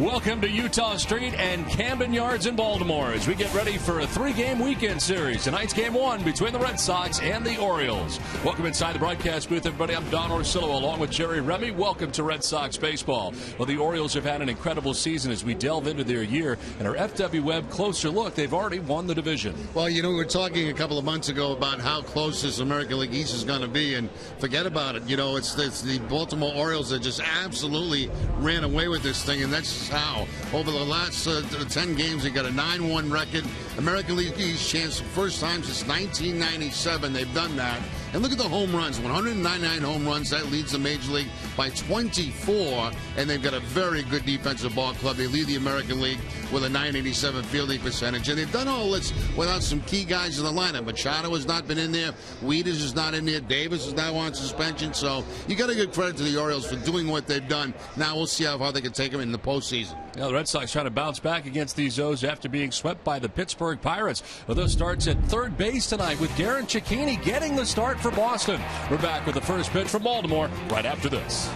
Welcome to Utah Street and Camden Yards in Baltimore as we get ready for a three-game weekend series. Tonight's game one between the Red Sox and the Orioles. Welcome inside the broadcast booth, everybody. I'm Don Orsillo along with Jerry Remy. Welcome to Red Sox baseball. Well, the Orioles have had an incredible season as we delve into their year. And our FW Web closer look, they've already won the division. Well, you know, we were talking a couple of months ago about how close this American League East is going to be, and forget about it. You know, it's the Baltimore Orioles that just absolutely ran away with this thing, and that's how. Over the last 10 games, they got a 9-1 record. American League East chance first time since 1997 they've done that. And look at the home runs, 199 home runs. That leads the Major League by 24, and they've got a very good defensive ball club. They lead the American League with a 987 fielding percentage, and they've done all this without some key guys in the lineup. Machado has not been in there. Weeders is not in there. Davis is now on suspension. So you got to give credit to the Orioles for doing what they've done. Now we'll see how far they can take them in the postseason. Now the Red Sox trying to bounce back against these O's after being swept by the Pittsburgh Pirates. Well, those starts at third base tonight with Garrett Cicchini getting the start for Boston. We're back with the first pitch from Baltimore right after this.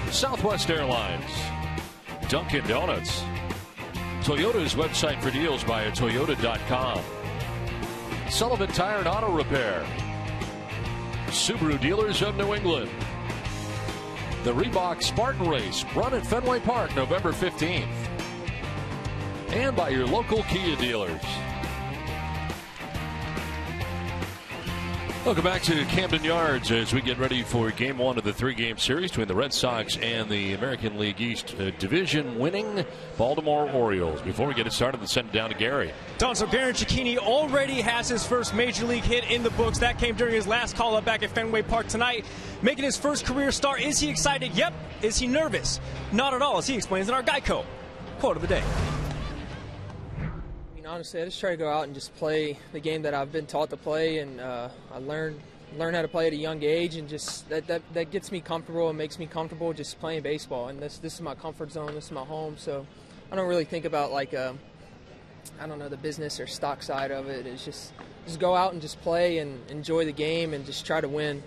Southwest Airlines, Dunkin' Donuts, Toyota's website for deals via Toyota.com, Sullivan Tire and Auto Repair, Subaru Dealers of New England, the Reebok Spartan Race, run at Fenway Park November 15th, and by your local Kia dealers. Welcome back to Camden Yards as we get ready for game one of the three-game series between the Red Sox and the American League East division-winning Baltimore Orioles. Before we get it started, let's send it down to Gary. Don, so Garrett Cicchini already has his first Major League hit in the books. That came during his last call-up back at Fenway Park tonight, making his first career start. Is he excited? Yep. Is he nervous? Not at all, as he explains in our Geico quote of the day. Honestly, I just try to go out and just play the game that I've been taught to play, and I learn how to play at a young age, and just that gets me comfortable and makes me comfortable just playing baseball. And this is my comfort zone. This is my home. So I don't really think about I don't know, the business or stock side of it. It's just go out and just play and enjoy the game and just try to win.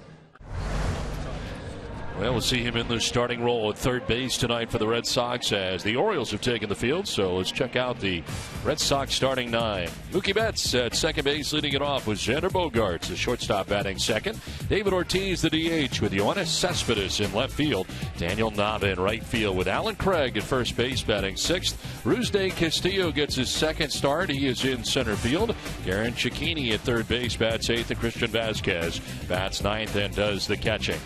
Well, we'll see him in the starting role at third base tonight for the Red Sox as the Orioles have taken the field. So let's check out the Red Sox starting 9. Mookie Betts at second base leading it off with Xander Bogaerts, the shortstop, batting second. David Ortiz, the DH, with Yoenis Cespedes in left field. Daniel Nava in right field with Alan Craig at first base, batting sixth. Rusde Castillo gets his second start. He is in center field. Garen Cecchini at third base, bats eighth, and Christian Vasquez bats ninth and does the catching.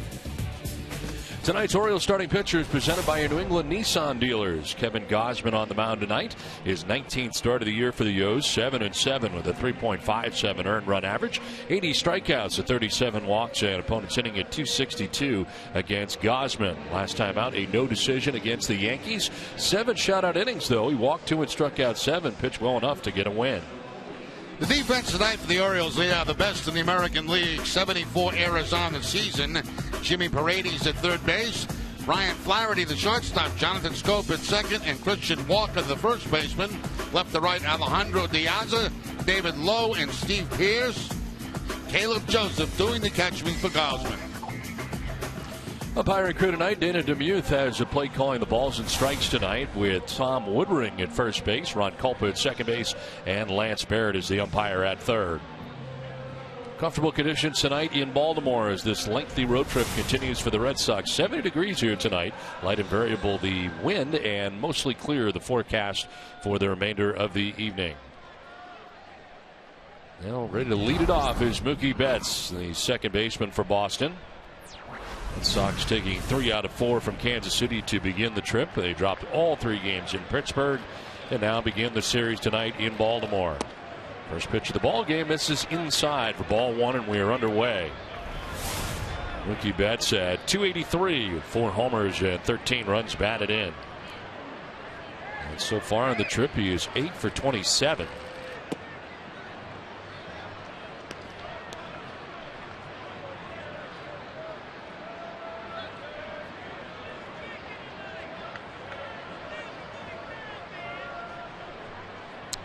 Tonight's Orioles starting pitcher is presented by your New England Nissan dealers. Kevin Gausman on the mound tonight. His 19th start of the year for the O's, 7-7 with a 3.57 earned run average, 80 strikeouts at 37 walks, and opponents hitting at .262 against Gausman. Last time out, a no decision against the Yankees. 7 shutout innings, though. He walked 2 and struck out 7, pitched well enough to get a win. The defense tonight for the Orioles, they are the best in the American League. 74 errors on the season. Jimmy Paredes at third base. Brian Flaherty, the shortstop. Jonathan Scope at second. And Christian Walker, the first baseman. Left to right, Alejandro Diaz, David Lowe, and Steve Pearce. Caleb Joseph doing the catching for Gausman. Umpiring crew tonight, Dana DeMuth has a play calling the balls and strikes tonight with Tom Woodring at first base, Ron Culpa at second base, and Lance Barrett is the umpire at third. Comfortable conditions tonight in Baltimore as this lengthy road trip continues for the Red Sox. 70 degrees here tonight. Light and variable the wind, and mostly clear the forecast for the remainder of the evening. Now ready to lead it off is Mookie Betts, the second baseman for Boston. The Sox taking 3 out of 4 from Kansas City to begin the trip. They dropped all 3 games in Pittsburgh and now begin the series tonight in Baltimore. First pitch of the ball game. This is inside for ball 1, and we are underway. Mookie Betts at .283 with 4 homers and 13 runs batted in. And so far on the trip, he is 8 for 27.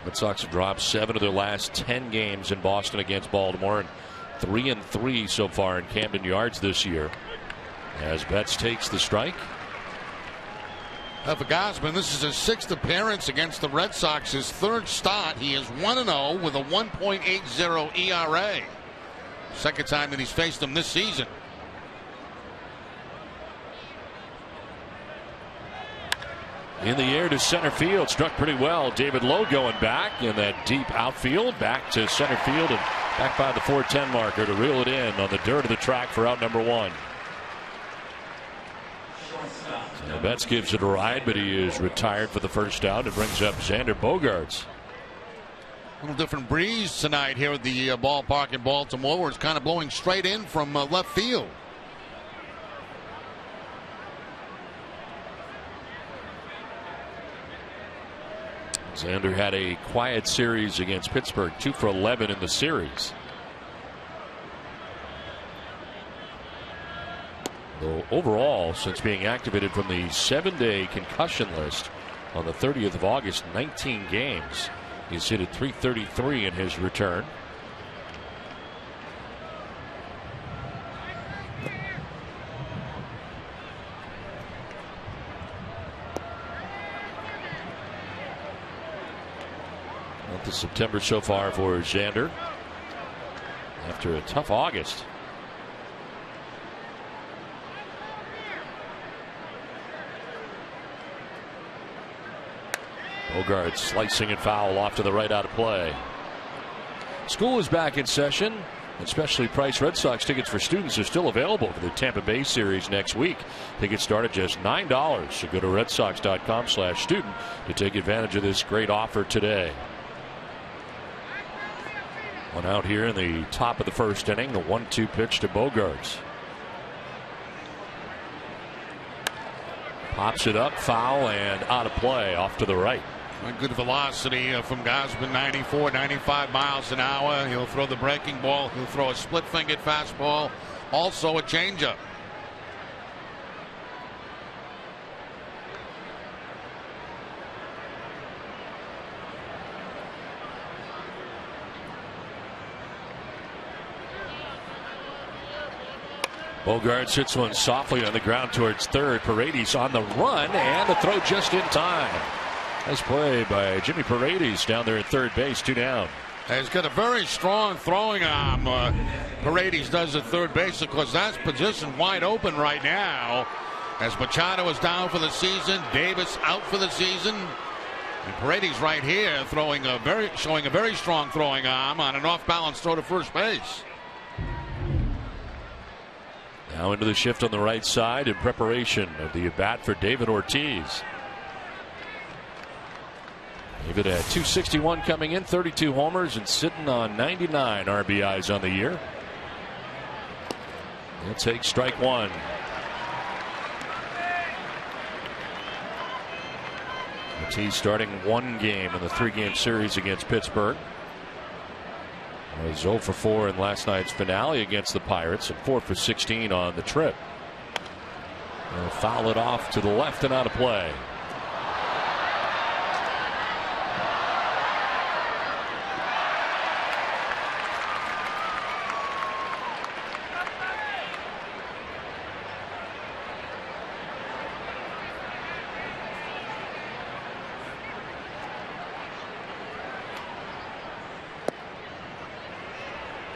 Red Sox have dropped 7 of their last 10 games in Boston against Baltimore, and 3-3 so far in Camden Yards this year. As Betts takes the strike. For Gausman, this is his 6th appearance against the Red Sox, his 3rd start. He is 1-0 with a 1.80 ERA. Second time that he's faced them this season. In the air to center field, struck pretty well. David Lowe going back in that deep outfield, back to center field and back by the 410 marker to reel it in on the dirt of the track for out number 1. So Betts gives it a ride, but he is retired for the first out. It brings up Xander Bogaerts. A little different breeze tonight here at the ballpark in Baltimore, where it's kind of blowing straight in from left field. Xander had a quiet series against Pittsburgh, 2 for 11 in the series. Though overall, since being activated from the 7-day concussion list on the 30th of August, 19 games. He's hit at .333 in his return. Month of September so far for Xander after a tough August. Bogaerts slicing and foul off to the right, out of play. School is back in session. Especially priced Red Sox tickets for students are still available for the Tampa Bay series next week. Tickets start at just $9. So go to redsox.com/student to take advantage of this great offer today. One out here in the top of the first inning. The 1-2 pitch to Bogaerts. Pops it up, foul, and out of play, off to the right. Good velocity from Gausman, 94, 95 miles an hour. He'll throw the breaking ball. He'll throw a split-fingered fastball. Also a changeup. Bogarts hits one softly on the ground towards third. Paredes on the run, and the throw just in time. Nice play by Jimmy Paredes down there at third base, 2 down. He's got a very strong throwing arm. Paredes does at third base. Of course, that's position wide open right now. As Machado is down for the season, Davis out for the season. And Paredes right here showing a very strong throwing arm on an off-balance throw to first base. Now into the shift on the right side in preparation of the at-bat for David Ortiz. David at 261 coming in, 32 homers, and sitting on 99 RBIs on the year. He'll take strike one. Ortiz starting one game in the 3-game series against Pittsburgh. Was 0 for 4 in last night's finale against the Pirates and 4 for 16 on the trip. They'll foul it off to the left and out of play.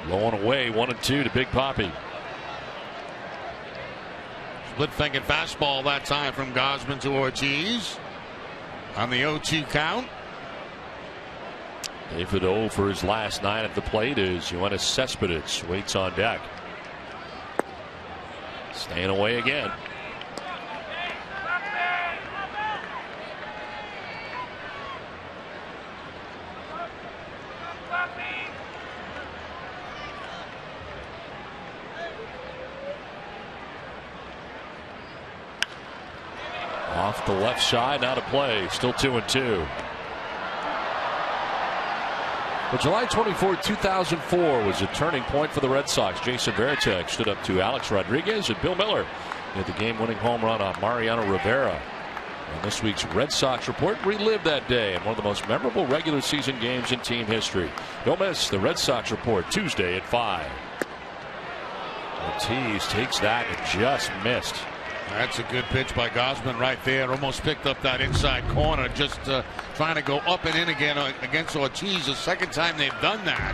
Low and away, 1-2 to Big Papi. Split fingered fastball that time from Gausman to Ortiz on the 0-2 count. David 0 for his last 9 at the plate as Yoenis Cespedes waits on deck. Staying away again. Off the left side, out of play. Still 2-2. Well, July 24, 2004 was a turning point for the Red Sox. Jason Varitek stood up to Alex Rodriguez, and Bill Miller hit the game-winning home run on Mariano Rivera. And this week's Red Sox report relived that day in one of the most memorable regular season games in team history. Don't miss the Red Sox report Tuesday at 5. Ortiz takes that and just missed. That's a good pitch by Gausman right there. Almost picked up that inside corner. Just trying to go up and in again against Ortiz. The second time they've done that.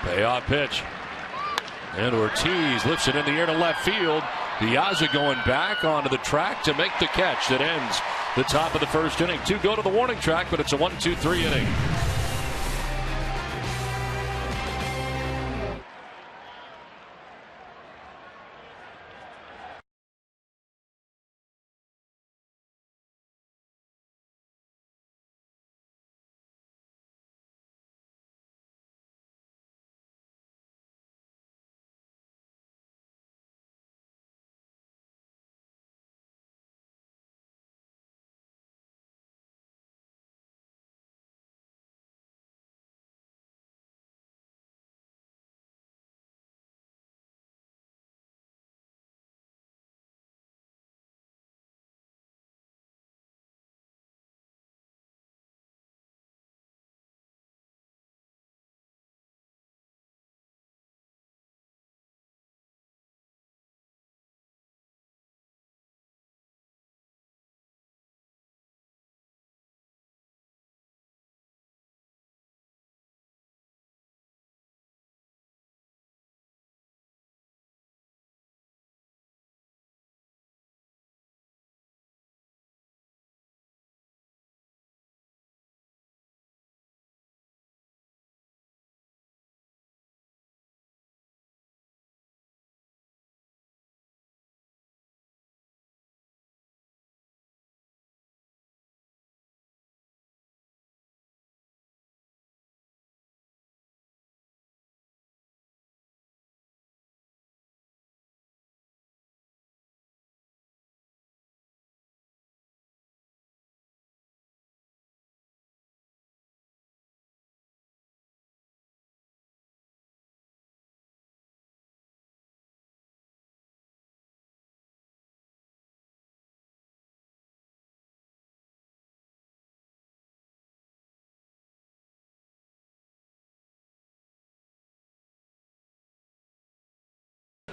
Payoff pitch. And Ortiz lifts it in the air to left field. Piazza going back onto the track to make the catch that ends the top of the first inning. 2 go to the warning track, but it's a 1-2-3 inning.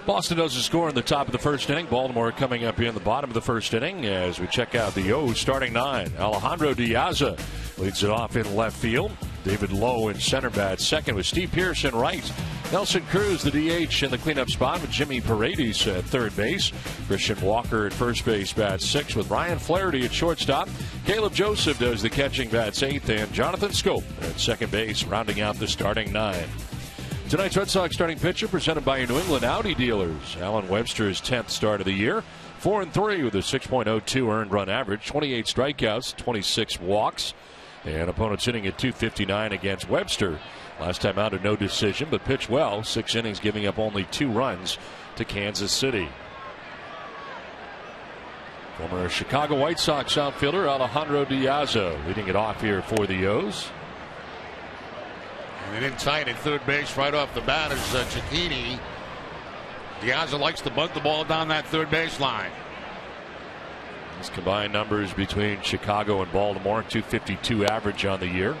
Boston doesn't score in the top of the first inning. Baltimore coming up in the bottom of the first inning as we check out the O's starting nine. Alejandro Diaz leads it off in left field. David Lowe in center bats second with Steve Pearce in right. Nelson Cruz, the DH, in the cleanup spot with Jimmy Paredes at third base. Christian Walker at first base bats sixth with Ryan Flaherty at shortstop. Caleb Joseph does the catching bats eighth, and Jonathan Scope at second base rounding out the starting nine. Tonight's Red Sox starting pitcher presented by your New England Audi dealers. Alan Webster's 10th start of the year. 4-3 with a 6.02 earned run average, 28 strikeouts, 26 walks. And opponents hitting at .259 against Webster. Last time out, a no decision, but pitched well. 6 innings, giving up only 2 runs to Kansas City. Former Chicago White Sox outfielder Alejandro Diaz leading it off here for the O's. And in tight at third base right off the bat is Cicchini. Diaz likes to bunt the ball down that third base line. His combined numbers between Chicago and Baltimore, .252 average on the year.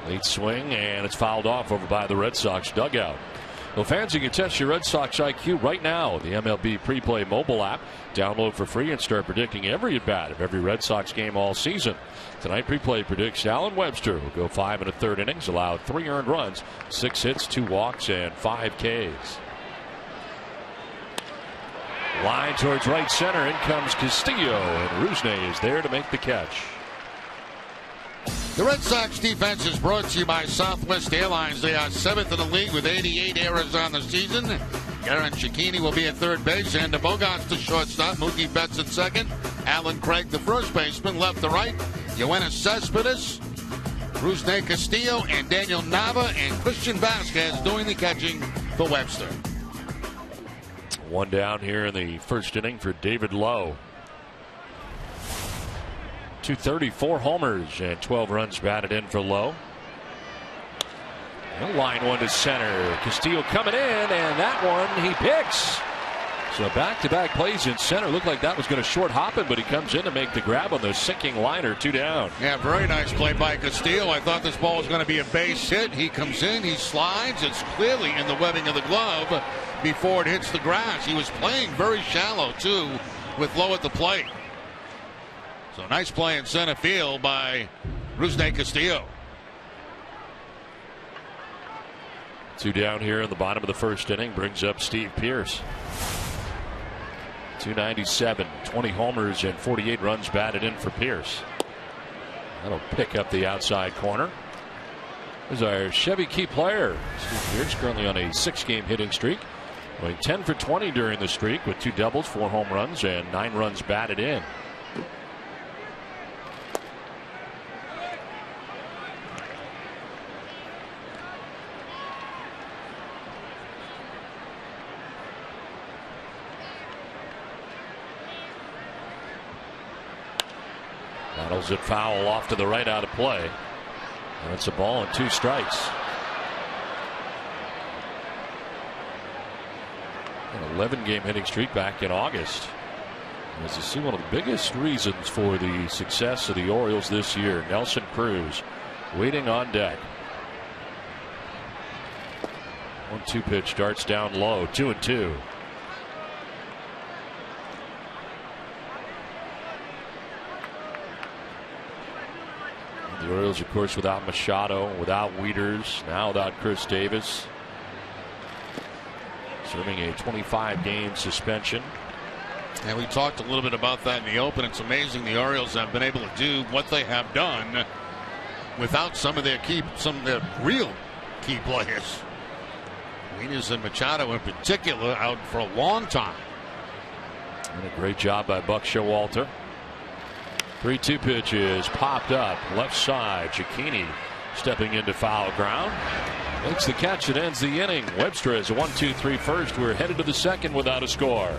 Late swing, and it's fouled off over by the Red Sox dugout. Well, fans, you can test your Red Sox IQ right now. The MLB Preplay mobile app. Download for free and start predicting every at-bat of every Red Sox game all season. Tonight, Preplay predicts Alan Webster will go 5 1/3 innings, allowed 3 earned runs, 6 hits, 2 walks, and 5 Ks. Line towards right center. In comes Castillo, and Rusney is there to make the catch. The Red Sox defense is brought to you by Southwest Airlines. They are 7th in the league with 88 errors on the season. Aaron Cicchini will be at third base, and Bogarts the shortstop. Mookie Betts at second. Alan Craig, the first baseman, left to right. Yoenis Cespedes, Rusney Castillo, and Daniel Nava, and Christian Vasquez doing the catching for Webster. One down here in the first inning for David Lowe. 234 homers and 12 runs batted in for Lowe. Line one to center. Castillo coming in, and that one he picks. So back-to-back plays in center. Looked like that was going to short hop him, but he comes in to make the grab on the sinking liner. 2 down. Yeah, very nice play by Castillo. I thought this ball was going to be a base hit. He comes in, he slides. It's clearly in the webbing of the glove before it hits the grass. He was playing very shallow, too, with Lowe at the plate. So nice play in center field by Rusney Castillo. 2 down here in the bottom of the first inning brings up Steve Pearce. 297, 20 homers and 48 runs batted in for Pearce. That'll pick up the outside corner. There's our Chevy key player. Steve Pearce currently on a 6-game hitting streak. Going 10 for 20 during the streak with 2 doubles, 4 home runs, and 9 runs batted in. Battles it foul off to the right out of play. And it's a ball and 2 strikes. An 11-game hitting streak back in August. As you see, one of the biggest reasons for the success of the Orioles this year, Nelson Cruz waiting on deck. 1-2 pitch darts down low, 2-2. The Orioles, of course, without Machado, without Wieters, now without Chris Davis. Serving a 25-game suspension. And we talked a little bit about that in the open. It's amazing the Orioles have been able to do what they have done without some of their real key players. Wieters and Machado in particular out for a long time. And a great job by Buck Showalter. 3-2 pitch is popped up left side. Cicchini stepping into foul ground. Makes the catch that ends the inning. Webster has a 1-2-3 first. We're headed to the second without a score.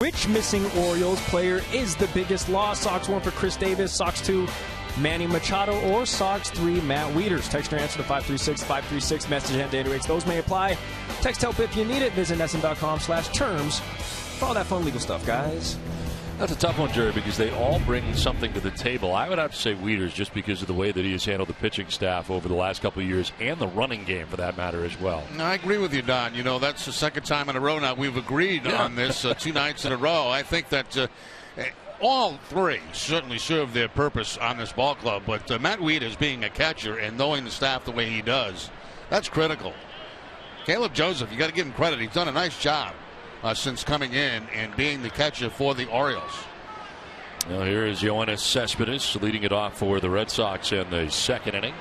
Which missing Orioles player is the biggest loss? Sox 1 for Chris Davis, Sox 2 Manny Machado, or Sox 3 Matt Wieters. Text your answer to 536-536. Message and data rates. Those may apply. Text help if you need it. Visit NESN.com/terms for all that fun legal stuff, guys. That's a tough one, Jerry, because they all bring something to the table. I would have to say Wieters just because of the way that he has handled the pitching staff over the last couple of years and the running game, for that matter, as well. No, I agree with you, Don. You know, that's the second time in a row now we've agreed on this 2 nights in a row. I think that all three certainly serve their purpose on this ball club, but Matt Wieters being a catcher and knowing the staff the way he does, that's critical. Caleb Joseph, you got to give him credit. He's done a nice job since coming in and being the catcher for the Orioles. Well, here is Yoenis Cespedes leading it off for the Red Sox in the second inning.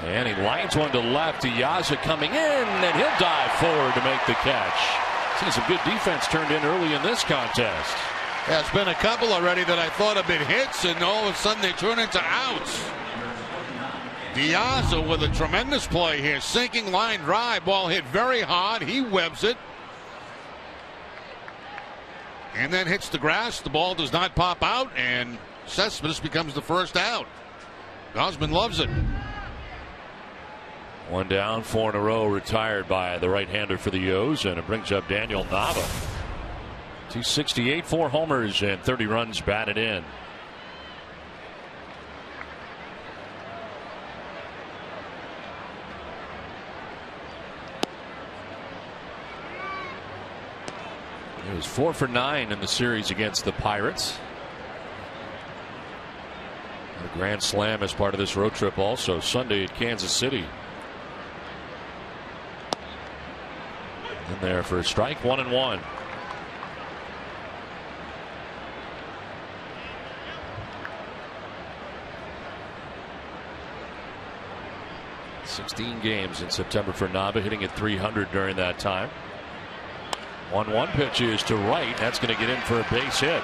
And he lines one to left. Yaza coming in, and he'll dive forward to make the catch. Seen some good defense turned in early in this contest. There's been a couple already that I thought have been hits, and all of a sudden they turn into outs. Diaz with a tremendous play here. Sinking line drive. Ball hit very hard. He webs it. And then hits the grass. The ball does not pop out, and Cespedes becomes the first out. Gosman loves it. One down, 4 in a row, retired by the right-hander for the O's, and it brings up Daniel Nava. 268, 4 homers, and 30 runs batted in. It was 4 for 9 in the series against the Pirates. A grand slam as part of this road trip also Sunday at Kansas City. In there for a strike, 1-1. $16 games in September for Nava, hitting at .300 during that time. 1-1 pitch is to right. That's going to get in for a base hit.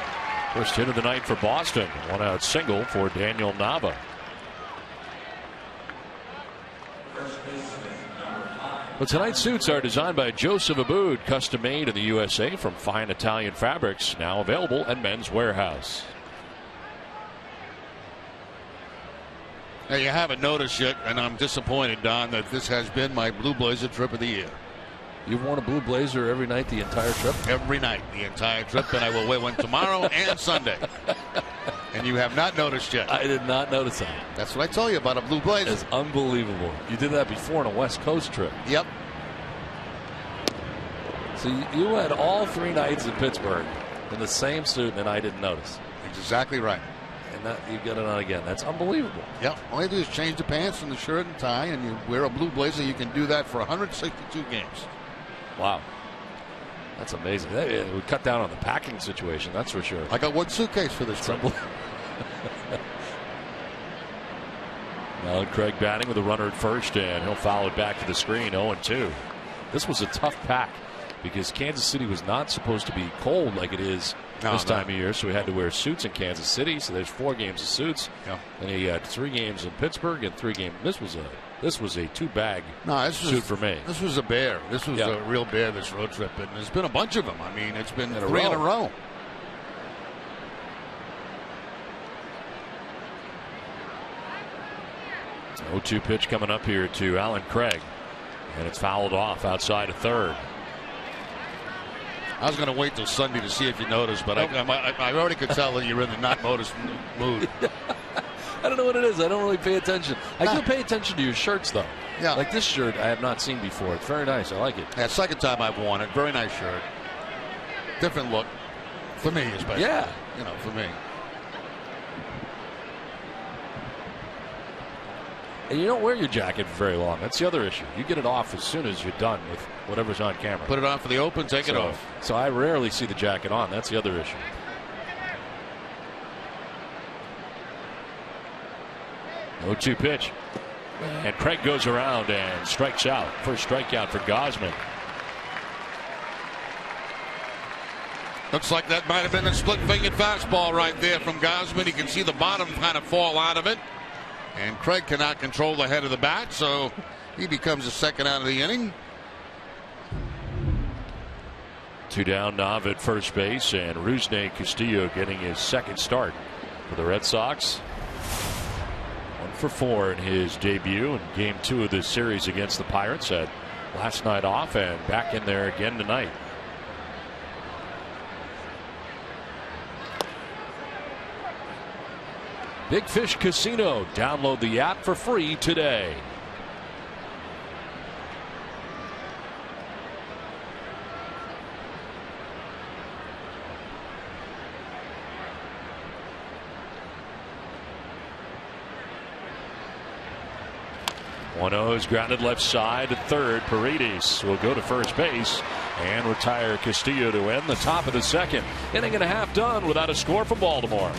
First hit of the night for Boston. 1-out single for Daniel Nava. Well, tonight's suits are designed by Joseph Aboud, custom made in the USA from fine Italian fabrics. Now available at Men's Warehouse. Now, you haven't noticed yet, and I'm disappointed, Don, that this has been my Blue Blazer trip of the year. You've worn a blue blazer every night the entire trip? Every night the entire trip, and I will wear one tomorrow and Sunday. And you have not noticed yet. I did not notice that. That's what I told you about a blue blazer. It's unbelievable. You did that before on a West Coast trip. Yep. So you had all 3 nights in Pittsburgh in the same suit, and I didn't notice. Exactly right. And that, you got it on again. That's unbelievable. Yep. All you do is change the pants and the shirt and tie, and you wear a blue blazer. You can do that for 162 games. Wow. That's amazing. It would cut down on the packing situation, that's for sure. I got one suitcase for this trip. Now Craig batting with a runner at first, and he'll foul it back to the screen. 0-2. This was a tough pack because Kansas City was not supposed to be cold like it is this time of year, so we had to wear suits in Kansas City. So there's 4 games of suits. Yeah. And he had 3 games in Pittsburgh and 3 games. This was a 2-bag suit for me. This was a bear. This was a real bear, this road trip. And there's been a bunch of them. I mean, it's been 3 in a row. It's an 0-2 pitch coming up here to Alan Craig. And it's fouled off outside of third. I was going to wait till Sunday to see if you noticed, but I already could tell that you're in the not noticed mood. I don't know what it is. I don't really pay attention. I do pay attention to your shirts, though. Yeah. Like this shirt I have not seen before. It's very nice. I like it. Yeah, second time I've worn it. Very nice shirt. Different look. For me, especially. Yeah. You know, for me. And you don't wear your jacket for very long. That's the other issue. You get it off as soon as you're done with whatever's on camera. Put it on for the open, take it off. So I rarely see the jacket on. That's the other issue. No 2 pitch. And Craig goes around and strikes out. First strikeout for Gosman. Looks like that might have been a split-fingered fastball right there from Gosman. You can see the bottom kind of fall out of it. And Craig cannot control the head of the bat, so he becomes the second out of the inning. 2 down, Nav at first base, and Rusney Castillo getting his second start for the Red Sox. 1 for 4 in his debut in Game 2 of this series against the Pirates. Had last night off and back in there again tonight. Big Fish Casino. Download the app for free today. Is grounded left side to third. Paredes will go to first base and retire Castillo to end the top of the second. Inning and a half done without a score from Baltimore.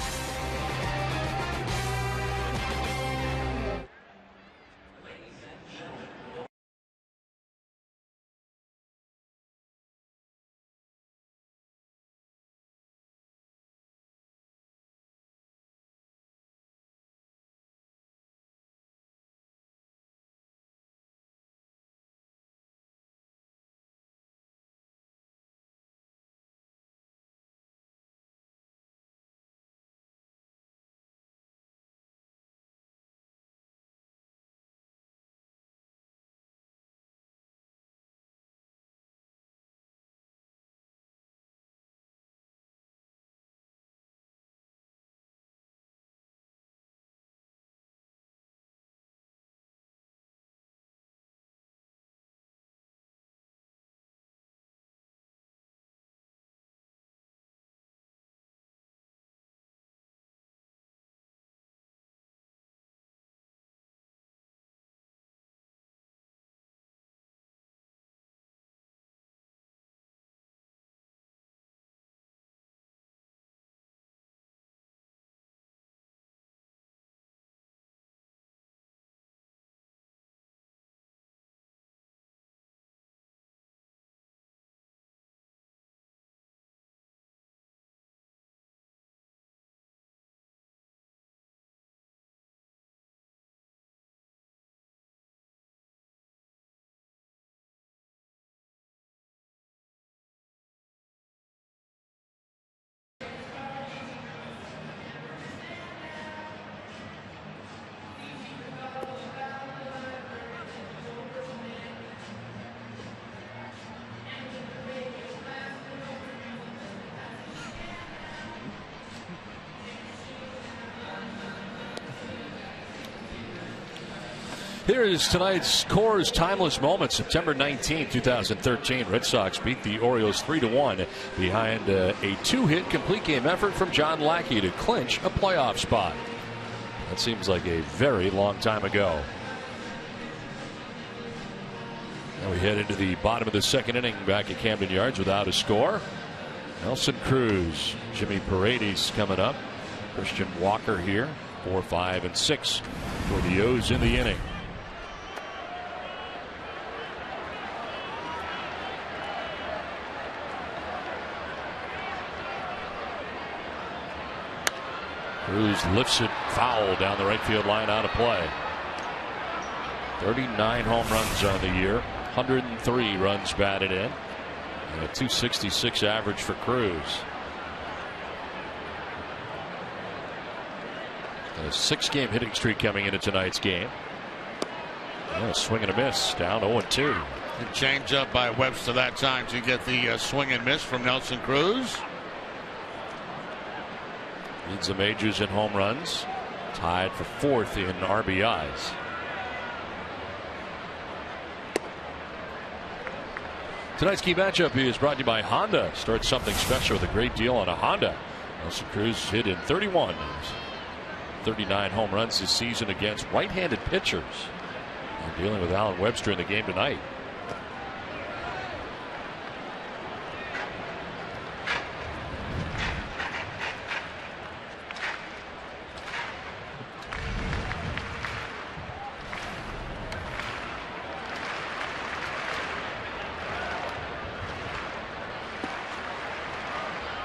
Here is tonight's Coors Timeless Moment. September 19, 2013. Red Sox beat the Orioles 3-1 behind a 2-hit complete game effort from John Lackey to clinch a playoff spot. That seems like a very long time ago. Now we head into the bottom of the second inning back at Camden Yards without a score. Nelson Cruz, Jimmy Paredes coming up. Christian Walker here. 4, 5, and 6 for the O's in the inning. Cruz lifts it foul down the right field line, out of play. 39 home runs on the year, 103 runs batted in, and a .266 average for Cruz. And a 6-game hitting streak coming into tonight's game. A swing and a miss, down 0-2. And change up by Webster that time to get the swing and miss from Nelson Cruz. Leads the majors in home runs, tied for 4th in RBIs. Tonight's key matchup is brought to you by Honda. Start something special with a great deal on a Honda. Nelson Cruz hit in 31. 39 home runs this season against right-handed pitchers. And dealing with Alan Webster in the game tonight.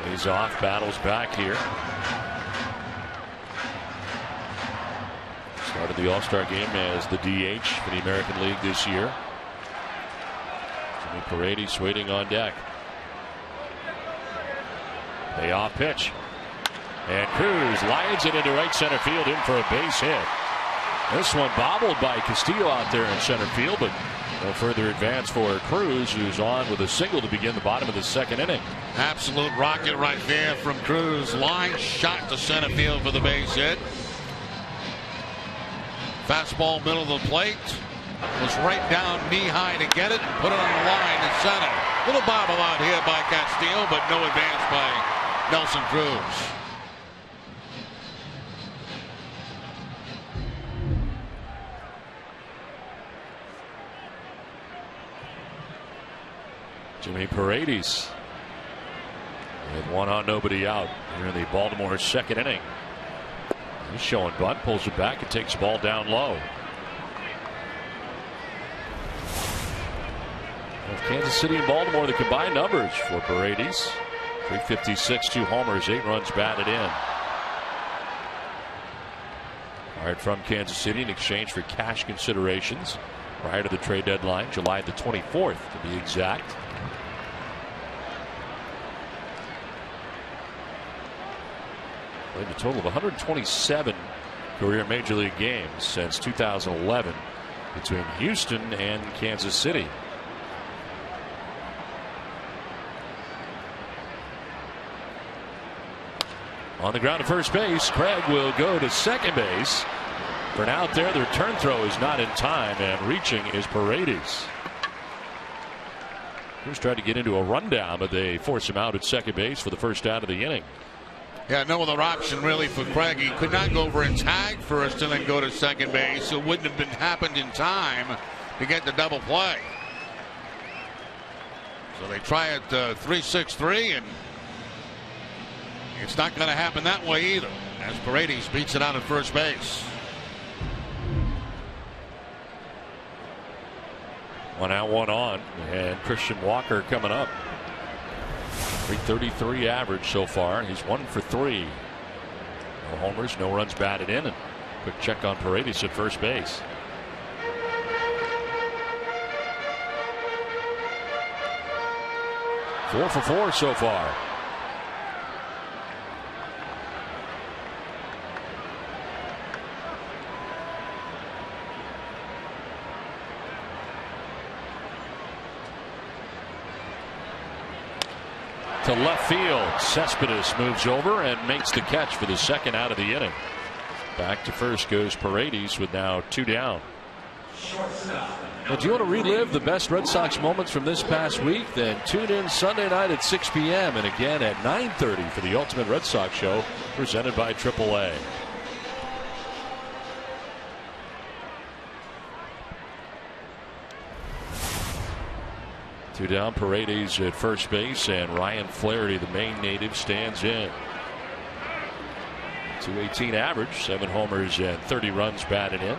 He's off, battles back here. Started the All-Star game as the DH for the American League this year. Jimmy Paredes waiting on deck. Payoff pitch. And Cruz lines it into right center field in for a base hit. This one bobbled by Castillo out there in center field, but no further advance for Cruz, who's on with a single to begin the bottom of the second inning. Absolute rocket right there from Cruz. Line shot to center field for the base hit. Fastball middle of the plate. Was right down knee high to get it and put it on the line to center. Little bobble out here by Castillo, but no advance by Nelson Cruz. Jimmy Paredes with one on, nobody out here in the Baltimore second inning. He's showing bunt, pulls it back, and takes the ball down low. With Kansas City and Baltimore, the combined numbers for Paredes: 356, 2 homers, 8 runs batted in. Hired from Kansas City in exchange for cash considerations prior to the trade deadline, July the 24th to be exact. Played a total of 127 career Major League games since 2011 between Houston and Kansas City. On the ground to first base, Craig will go to second base. For an out there, the return throw is not in time, and reaching is Paredes. Cruz tried to get into a rundown, but they force him out at second base for the first out of the inning. Yeah, no other option really for Craig. He could not go over and tag first and then go to second base. It wouldn't have happened in time to get the double play. So they try it 3-6-3, and it's not going to happen that way either, as Paredes beats it out at first base. One out, one on, and Christian Walker coming up. 333 average so far. He's 1 for 3. No homers, no runs batted in, and quick check on Paredes at first base. Four for 4 so far. To left field, Cespedes moves over and makes the catch for the second out of the inning. Back to first goes Paredes with now 2 down. Well, do you want to relive the best Red Sox moments from this past week? Then tune in Sunday night at 6 p.m. and again at 9:30 for the Ultimate Red Sox Show, presented by AAA. Two down, Paredes at first base, and Ryan Flaherty, the Maine native, stands in. 218 average, 7 homers and 30 runs batted in.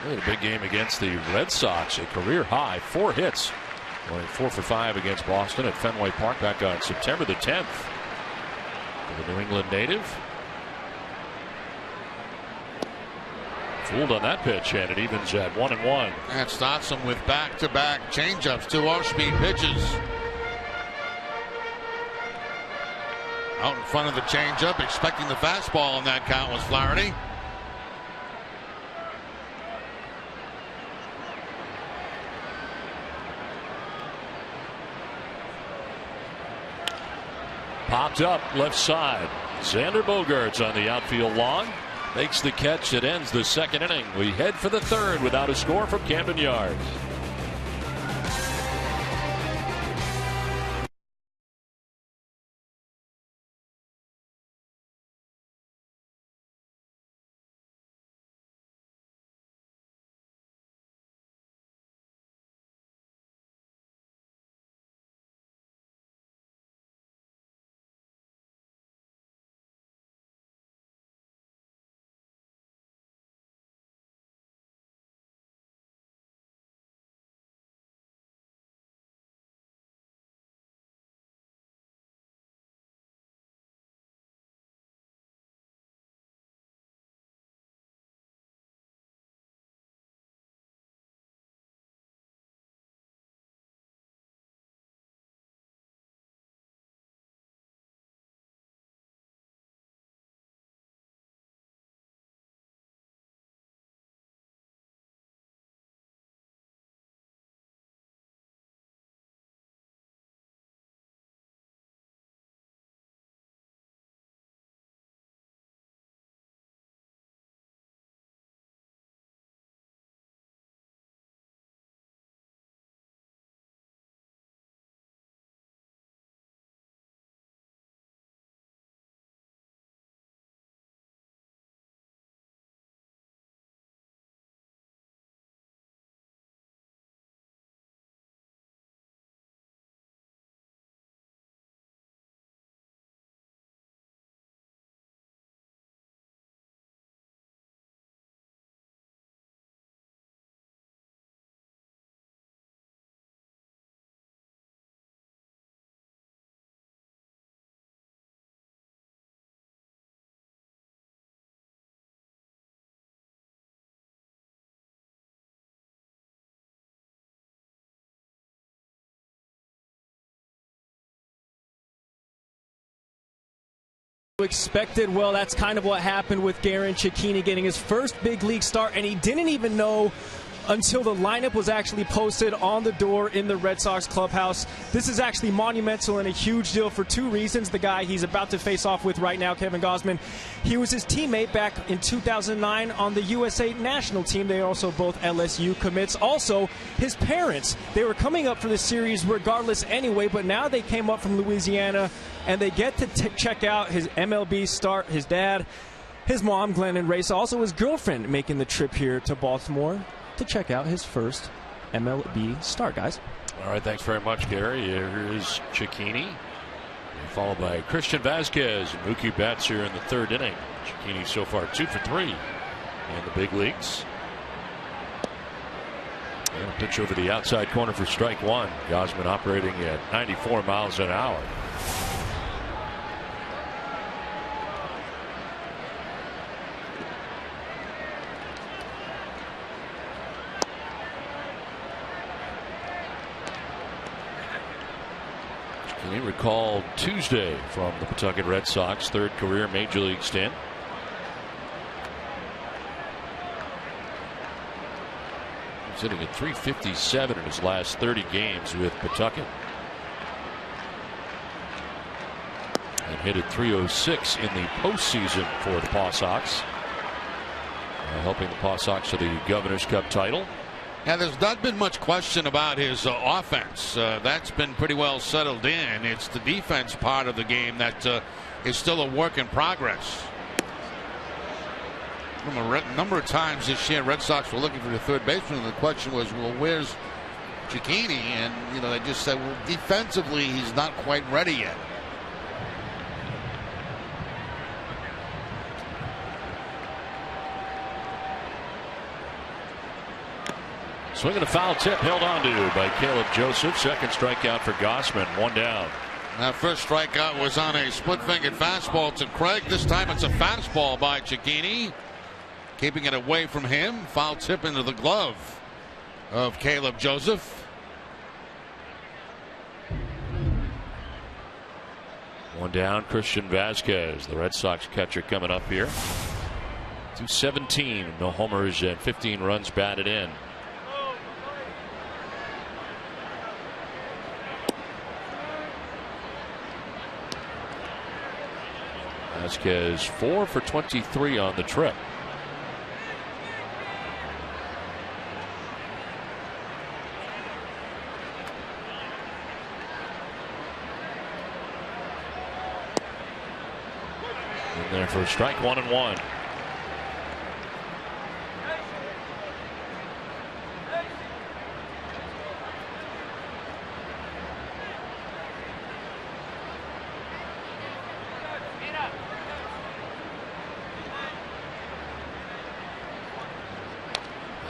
A big game against the Red Sox, a career high 4 hits. Going 4 for 5 against Boston at Fenway Park back on September the 10th. For the New England native. Fooled on that pitch, and it evens at 1-1. That starts him with back-to-back changeups, 2 off-speed pitches. Out in front of the changeup, expecting the fastball on that count was Flaherty. Popped up left side. Xander Bogaerts on the outfield lawn. Makes the catch that ends the second inning. We head for the third without a score from Camden Yards. Expected. Well, that's kind of what happened with Garen Cecchini getting his first big league start, and he didn't even know until the lineup was actually posted on the door in the Red Sox clubhouse. This is actually monumental and a huge deal for two reasons. The guy he's about to face off with right now, Kevin Gausman, he was his teammate back in 2009 on the USA national team. They are also both LSU commits. Also, his parents, they were coming up for the series regardless anyway, but now they came up from Louisiana and they get to check out his MLB start. His dad, his mom, Glenn and Race, also his girlfriend making the trip here to Baltimore to check out his first MLB start, guys. All right, thanks very much, Gary. Here is Cecchini, followed by Christian Vasquez and Mookie Betts here in the third inning. Cecchini so far 2 for 3 in the big leagues. And a pitch over the outside corner for strike one. Gausman operating at 94 miles an hour. He recalled Tuesday from the Pawtucket Red Sox, third career major league stint. He's hitting at .357 in his last 30 games with Pawtucket. And hit at .306 in the postseason for the Paw Sox, helping the Paw Sox to the Governor's Cup title. Yeah, there's not been much question about his offense. That's been pretty well settled in. It's the defense part of the game that is still a work in progress. From a number of times this year, Red Sox were looking for the third baseman, and the question was, well, where's Cecchini? And, you know, they just said, well, defensively, he's not quite ready yet. Swinging a foul tip held on to by Caleb Joseph. Second strikeout for Gausman. One down. That first strikeout was on a split-fingered fastball to Craig. This time it's a fastball by Cecchini, keeping it away from him. Foul tip into the glove of Caleb Joseph. One down, Christian Vasquez, the Red Sox catcher, coming up here. 217, no homers and 15 runs batted in. Vasquez 4 for 23 on the trip. In there for a strike, 1-1.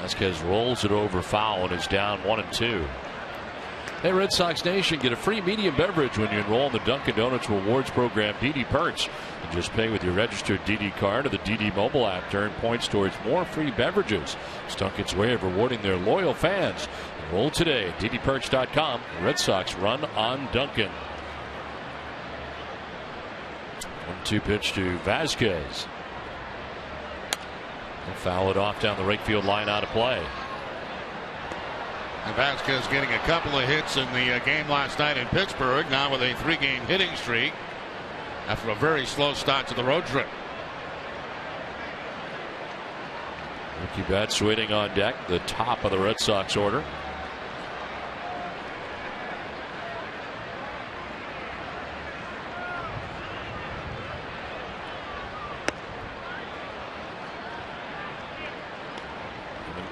Vasquez rolls it over foul and is down 1-2. Hey, Red Sox Nation, get a free medium beverage when you enroll in the Dunkin' Donuts Rewards Program DD Perks. And just pay with your registered DD card or the DD mobile app to earn points towards more free beverages. It's Dunkin's way of rewarding their loyal fans. Enroll today at ddperks.com. Red Sox run on Dunkin'. 1-2 pitch to Vasquez. He'll foul it off down the right field line, out of play. And Vasquez getting a couple of hits in the game last night in Pittsburgh, now with a 3-game hitting streak after a very slow start to the road trip. Mookie Betts waiting on deck, the top of the Red Sox order.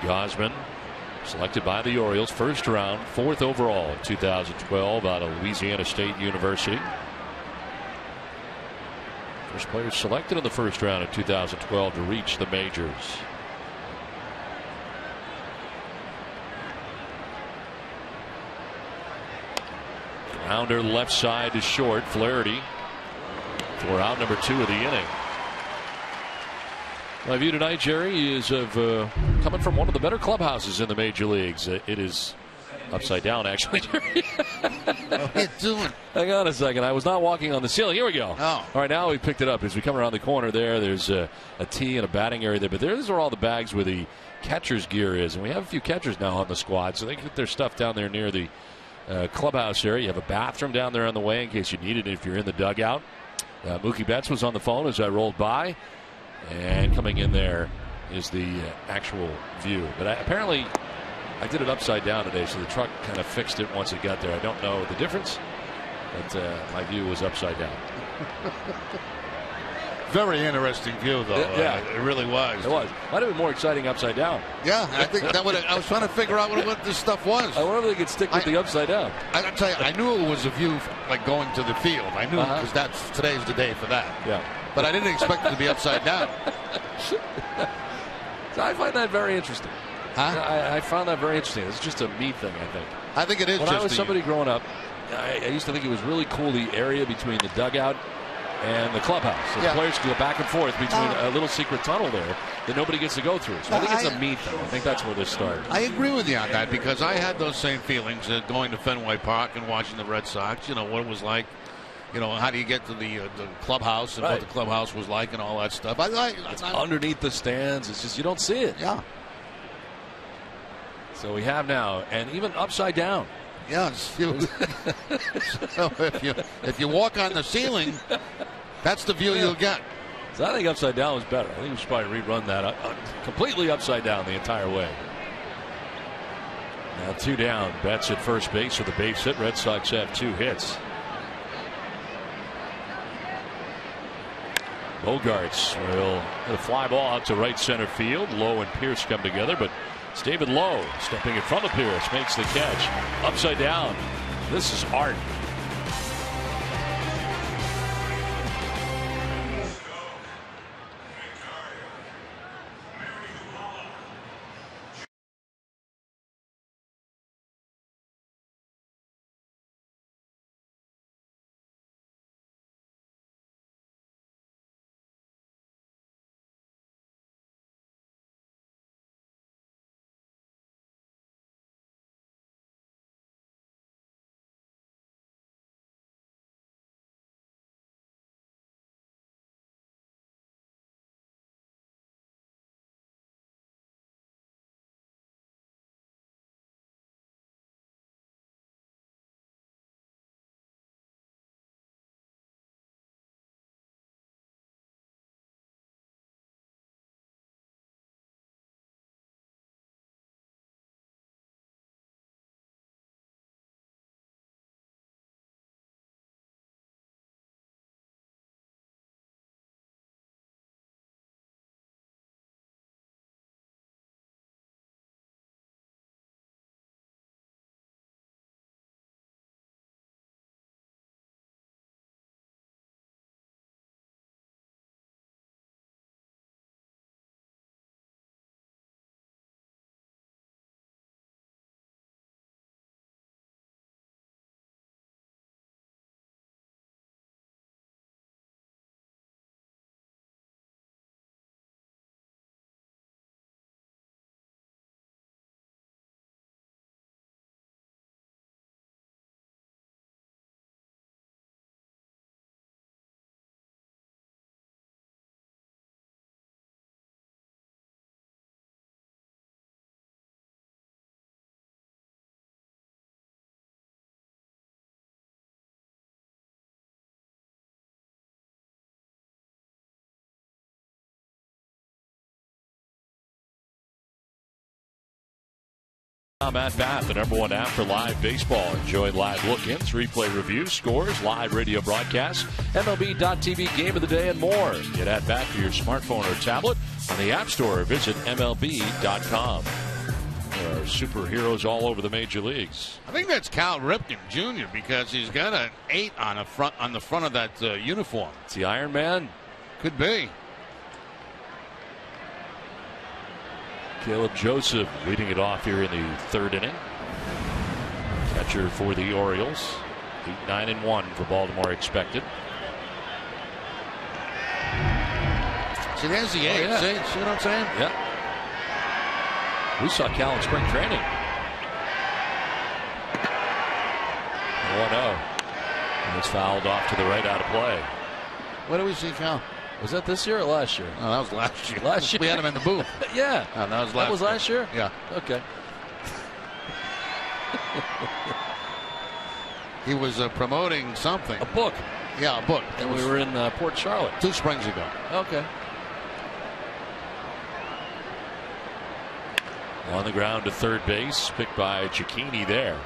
Gausman, selected by the Orioles, first round, 4th overall in 2012 out of Louisiana State University. First player selected in the first round in 2012 to reach the majors. Grounder left side to short. Flaherty for out number 2 of the inning. My view tonight, Jerry, is of coming from one of the better clubhouses in the major leagues. It is Upside down, actually. What are you doing? Hang on a second. I was not walking on the ceiling. Here we go. Oh. All right, now we picked it up. As we come around the corner there, there's a tee and a batting area there. But these are all the bags where the catcher's gear is. And we have a few catchers now on the squad, so they can get their stuff down there near the clubhouse area. You have a bathroom down there on the way in case you need it if you're in the dugout. Mookie Betts was on the phone as I rolled by. And coming in there is the actual view. But apparently I did it upside down today, so the truck kind of fixed it once it got there. I don't know the difference, but my view was upside down. Very interesting view, though. Yeah. It really was. It was. Might have been more exciting upside down. Yeah, I think that would. I was trying to figure out what this stuff was. I wonder if they could stick with the upside down. I tell you, I knew it was a view like going to the field. I knew because today's the day for that. Yeah. But I didn't expect it to be upside down. So I find that very interesting. Huh? I found that very interesting. It's just a me thing, I think. I think it is. When just I was somebody growing up, I used to think it was really cool, the area between the dugout and the clubhouse. So the players could go back and forth between a little secret tunnel there that nobody gets to go through. So I think it's a me thing. I think that's where this started. I agree with you on that because I had those same feelings going to Fenway Park and watching the Red Sox. You know, what it was like. You know, how do you get to the clubhouse and what the clubhouse was like and all that stuff. It's underneath the stands. It's just you don't see it. Yeah. So we have now, and even upside down. Yeah. So if you walk on the ceiling, that's the view you'll get. So I think upside down was better. I think we should probably rerun that completely upside down the entire way. Now 2 down. Betts at first base with a base hit. Red Sox have 2 hits. Bogarts will hit a fly ball out to right center field. Lowe and Pierce come together, but it's David Lowe stepping in front of Pierce, makes the catch. Upside down. This is art. I'm at bat, the #1 app for live baseball. Enjoy live look-ins, replay reviews, scores, live radio broadcasts, MLB.tv game of the day, and more. Get at bat for your smartphone or tablet on the App Store or visit MLB.com. There are superheroes all over the major leagues. I think that's Cal Ripken Jr. because he's got an 8 on the front of that uniform. It's the Iron Man. Could be. Caleb Joseph leading it off here in the 3rd inning. Catcher for the Orioles. 8-9-1 for Baltimore expected. See, there's the 8. Oh, yeah. See what I'm saying? Yeah. We saw Cal in spring training. And it's fouled off to the right, out of play. Where do we see foul? Was that this year or last year? Oh, that was last year. Last year. We had him in the booth. Yeah. Oh, that was last year? Yeah. Okay. He was promoting something. A book. Yeah, a book. And we were in Port Charlotte 2 springs ago. Okay. On the ground to third base, picked by Cicchini there.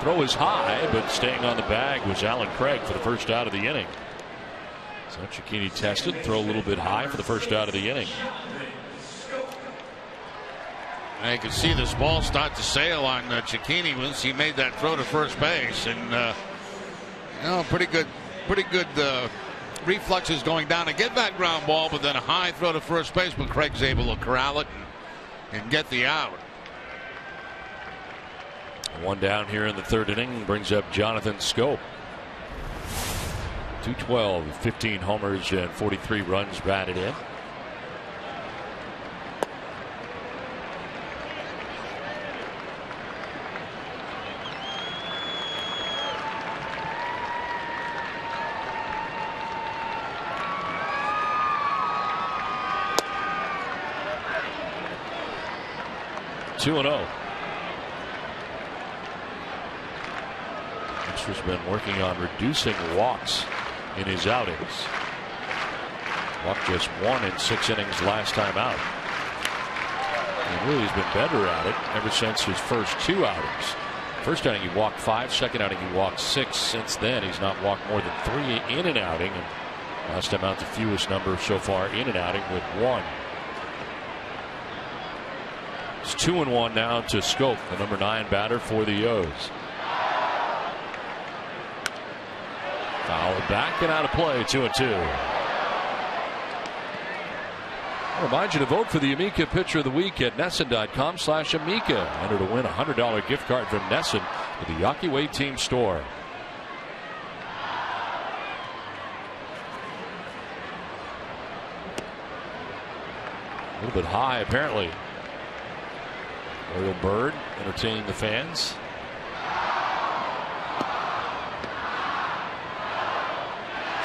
Throw is high, but staying on the bag was Alan Craig for the first out of the inning. So Cicchini tested, throw a little bit high for the first out of the inning. And you can see this ball start to sail on Cicchini once he made that throw to first base, and pretty good reflexes going down to get that ground ball, but then a high throw to first base. But Craig's able to corral it and get the out. One down here in the third inning brings up Jonathan Schoop. 212, 15 homers and 43 runs batted in. Two and 0. Has been working on reducing walks in his outings. Walked just 1 in 6 innings last time out. He really has been better at it ever since his first 2 outings. First outing he walked 5, second outing he walked 6. Since then he's not walked more than 3 in an outing, and last time out the fewest number so far in an outing with 1. It's 2-1 now to Schoop, the number 9 batter for the O's. Foul back and out of play, 2-2. I remind you to vote for the Amica Pitcher of the Week at NESN.com/Amica. Enter to win a $100 gift card from NESN with the Yawkey Way Team store. A little bit high, apparently. Oriole Bird entertaining the fans.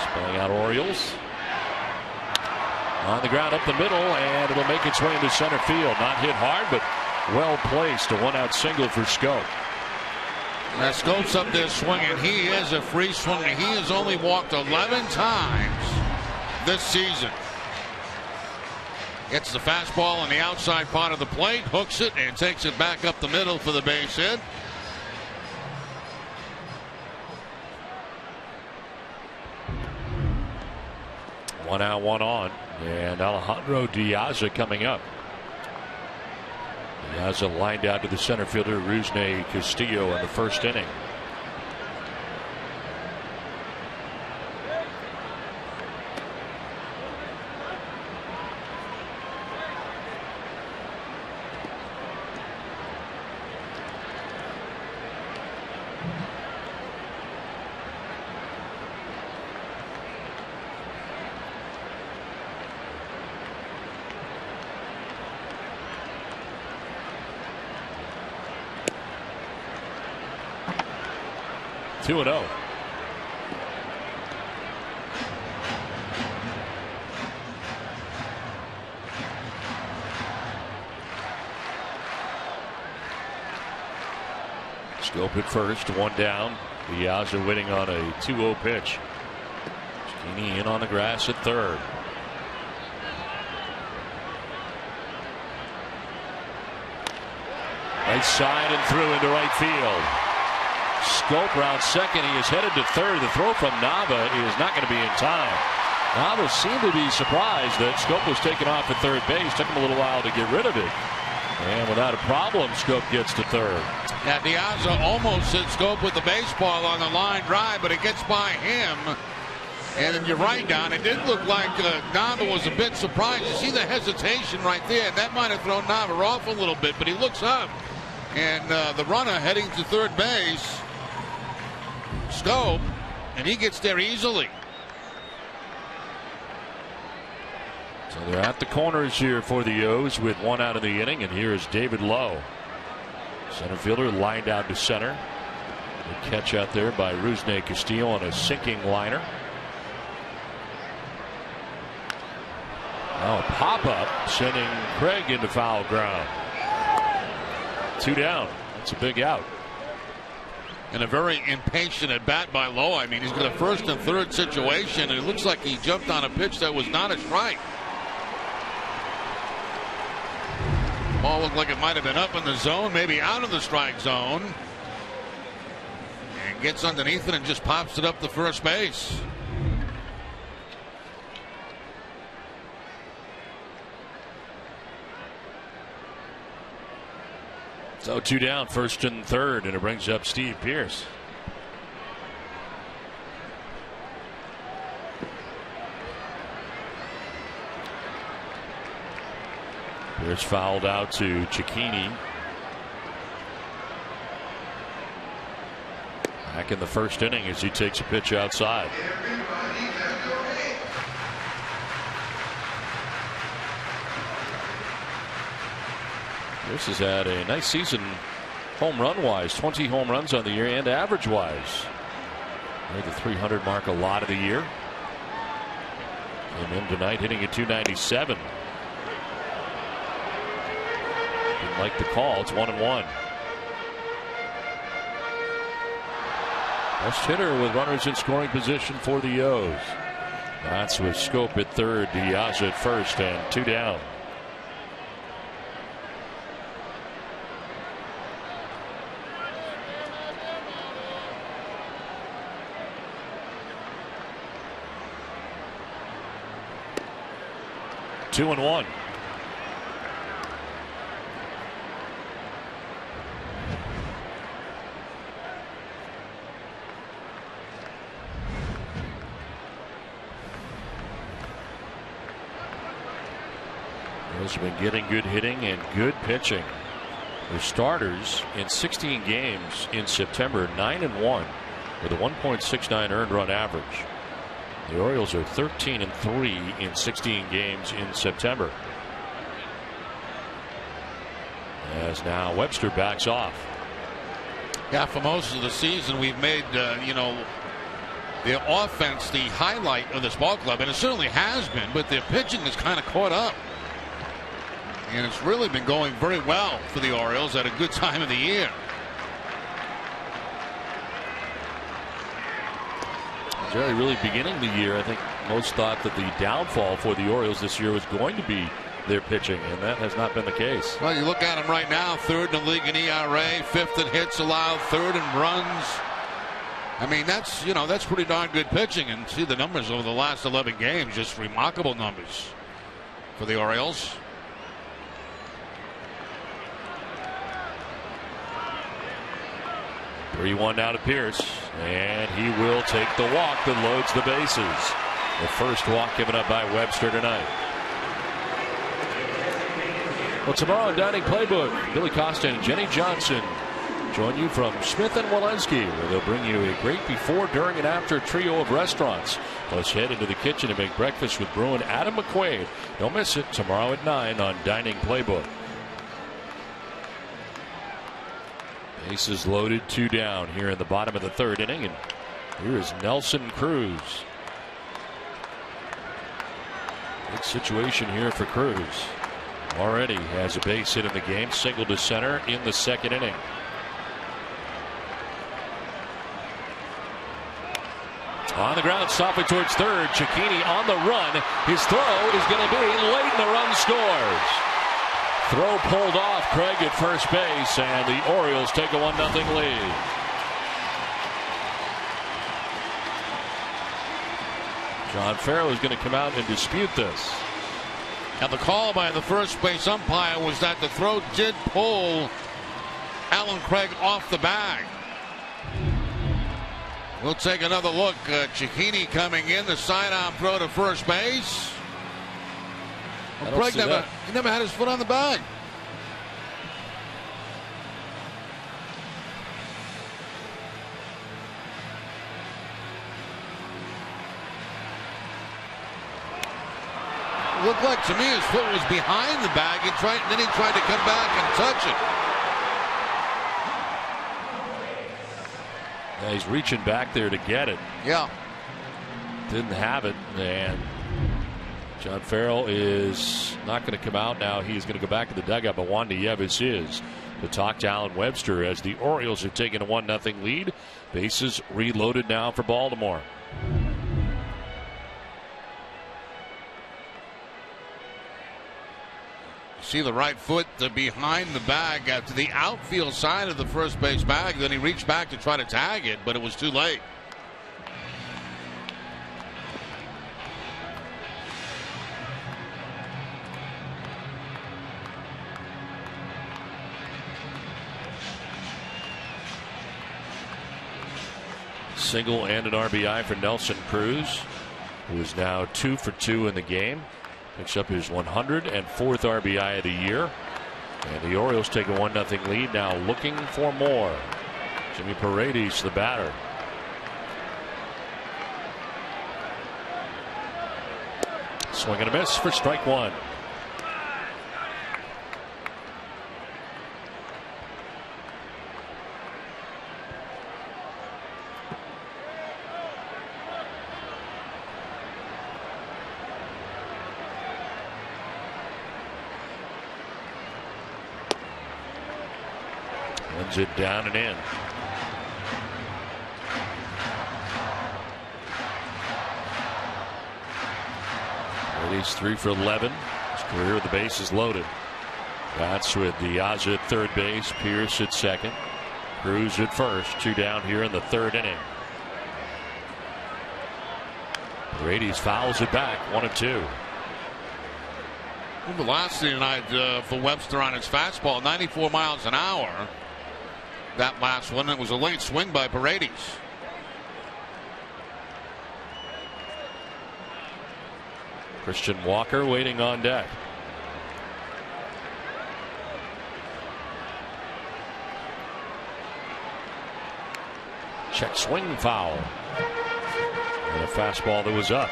Spelling out Orioles. On the ground up the middle, and it'll make its way into center field. Not hit hard, but well placed. A 1-out single for Schoop. Now Schoop's up there swinging. He is a free swinger. He has only walked 11 times this season. Gets the fastball on the outside part of the plate, hooks it, and takes it back up the middle for the base hit. One out, one on, and Alejandro Diaz coming up. Diaz lined out to the center fielder Rusney Castillo in the first inning. Two and 0. Schoop at first, one down. Diaz waiting on a 2-0 pitch. Cicchini in on the grass at third. Right side and through into right field. Schoop round second. He is headed to third. The throw from Nava is not going to be in time. Nava seemed to be surprised that Schoop was taken off at third base. Took him a little while to get rid of it. And without a problem, Schoop gets to third. Yeah, Diaz almost hit Schoop with the baseball on the line drive, but it gets by him. And then you're right, Don. It did look like Nava was a bit surprised. You see the hesitation right there. That might have thrown Nava off a little bit, but he looks up. And the runner heading to third base, Schoop, and he gets there easily. So they're at the corners here for the O's with one out of the inning, and here is David Lowe. Center fielder lined out to center. Good catch out there by Rusney Castillo on a sinking liner. Now a pop-up sending Craig into foul ground. 2 down. That's a big out. And a very impatient at bat by Lowe. I mean, he's got a first and third situation, and it looks like he jumped on a pitch that was not a strike. Ball looked like it might have been up in the zone, maybe out of the strike zone. And gets underneath it and just pops it up the first base. So 2 down, first and third, and it brings up Steve Pearce. Pearce fouled out to Cicchini. Back in the first inning as he takes a pitch outside. Pearce has had a nice season home run wise, 20 home runs on the year, and average wise. Near the 300 mark a lot of the year. Came in tonight hitting at 297. Didn't like the call. It's 1-1. Best hitter with runners in scoring position for the O's. That's with Scope at third, Diaz at first, and 2 down. Two and one. Those have been getting good hitting and good pitching. Their starters in 16 games in September, 9-1 with a 1.69 earned run average. The Orioles are 13-3 in 16 games in September. As now Webster backs off. Yeah, for most of the season we've made the offense the highlight of this ball club, and it certainly has been, but their pitching has kind of caught up. And it's really been going very well for the Orioles at a good time of the year. Really beginning the year, I think most thought that the downfall for the Orioles this year was going to be their pitching, and that has not been the case. Well, you look at them right now, third in the league in ERA, fifth in hits allowed, third in runs. I mean, that's pretty darn good pitching, and see the numbers over the last 11 games, just remarkable numbers for the Orioles. Three-1 now to Pearce, and he will take the walk that loads the bases. The first walk given up by Webster tonight. Well, tomorrow in Dining Playbook, Billy Costa and Jenny Johnson join you from Smith & Walensky, where they'll bring you a great before, during, and after trio of restaurants. Plus, head into the kitchen and make breakfast with Bruin Adam McQuaid. Don't miss it tomorrow at 9 on Dining Playbook. Bases loaded, 2 down here in the bottom of the third inning, and here is Nelson Cruz. Big situation here for Cruz. Already has a base hit in the game, single to center in the second inning. On the ground, stopping towards third. Cicchini on the run. His throw is going to be late, and the run scores. Throw pulled off Craig at first base, and the Orioles take a 1-0 lead. John Farrell is going to come out and dispute this. Now the call by the first base umpire was that the throw did pull Alan Craig off the bag. We'll take another look. Cicchini coming in, the sidearm throw to first base. Well, Craig never had his foot on the bag. It looked like to me his foot was behind the bag. Then he tried to come back and touch it. He's reaching back there to get it. Yeah. Didn't have it, and John Farrell is not going to come out now. He's going to go back to the dugout, but Wanda Yevis is to talk to Alan Webster as the Orioles are taking a 1-0 lead. Bases reloaded now for Baltimore. See the right foot behind the bag to the outfield side of the first base bag. Then he reached back to try to tag it, but it was too late. Single and an RBI for Nelson Cruz, who is now 2 for 2 in the game. Picks up his 104th RBI of the year. And the Orioles take a 1-0 lead, now looking for more. Jimmy Paredes, the batter. Swing and a miss for strike one. Runs it down and in. He's 3 for 11. His career with the bases loaded. That's with Diaz at third base, Pierce at second, Cruz at first. 2 down here in the third inning. Paredes fouls it back, 1-2. Velocity tonight for Webster on his fastball, 94 miles an hour. That last one, it was a late swing by Paredes. Christian Walker waiting on deck. Check swing foul. And a fastball that was up.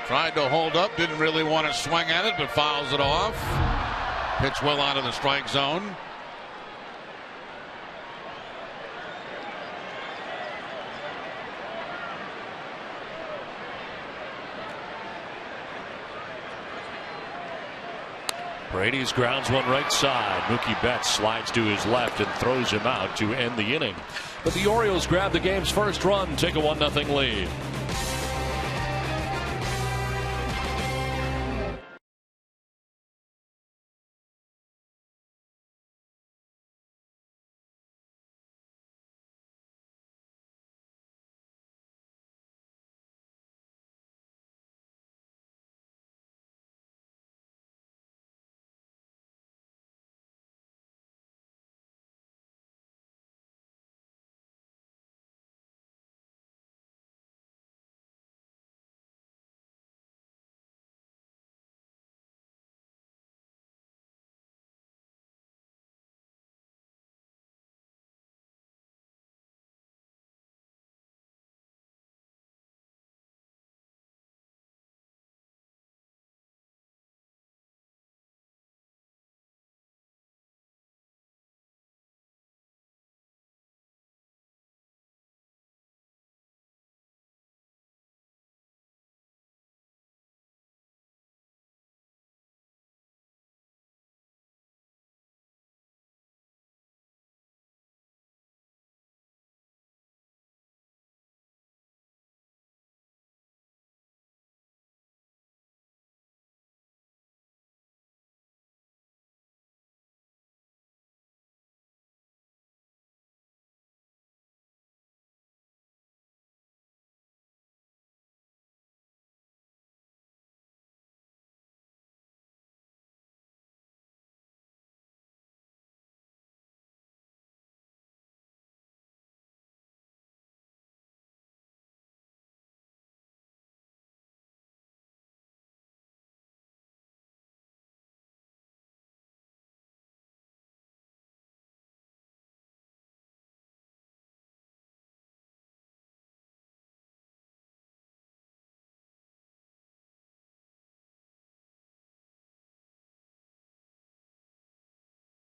Tried to hold up, didn't really want to swing at it, but fouls it off. Pitch well out of the strike zone. Paredes grounds one right side. Mookie Betts slides to his left and throws him out to end the inning. But the Orioles grab the game's first run, take a 1-0 lead.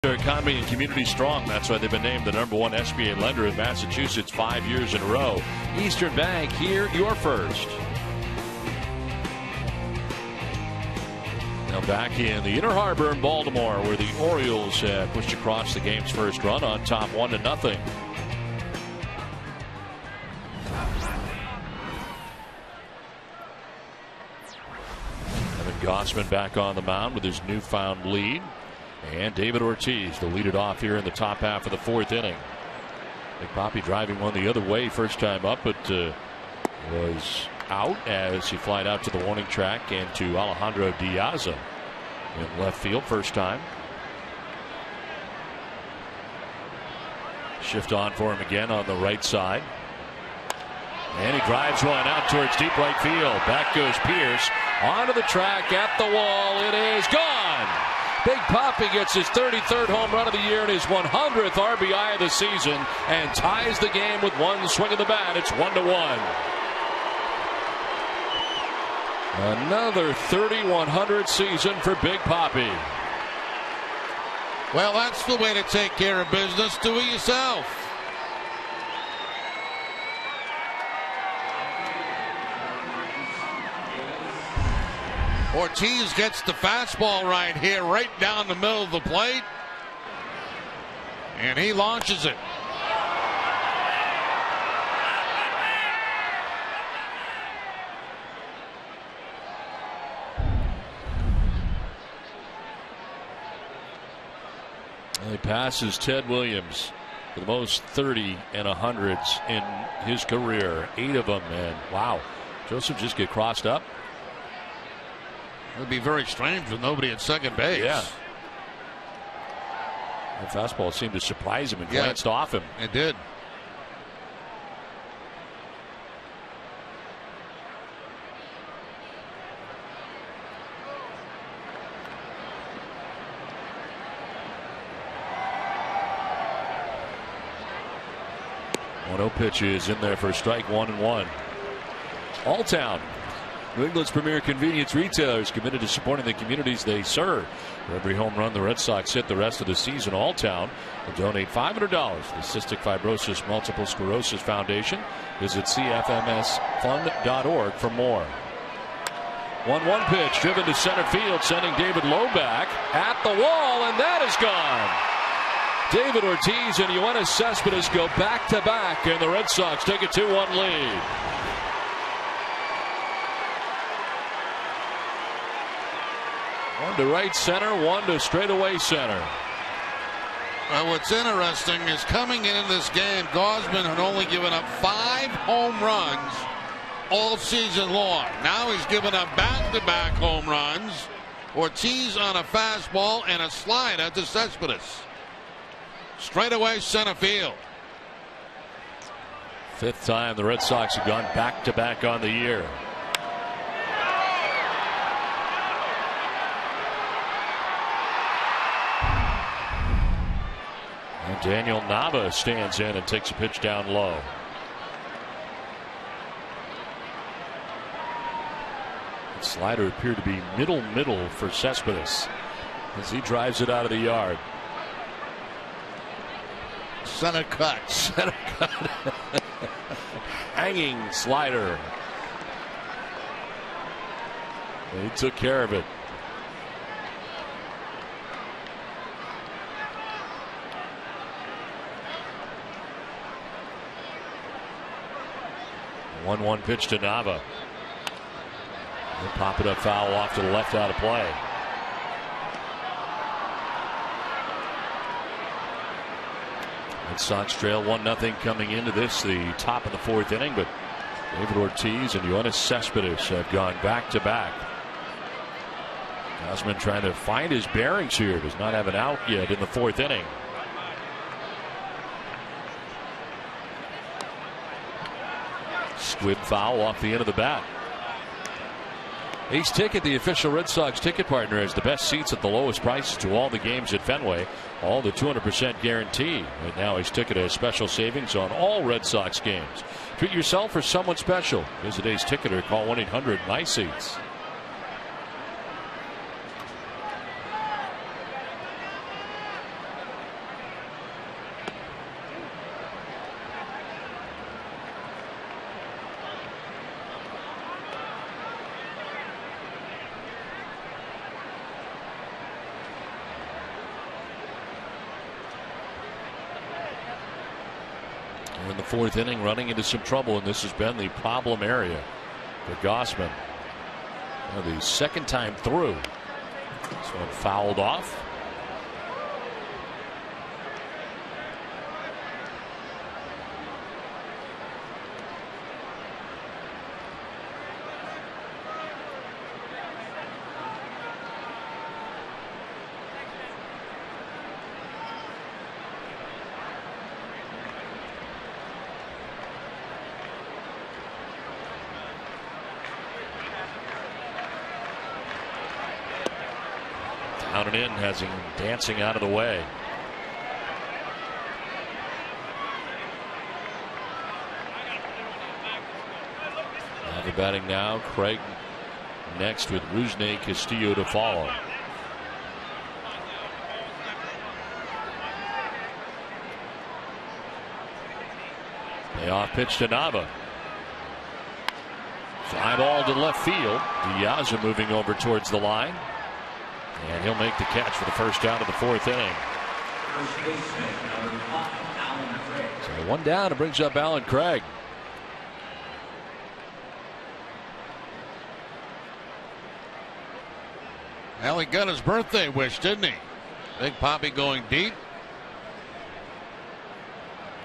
Their economy and community strong. That's why they've been named the #1 SBA lender in Massachusetts 5 years in a row. Eastern Bank, here you're first. Now back in the Inner Harbor in Baltimore, where the Orioles pushed across the game's first run on top 1-0. Evan Gossman back on the mound with his newfound lead. And David Ortiz to lead it off here in the top half of the 4th inning. Big Papi driving one the other way first time up, but was out as he flied out to the warning track and to Alejandro Diaz in left field first time. Shift on for him again on the right side. And he drives one out towards deep right field. Back goes Pierce onto the track at the wall. It is gone. Big Papi gets his 33rd home run of the year and his 100th RBI of the season and ties the game with one swing of the bat. It's 1-1. Another 3,100 season for Big Papi. Well, that's the way to take care of business. Do it yourself. Ortiz gets the fastball right here, right down the middle of the plate. And he launches it. He passes Ted Williams for the most 30 and 100s in his career. 8 of them. And wow, Joseph just get crossed up. It would be very strange with nobody at second base. Yeah. The fastball seemed to surprise him and glanced off him. It did. One-0 pitch is in there for strike 1-1. Alltown, New England's premier convenience retailers, committed to supporting the communities they serve. For every home run the Red Sox hit the rest of the season, Alltown will donate $500 to the Cystic Fibrosis Multiple Sclerosis Foundation. Visit cfmsfund.org for more. 1-1 pitch driven to center field, sending David Lowe back at the wall, and that is gone. David Ortiz and Yoenis Cespedes go back-to-back, and the Red Sox take a 2-1 lead. One to right center, one to straightaway center. Well, what's interesting is coming in this game, Gausman had only given up 5 home runs all season long. Now he's given up back-to-back home runs. Ortiz on a fastball and a slider to Cespedes. Straightaway center field. 5th time the Red Sox have gone back-to-back on the year. And Daniel Nava stands in and takes a pitch down low. The slider appeared to be middle for Cespedes as he drives it out of the yard. Center cut. Center cut. Hanging slider. And he took care of it. One 1 pitch to Nava. He'll pop it up foul off to the left out of play. Red Sox trail 1-0 coming into this, the top of the 4th inning, but David Ortiz and Yoenis Cespedes have gone back-to-back. Gausman trying to find his bearings here. Does not have an out yet in the 4th inning. Squib foul off the end of the bat. Ace Ticket, the official Red Sox ticket partner, has the best seats at the lowest prices to all the games at Fenway. All the 200% guarantee. Right now, Ace Ticket has special savings on all Red Sox games. Treat yourself or someone special. Visit Ace Ticket or call 1-800-MY-SEATS. fourth inning, running into some trouble, and this has been the problem area for Gausman. The second time through. This one fouled off. Down and in, has him dancing out of the way. The batting now, Craig next with Rusney Castillo to follow. Payoff pitch to Nava. Fly ball to left field. Diaz moving over towards the line. And he'll make the catch for the first out of the fourth inning. So one down, it brings up Alan Craig. Well, he got his birthday wish, didn't he? Big Poppy going deep.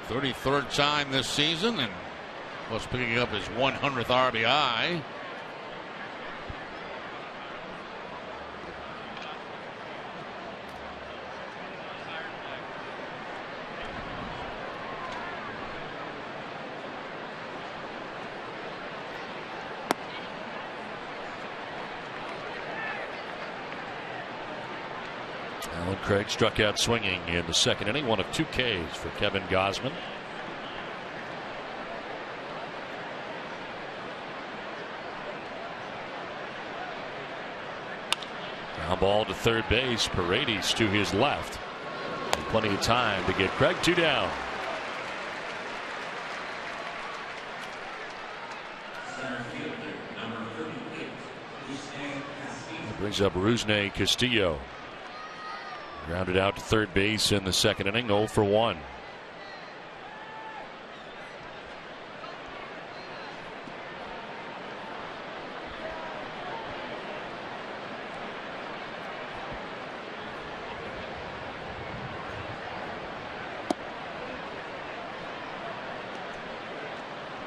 33rd time this season, and was picking up his 100th RBI. Alan Craig struck out swinging in the second inning, one of 2 Ks for Kevin Gausman. Ground ball to third base. Paredes to his left. Plenty of time to get Craig 2 down. That brings up Rusney Castillo. Grounded out to third base in the second inning, 0 for 1.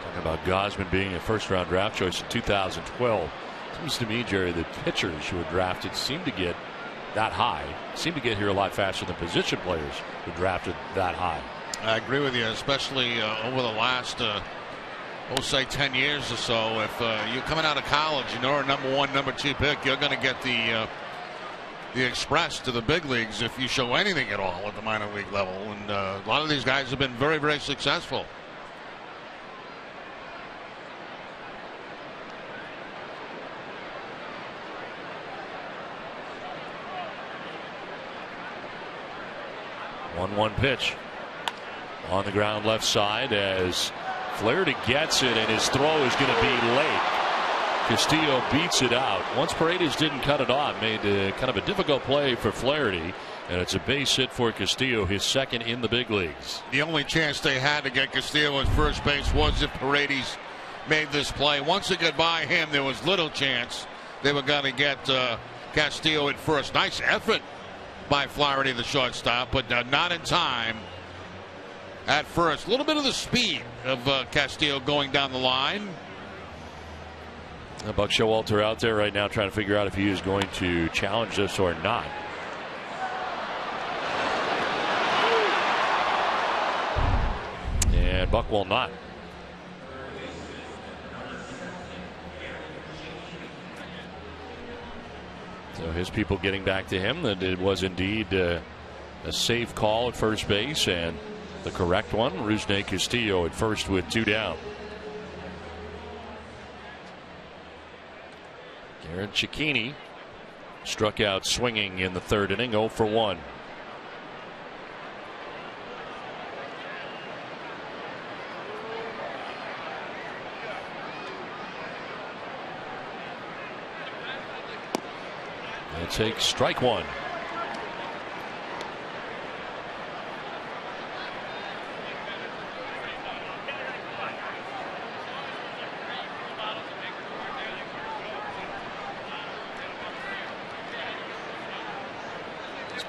Talking about Gausman being a first-round draft choice in 2012. Seems to me, Jerry, that pitchers who are drafted seem to get that high, seem to get here a lot faster than position players who drafted that high. I agree with you, especially over the last, say 10 years or so. If you're coming out of college and you're a number 1, number 2 pick, you're going to get the express to the big leagues if you show anything at all at the minor league level. And a lot of these guys have been very, very successful. One pitch on the ground left side as Flaherty gets it, and his throw is going to be late. Castillo beats it out. Once Paredes didn't cut it off, made kind of a difficult play for Flaherty, and it's a base hit for Castillo, his second in the big leagues. The only chance they had to get Castillo at first base was if Paredes made this play. Once they got by him, there was little chance they were going to get Castillo at first. Nice effort by Flaherty, the shortstop, but not in time at first. A little bit of the speed of Castillo going down the line. Buck Showalter out there right now trying to figure out if he is going to challenge this or not. And Buck will not. So his people getting back to him that it was indeed a safe call at first base and the correct one. Rusney Castillo at first with 2 down. Garrett Cicchini struck out swinging in the third inning, 0 for 1. They'll take strike 1.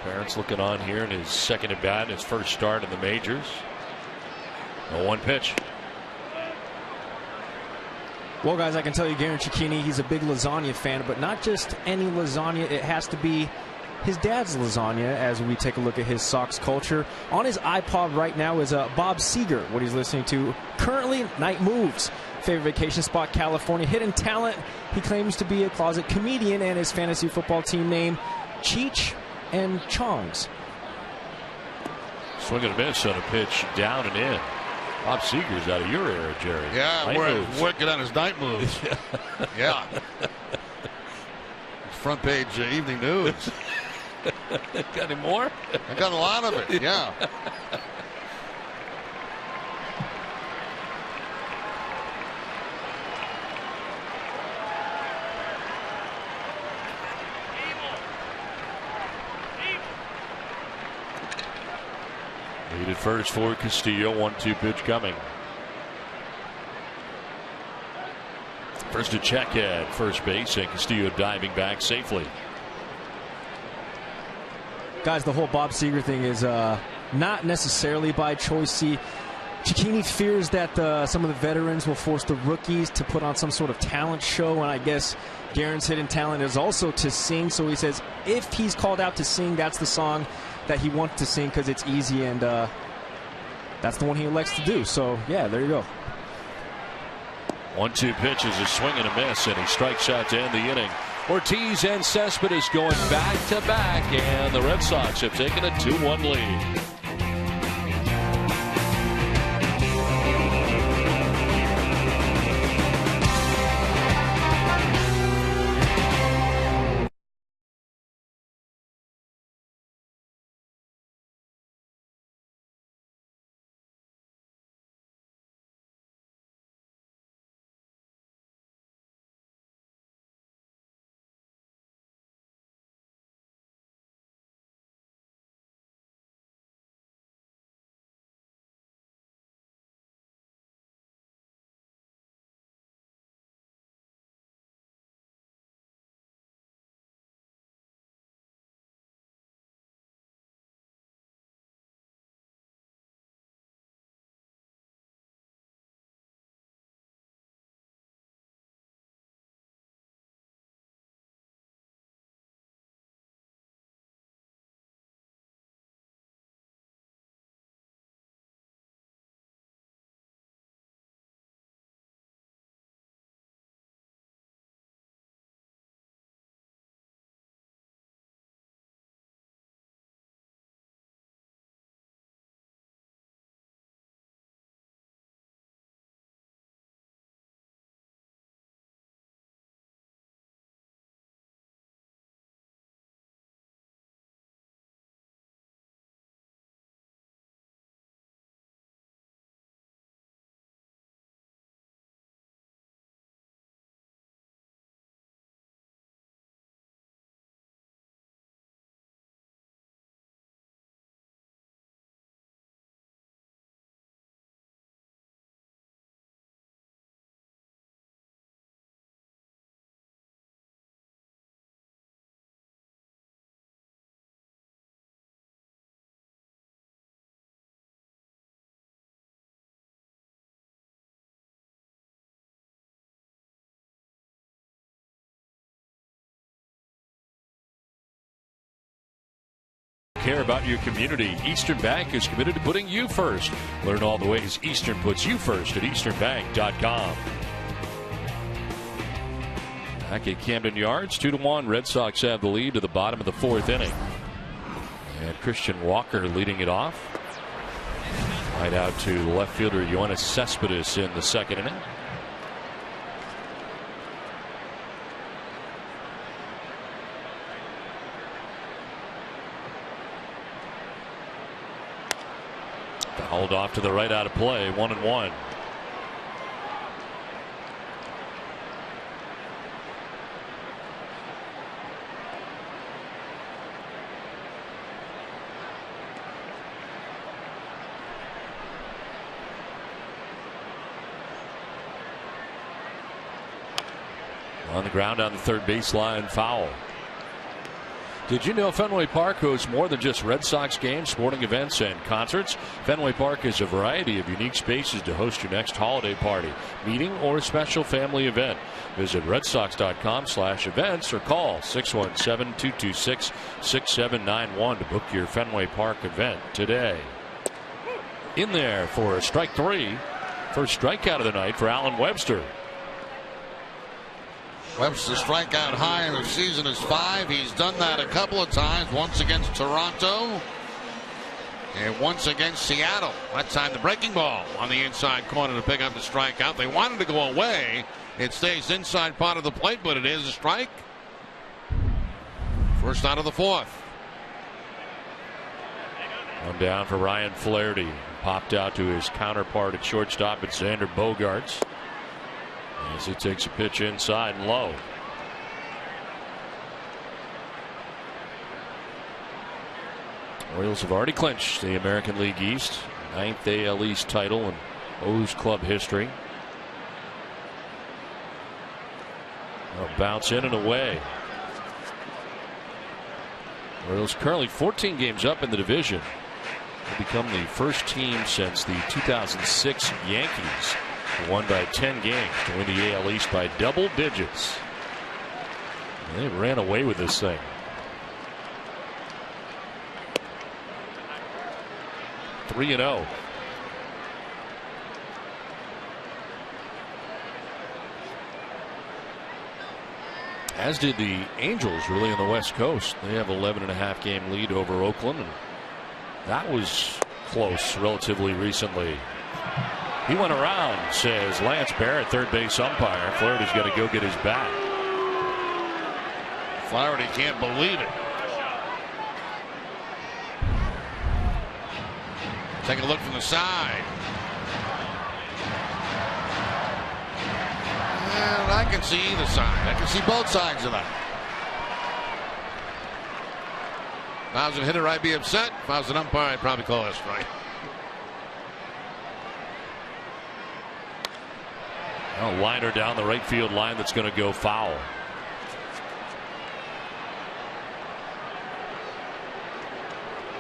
Parents looking on here in his second at bat, his first start in the majors. 0-1 pitch. Well, guys, I can tell you, Garen Cicchini, he's a big lasagna fan, but not just any lasagna. It has to be his dad's lasagna as we take a look at his Sox culture. On his iPod right now is Bob Seger, what he's listening to currently, Night Moves. Favorite vacation spot, California. Hidden talent, he claims to be a closet comedian, and his fantasy football team name, Cheech and Chongs. Swing and a miss on a pitch down and in. Bob Seger's out of your era, Jerry. Yeah, we're working on his night moves. Yeah. Front page evening news. Got any more? I got a lot of it, yeah. Lead at first for Castillo. 1-2 pitch coming. First to check at first base, and Castillo diving back safely. Guys, the whole Bob Seger thing is not necessarily by choice. See, Cicchini fears that some of the veterans will force the rookies to put on some sort of talent show, and I guess Garen's hidden talent is also to sing. So he says if he's called out to sing, that's the song that he wants to sing because it's easy, and that's the one he elects to do. So, yeah, there you go. 1-2 pitch is a swing and a miss, and he strikes out to end the inning. Ortiz and Cespedes going back to back, and the Red Sox have taken a 2-1 lead. Care about your community. Eastern Bank is committed to putting you first. Learn all the ways Eastern puts you first at easternbank.com. Back at Camden Yards, 2-1. Red Sox have the lead to the bottom of the fourth inning. And Christian Walker leading it off. Right out to left fielder Yoenis Cespedes in the second inning. Fouled off to the right, out of play. 1-1. On the ground on the third baseline, foul. Did you know Fenway Park hosts more than just Red Sox games, sporting events, and concerts? Fenway Park has a variety of unique spaces to host your next holiday party, meeting, or special family event. Visit redsox.com/events or call 617-226-6791 to book your Fenway Park event today. In there for strike 3. First strikeout of the night for Alan Webster. Webster's strikeout high in the season is 5. He's done that a couple of times, once against Toronto and once against Seattle. That time the breaking ball on the inside corner to pick up the strikeout. They wanted to go away. It stays inside part of the plate, but it is a strike. First out of the 4th. One down for Ryan Flaherty. Popped out to his counterpart at shortstop, at Xander Bogaerts, as he takes a pitch inside and low. Orioles have already clinched the American League East, 9th AL East title in O's club history. A bounce in and away. Orioles currently 14 games up in the division. They've become the first team since the 2006 Yankees, who won by 10 games to win the AL East by double digits. And they ran away with this thing. (3-0). As did the Angels, really, on the West Coast. They have 11.5 game lead over Oakland, and that was close relatively recently. He went around, says Lance Barrett, third base umpire. Flaherty's got to go get his bat. Flaherty can't believe it. Take a look from the side. And I can see either side. I can see both sides of that. If I was a hitter, I'd be upset. If I was an umpire, I'd probably call that strike. A liner down the right field line that's going to go foul.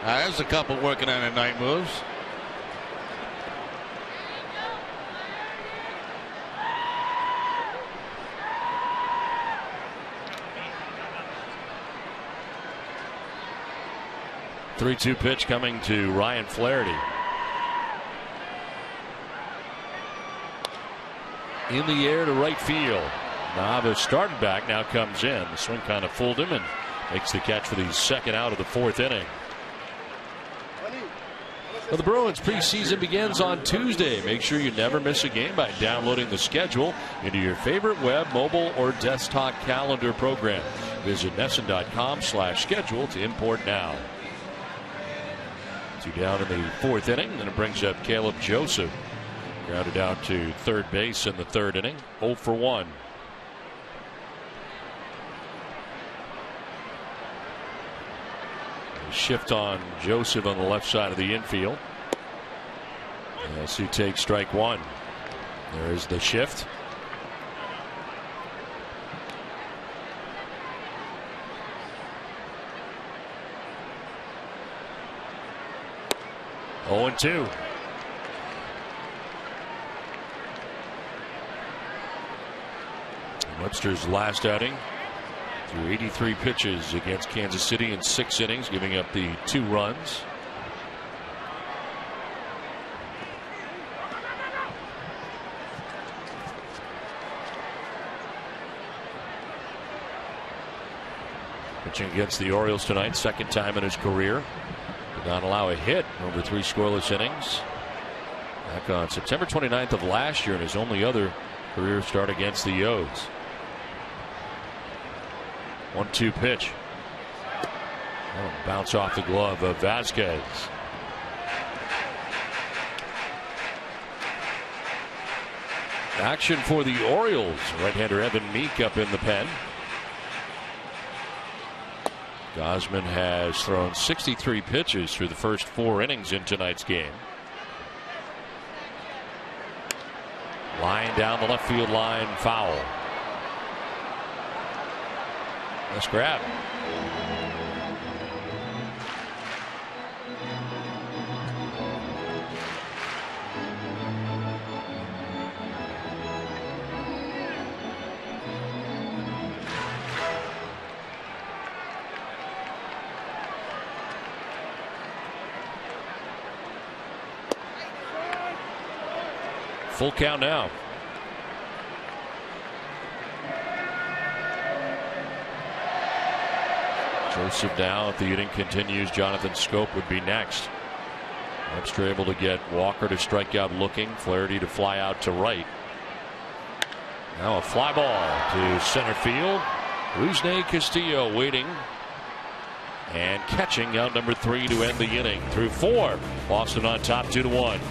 There's a couple working on their night moves. Three-two pitch coming to Ryan Flaherty. In the air to right field. Nava started back, now comes in. The swing kind of fooled him and makes the catch for the second out of the 4th inning. Well, the Bruins preseason begins on Tuesday. Make sure you never miss a game by downloading the schedule into your favorite web, mobile, or desktop calendar program. Visit NESN.com/schedule to import now. 2 down in the 4th inning. Then it brings up Caleb Joseph. Grounded out to third base in the 3rd inning. 0 for 1. A shift on Joseph on the left side of the infield. As he takes strike 1. There's the shift. Oh, and 2. Webster's last outing through 83 pitches against Kansas City in 6 innings, giving up the 2 runs. Pitching against the Orioles tonight, 2nd time in his career. Did not allow a hit over 3 scoreless innings. Back on September 29th of last year in his only other career start against the O's. 1-2 pitch. Bounce off the glove of Vasquez. Action for the Orioles. Right-hander Evan Meek up in the pen. Gausman has thrown 63 pitches through the first 4 innings in tonight's game. Line down the left field line, foul. Let's grab. Full count now. Joseph now, if the inning continues, Jonathan Scope would be next. Webster able to get Walker to strike out looking, Flaherty to fly out to right. Now a fly ball to center field. Rusney Castillo waiting and catching out number 3 to end the inning. Through 4, Boston on top 2-1.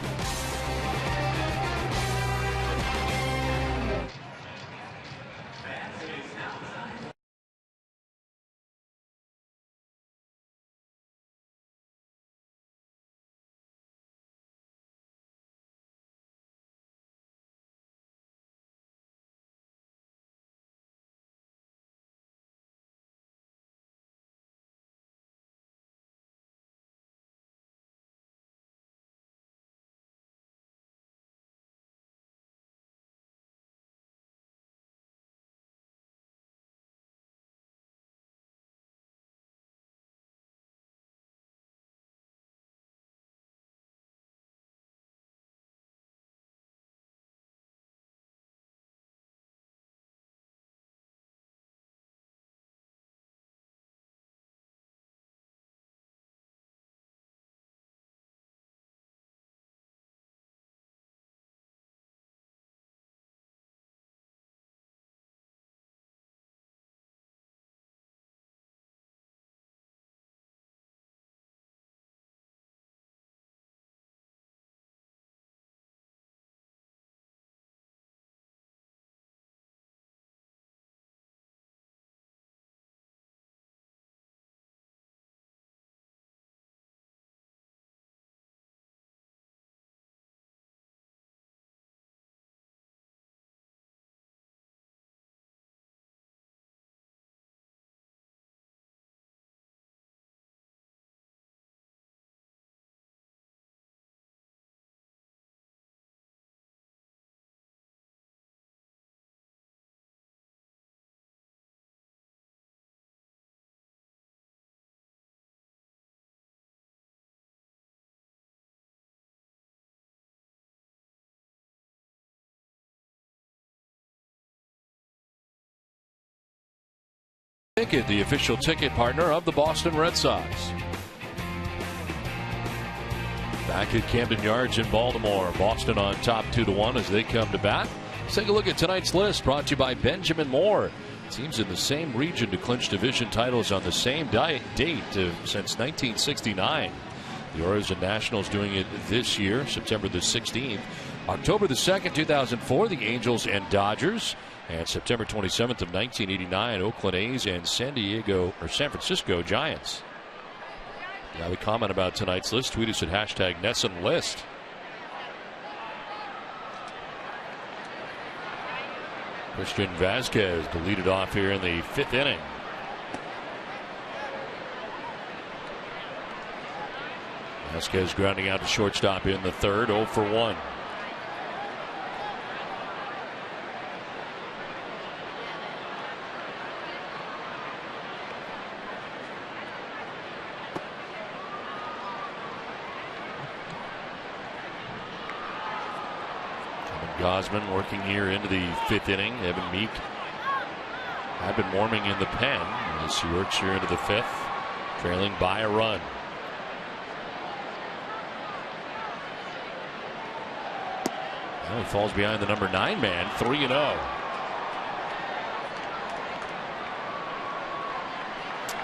Ticket, the official ticket partner of the Boston Red Sox. Back at Camden Yards in Baltimore, Boston on top 2-1 as they come to bat. Let's take a look at tonight's list, brought to you by Benjamin Moore. Teams in the same region to clinch division titles on the same date since 1969. The Orioles and Nationals doing it this year, September the 16th. October the 2nd, 2004, the Angels and Dodgers. And September 27th of 1989, Oakland A's and San Francisco Giants. You have a comment about tonight's list? Tweet us at #NessonList. Christian Vasquez to lead it off here in the 5th inning. Vasquez grounding out to shortstop in the 3rd, 0 for 1. Gosman working here into the 5th inning. Evan Meek had been warming in the pen as he works here into the 5th, trailing by a run. Well, he falls behind the number 9 man, 3-0.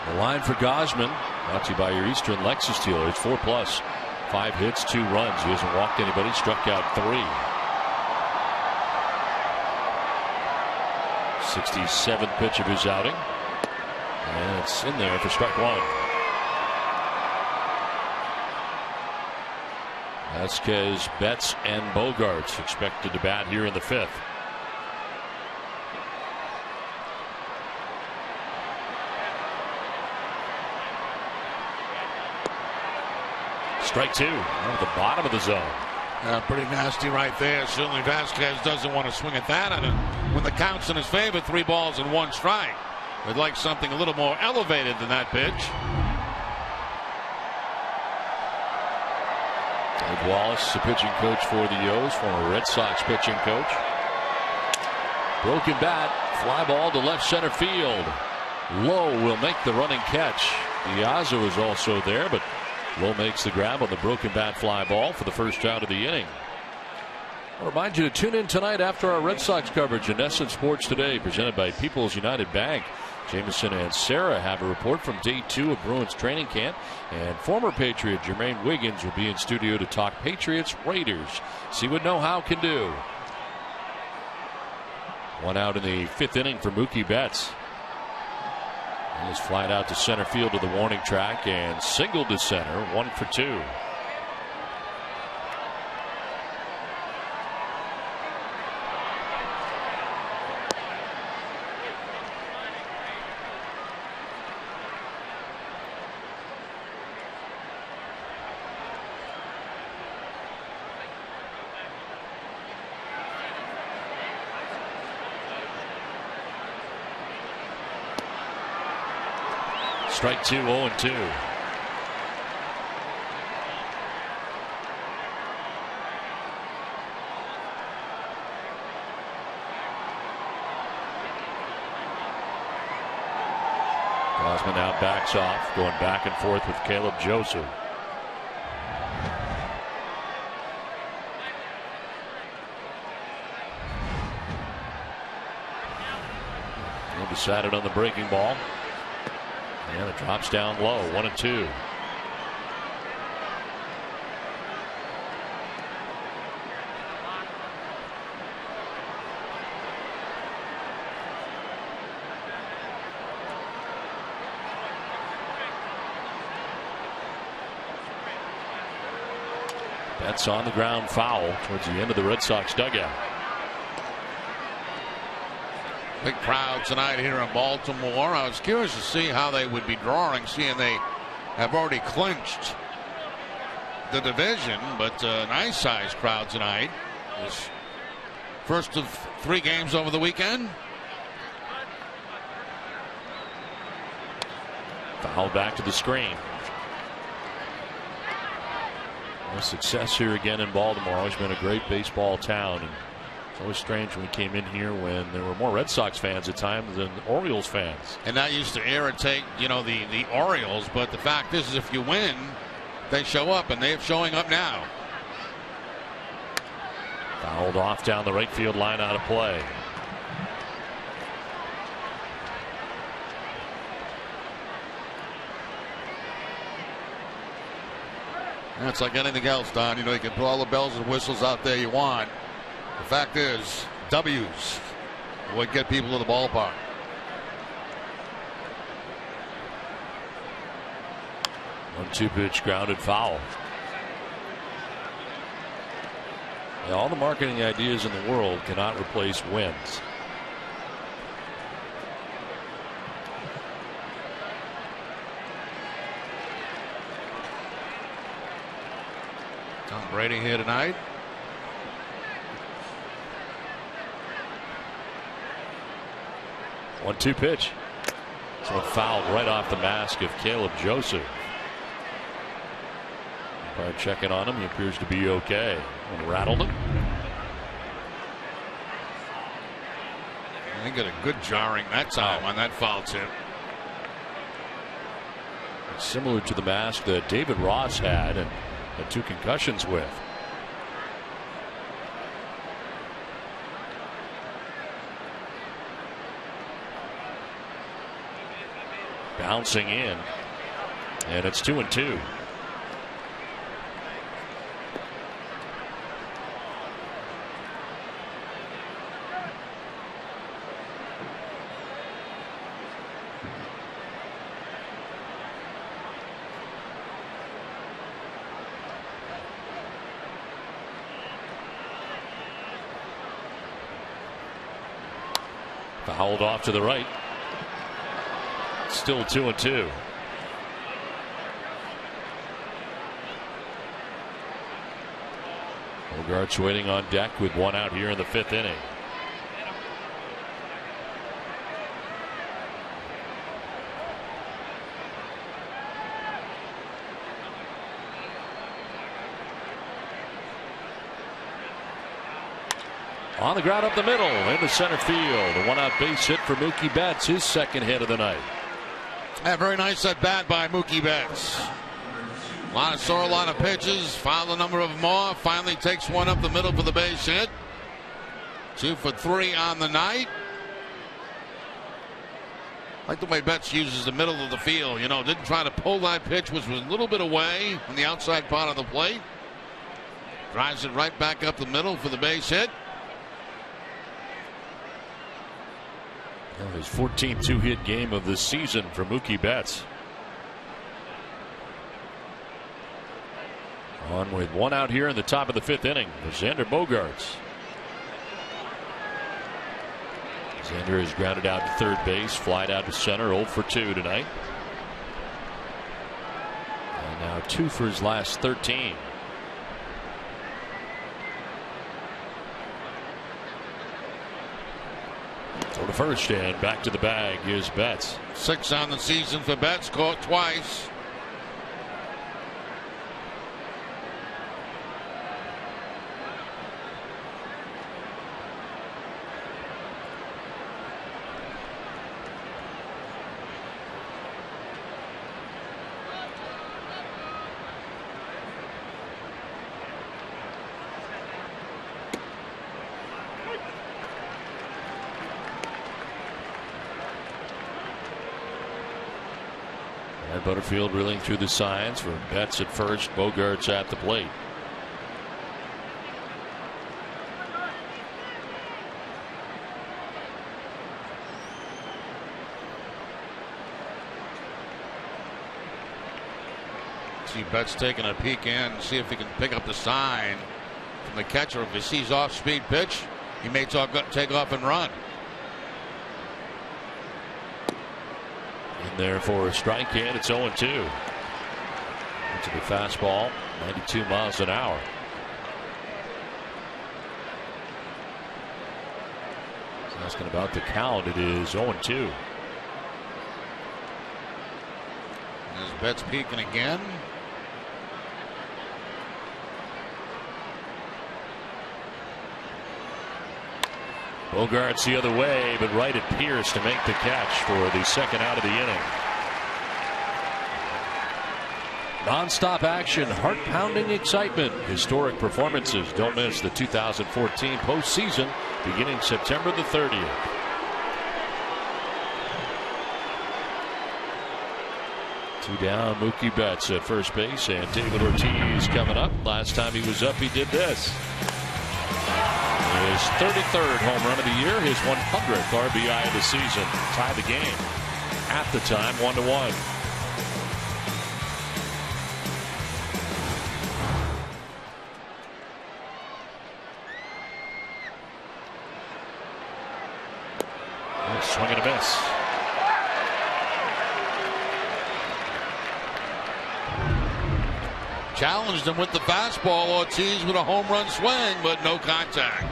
The line for Gosman, brought to you by your Eastern Lexus dealer. It's 4+, 5 hits, 2 runs. He hasn't walked anybody, struck out 3. 67th pitch of his outing, and it's in there for strike 1. Vasquez, Betts, and Bogarts expected to bat here in the 5th. Strike 2 at the bottom of the zone. Pretty nasty right there. Certainly Vasquez doesn't want to swing at that. And when the count's in his favor, 3 balls and 1 strike. Would like something a little more elevated than that pitch. Ed Wallace, the pitching coach for the O's, former Red Sox pitching coach. Broken bat, fly ball to left center field. Lowe will make the running catch. Piazza was also there, but Lowe makes the grab on the broken bat fly ball for the first out of the inning. I'll remind you to tune in tonight after our Red Sox coverage in Essence Sports Today, presented by People's United Bank. Jameson and Sarah have a report from day 2 of Bruins training camp, and former Patriot Jermaine Wiggins will be in studio to talk Patriots Raiders. See what know-how can do. One out in the 5th inning for Mookie Betts. He is flied out to center field to the warning track and singled to center, 1 for 2. Strike 2, 0-2. Gosman now backs off, going back and forth with Caleb Joseph. Decided on the breaking ball. And it drops down low, 1-2. That's on the ground foul towards the end of the Red Sox dugout. Big crowd tonight here in Baltimore. I was curious to see how they would be drawing, seeing they have already clinched the division, but nice sized crowd tonight. This first of 3 games over the weekend. Foul back to the screen. No success here again in Baltimore. Always been a great baseball town. And it's always strange when we came in here when there were more Red Sox fans at times than Orioles fans. And that used to irritate, the Orioles. But the fact is if you win, they show up, and they're showing up now. Fouled off down the right field line, out of play. And it's like anything else, Don. You can put all the bells and whistles out there you want. The fact is, W's would get people to the ballpark. One-two pitch, grounded foul. Yeah, all the marketing ideas in the world cannot replace wins. Tom Brady here tonight. One-two pitch. So fouled right off the mask of Caleb Joseph. Umpire checking on him. He appears to be okay. And rattled him. They got a good jarring that time on that foul tip. It's similar to the mask that David Ross had and had 2 concussions with. Bouncing in, and it's 2-2. Fouled off to the right. Still 2-2. Bogart's waiting on deck with 1 out here in the 5th inning. On the ground up the middle into center field. A one-out base hit for Mookie Betts, his second hit of the night. Yeah, very nice at bat by Mookie Betts. A lot of pitches, fouled a number of them off. Finally takes one up the middle for the base hit. 2 for 3 on the night. I like the way Betts uses the middle of the field. You know, didn't try to pull that pitch, which was a little bit away from the outside part of the plate. Drives it right back up the middle for the base hit. His 14th two-hit game of the season for Mookie Betts. On with one out here in the top of the 5th inning for Xander Bogaerts. Xander is grounded out to third base, flied out to center, 0 for 2 tonight. And now 2 for his last 13. Throw to first and back to the bag is Betts. 6 on the season for Betts, caught twice. Butterfield reeling through the signs for Betts at first, Bogaerts at the plate. See Betts taking a peek in, see if he can pick up the sign from the catcher. If he sees off-speed pitch, he may take off and run. In there for a strike, and it's 0-2. Into the fastball, 92 miles an hour. Asking about the count, it is 0-2. There's Betts peeking again. Bogaerts the other way, but right at Pierce to make the catch for the second out of the inning. Non-stop action, heart-pounding excitement, historic performances. Don't miss the 2014 postseason beginning September the 30th. Two down, Mookie Betts at first base, and David Ortiz coming up. Last time he was up, he did this. His 33rd home run of the year, his 100th RBI of the season. Tied the game at the time, 1-1. Swing and a miss. Challenged him with the fastball. Ortiz with a home run swing, but no contact.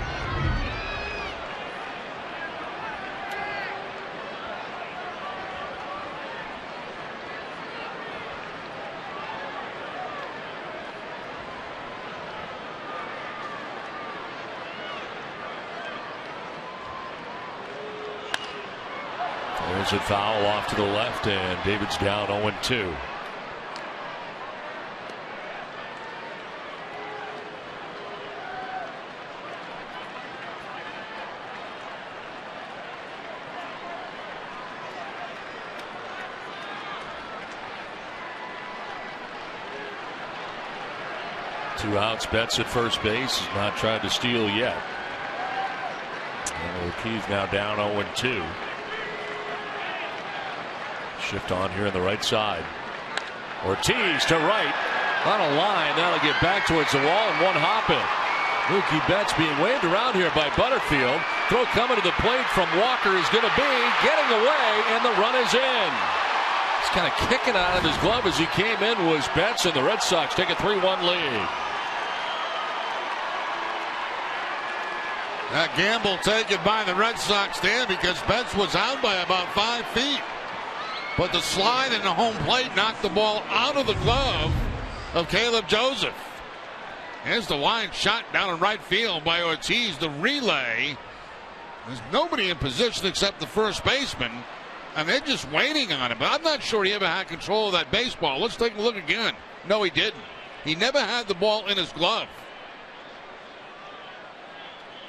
There's a foul off to the left, and David's down 0-2. Two outs, Betts at first base. Has not tried to steal yet. And Ortiz now down 0-2. Shift on here on the right side. Ortiz to right. On a line. That'll get back towards the wall and one hopping. Mookie Betts being waved around here by Butterfield. Throw coming to the plate from Walker is going to be getting away, and the run is in. He's kind of kicking out of his glove as he came in was Betts, and the Red Sox take a 3-1 lead. That gamble taken by the Red Sox there because Betts was out by about 5 feet. But the slide in the home plate knocked the ball out of the glove of Caleb Joseph. Here's the wide shot down in right field by Ortiz. The relay. There's nobody in position except the first baseman, and they're just waiting on him. But I'm not sure he ever had control of that baseball. Let's take a look again. No, he didn't. He never had the ball in his glove.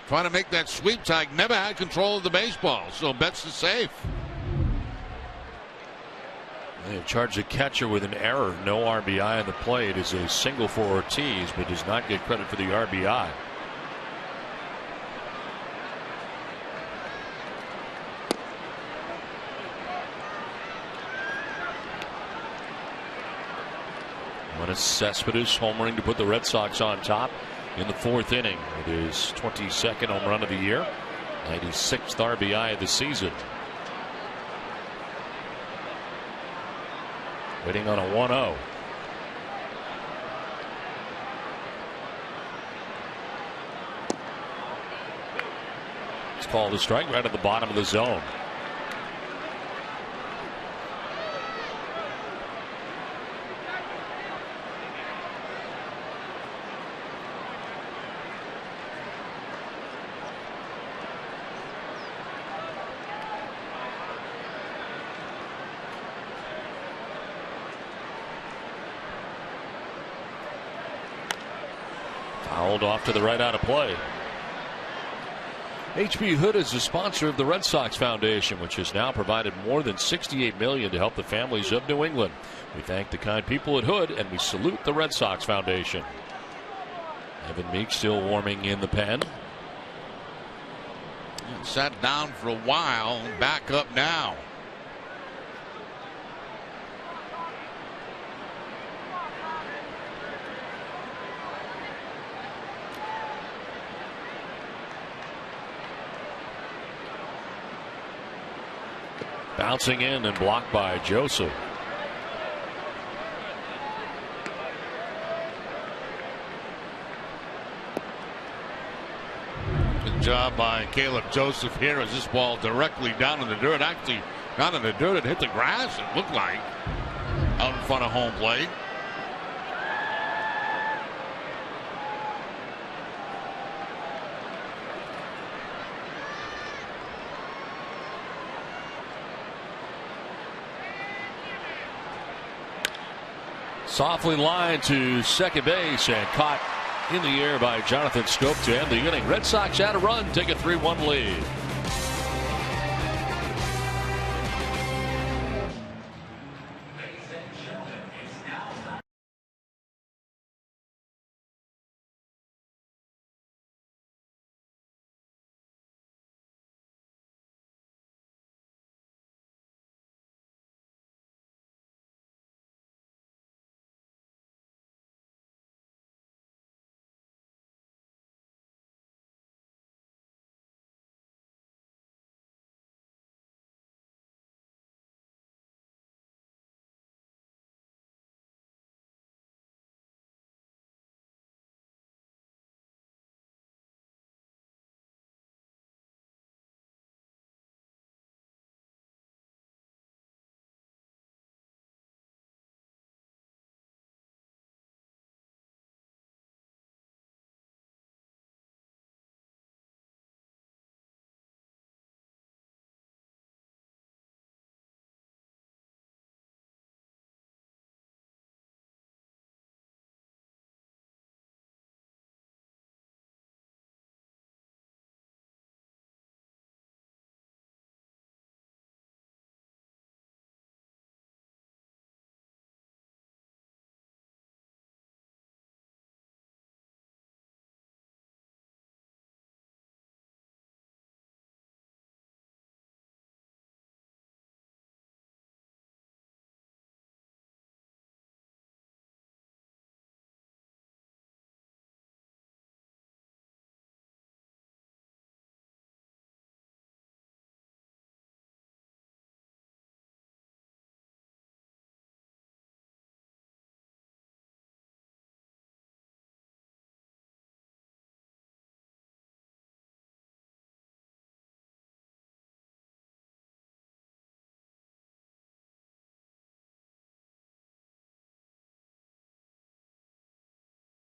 Trying to make that sweep tag, never had control of the baseball, so Betts is safe. They charge the catcher with an error. No RBI on the play. It is a single for Ortiz, but does not get credit for the RBI. When Cespedes homering to put the Red Sox on top in the 4th inning. It is 22nd home run of the year, 96th RBI of the season. Waiting on a 1-0. It's called a strike right at the bottom of the zone. Fouled off to the right out of play. H.B. Hood is a sponsor of the Red Sox Foundation, which has now provided more than $68 million to help the families of New England. We thank the kind people at Hood, and we salute the Red Sox Foundation. Evan Meek still warming in the pen. Sat down for a while, back up now. Bouncing in and blocked by Joseph. Good job by Caleb Joseph here as this ball directly down in the dirt. Actually, not in the dirt, it hit the grass, it looked like, out in front of home plate. Softly lined to second base and caught in the air by Jonathan Scope to end the inning. Red Sox add a run, take a 3-1 lead.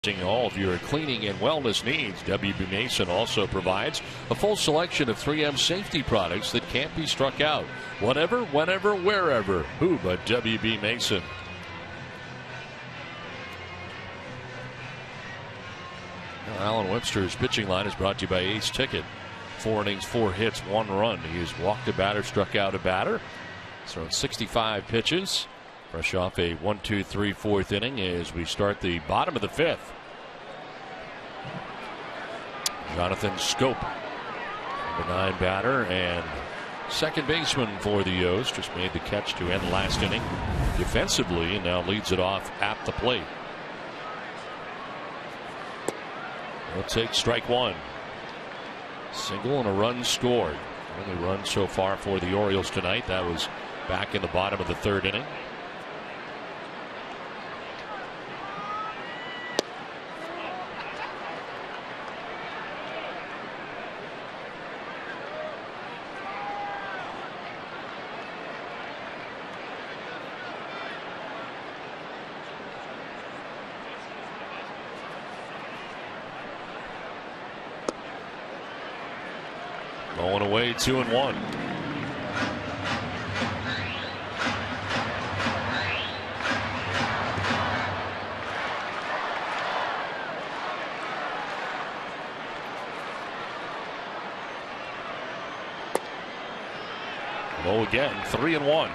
All of your cleaning and wellness needs. WB Mason also provides a full selection of 3M safety products that can't be struck out. Whatever, whenever, wherever. Who but WB Mason? Now, Alan Webster's pitching line is brought to you by Ace Ticket. 4 innings, 4 hits, 1 run. He has walked a batter, struck out a batter. Thrown 65 pitches. Fresh off a 1-2-3 4th inning as we start the bottom of the 5th. Jonathan Scope, number 9 batter and second baseman for the O's, just made the catch to end last inning defensively and now leads it off at the plate. We'll take strike 1. Single and a run scored. Only run so far for the Orioles tonight. That was back in the bottom of the 3rd inning. Going away 2-1. Low again, 3-1.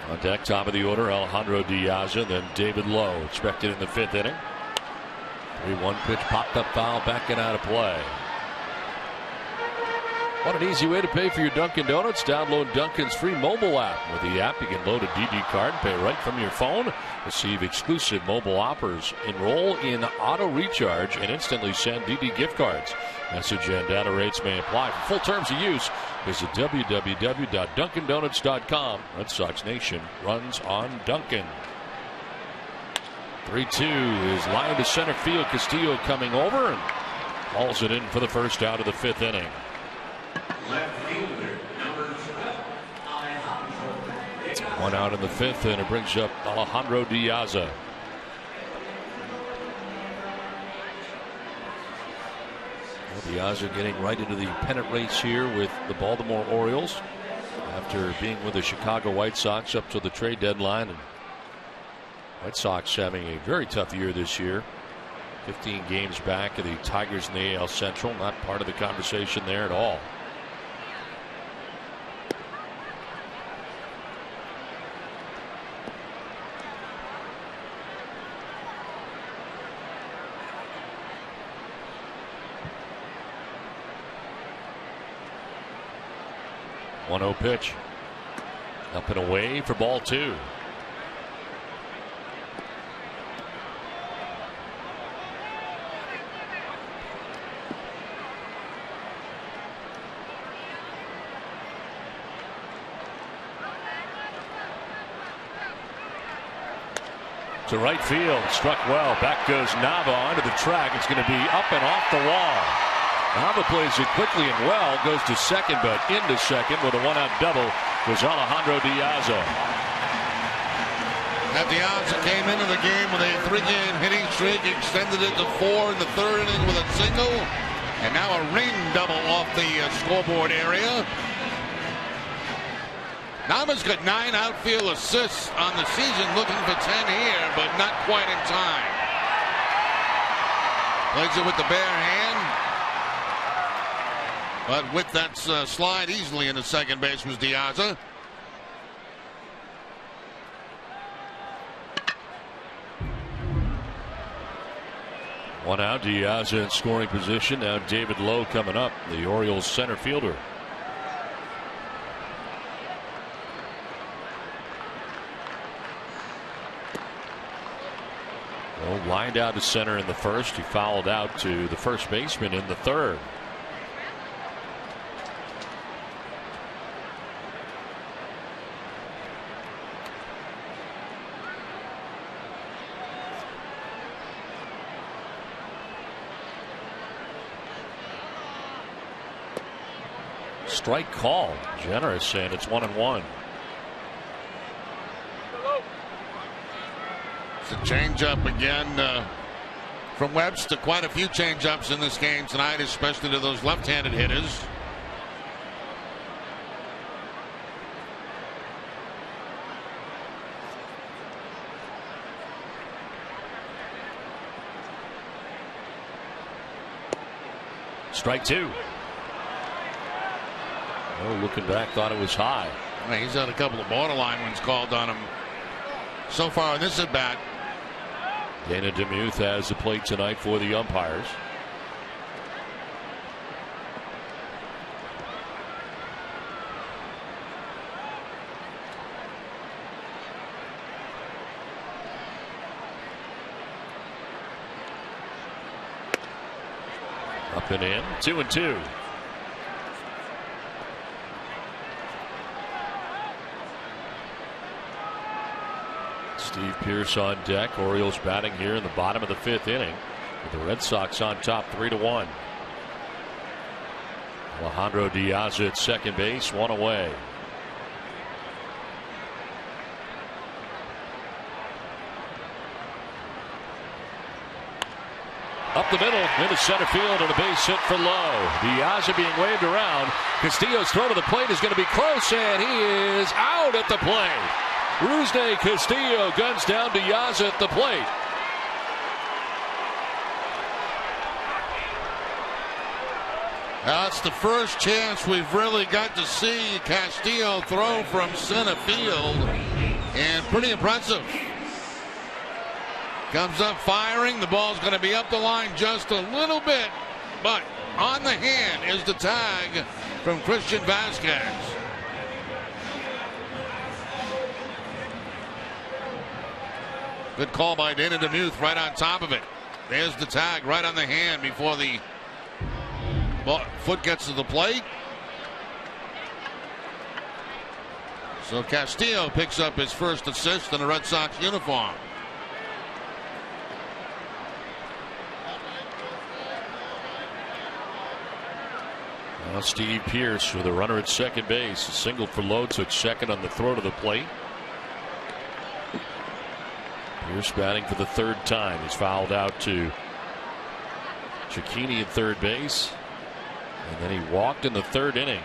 On deck, top of the order, Alejandro Diaz, then David Lowe, expected in the 5th inning. 3-1 pitch, popped up foul, backing out of play. What an easy way to pay for your Dunkin' Donuts. Download Dunkin's free mobile app. With the app, you can load a DD card and pay right from your phone. Receive exclusive mobile offers. Enroll in auto recharge and instantly send DD gift cards. Message and data rates may apply. For full terms of use, visit www.dunkindonuts.com. Red Sox Nation runs on Dunkin'. 3-2 is line to center field. Castillo coming over and hauls it in for the first out of the 5th inning. One out in the 5th, and it brings up Alejandro Diaz. Diaz getting right into the pennant race here with the Baltimore Orioles after being with the Chicago White Sox up to the trade deadline. And White Sox having a very tough year this year. 15 games back of the Tigers in the AL Central. Not part of the conversation there at all. One-0 pitch. Up and away for ball 2. To right field, struck well. Back goes Nava onto the track. It's going to be up and off the wall. Nava plays it quickly and well, goes to second, but into second with a 1-out double was Alejandro Diaz. Now Diaz came into the game with a 3-game hitting streak, extended it to 4 in the 3rd inning with a single, and now a ring double off the scoreboard area. Nava's got 9 outfield assists on the season, looking for 10 here, but not quite in time. Plays it with the bare hand. But with that slide easily into second base was Diaz. One out, Diaz in scoring position. Now David Lowe coming up, the Orioles center fielder. Lowe lined out to center in the 1st. He fouled out to the first baseman in the 3rd. strike call. Generous, and it's 1-1. It's a changeup again from Webster. Quite a few changeups in this game tonight, especially to those left-handed hitters. Strike two. Oh, looking back, thought it was high. He's had a couple of borderline ones called on him so far in this at bat. Dana DeMuth has the plate tonight for the umpires. Up and in, 2-2. Steve Pearce on deck. Orioles batting here in the bottom of the 5th inning, with the Red Sox on top 3-1. Alejandro Diaz at second base, one away. Up the middle into center field, and a base hit for Lowe. Diaz being waved around. Castillo's throw to the plate is going to be close, and he is out at the plate. Rusney Castillo guns down Diaz at the plate. That's the first chance we've really got to see Castillo throw from center field, and pretty impressive. Comes up firing. The ball's going to be up the line just a little bit, but on the hand is the tag from Christian Vasquez. Good call by Dana DeMuth, right on top of it. There's the tag right on the hand before the foot gets to the plate. So Castillo picks up his first assist in a Red Sox uniform. Now Steve Pearce with a runner at second base. A single for Lowe, took second on the throw to the plate. Pearce batting for the 3rd time. He's fouled out to Cicchini at third base, and then he walked in the 3rd inning.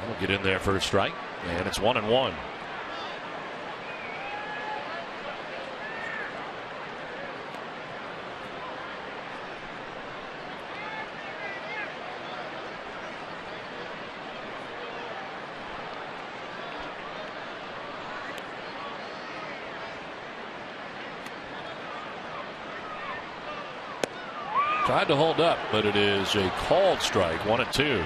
That'll get in there for a strike, and it's 1-1. Tried to hold up, but it is a called strike, 1-2.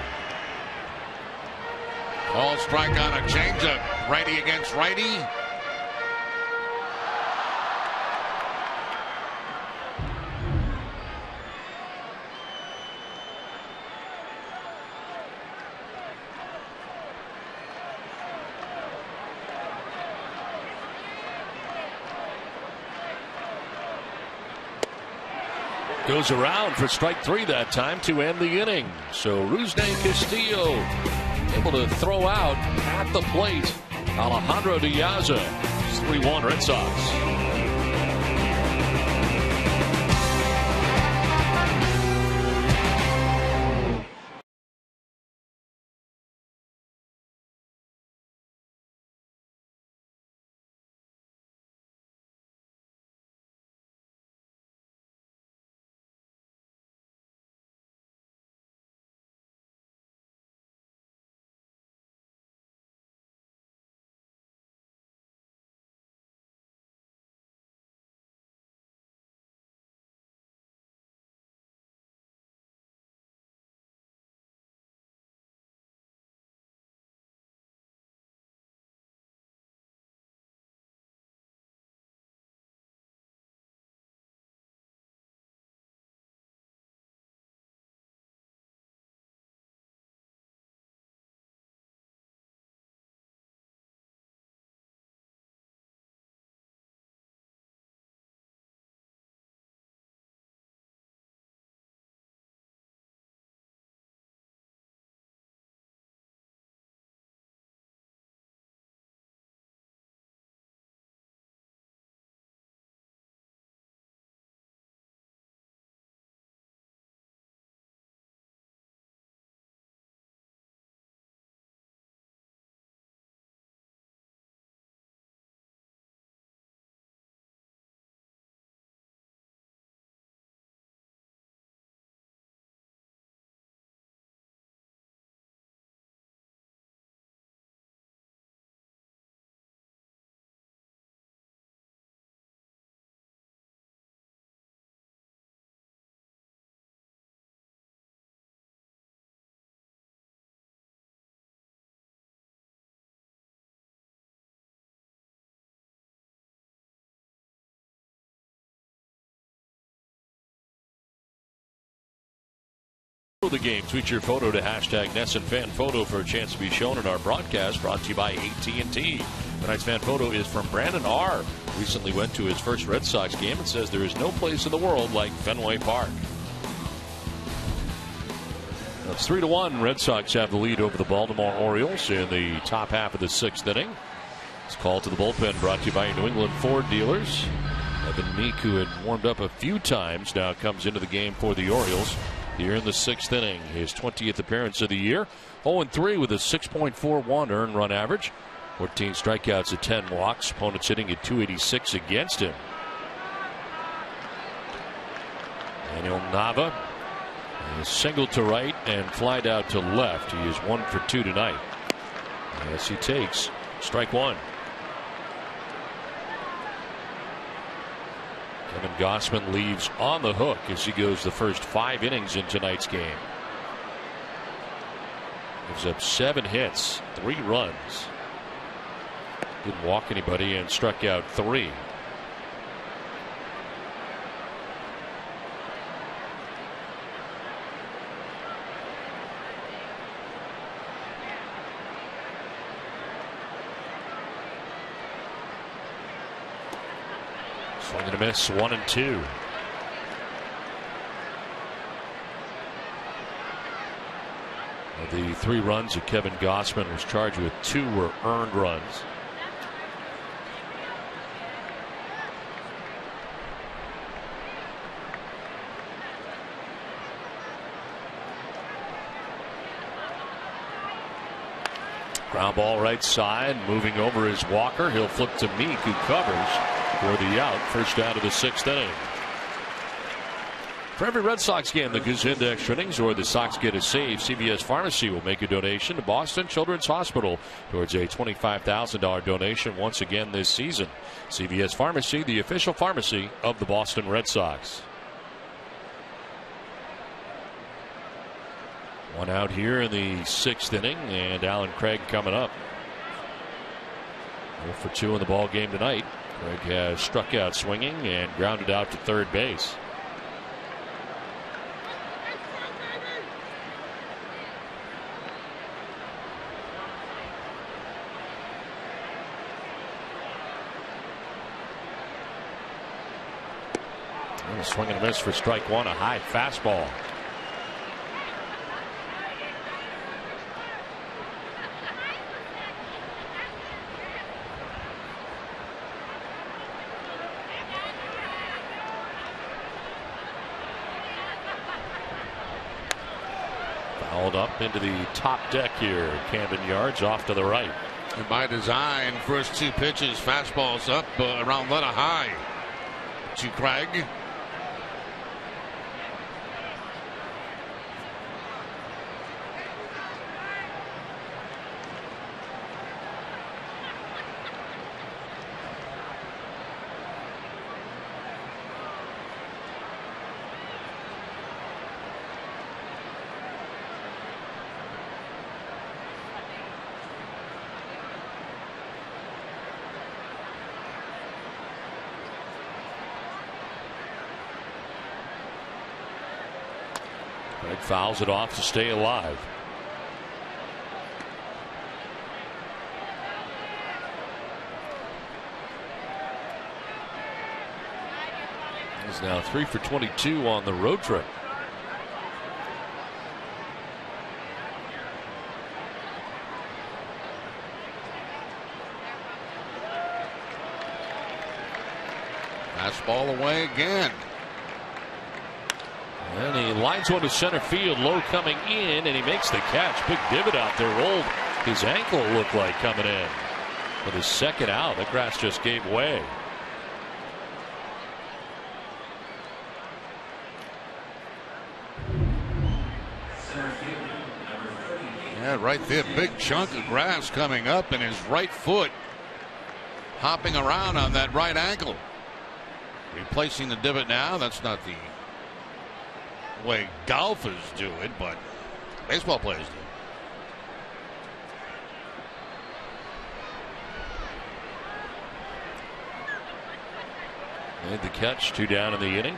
Called strike on a changeup. Righty against righty. Goes around for strike 3 that time to end the inning. So Rusney Castillo able to throw out at the plate. Alejandro Diaz, 3-1 Red Sox. photo the game. Tweet your photo to #NESSONFanPhoto for a chance to be shown in our broadcast, brought to you by AT&T. Tonight's fan photo is from Brandon R. Recently went to his first Red Sox game and says there is no place in the world like Fenway Park. It's 3-1. Red Sox have the lead over the Baltimore Orioles in the top half of the 6th inning. It's called to the bullpen, brought to you by New England Ford dealers. Evan Meek, who had warmed up a few times, now comes into the game for the Orioles here in the 6th inning. His 20th appearance of the year. 0-3 with a 6.41 earned run average. 14 strikeouts at 10 walks. Opponents hitting at .286 against him. Daniel Nava is singled to right and flied out to left. He is 1 for 2 tonight. As he takes strike one. Kevin Gausman leaves on the hook as he goes the first 5 innings in tonight's game. Gives up 7 hits, 3 runs. Didn't walk anybody and struck out 3. Swing and a miss, 1-2. Of the 3 runs that Kevin Gausman was charged with, 2 were earned runs. Ground ball right side, moving over is Walker. He'll flip to Meek, who covers for the out. First out of the 6th inning. For every Red Sox game that goes into extra innings or the Sox get a save, CVS Pharmacy will make a donation to Boston Children's Hospital towards a $25,000 donation once again this season. CVS Pharmacy, the official pharmacy of the Boston Red Sox. 1 out here in the 6th inning, and Alan Craig coming up. 0 for 2 in the ball game tonight. Craig has struck out swinging and grounded out to third base. And a swing and a miss for strike one, a high fastball. Up into the top deck here. Camden Yards off to the right. And by design, first 2 pitches, fastballs up around letter high to Craig. Craig fouls it off to stay alive. He's now 3 for 22 on the road trip. Fastball away again. And he lines one to center field, low coming in, and he makes the catch. Big divot out there, rolled his ankle, looked like, coming in. With his second out, the grass just gave way. Yeah, right there, big chunk of grass coming up, and his right foot hopping around on that right ankle. Replacing the divot now. That's not the way golfers do it, but baseball players do. Made the catch, 2 down in the inning.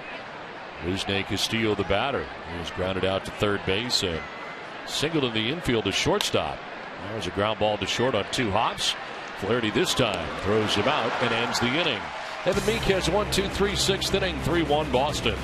Rusney Castillo, the batter. He was grounded out to third base and singled in the infield to shortstop. There's a ground ball to short on 2 hops. Flaherty this time throws him out and ends the inning. Evan Meek has 1, 2, 3, 6th inning, 3-1 Boston.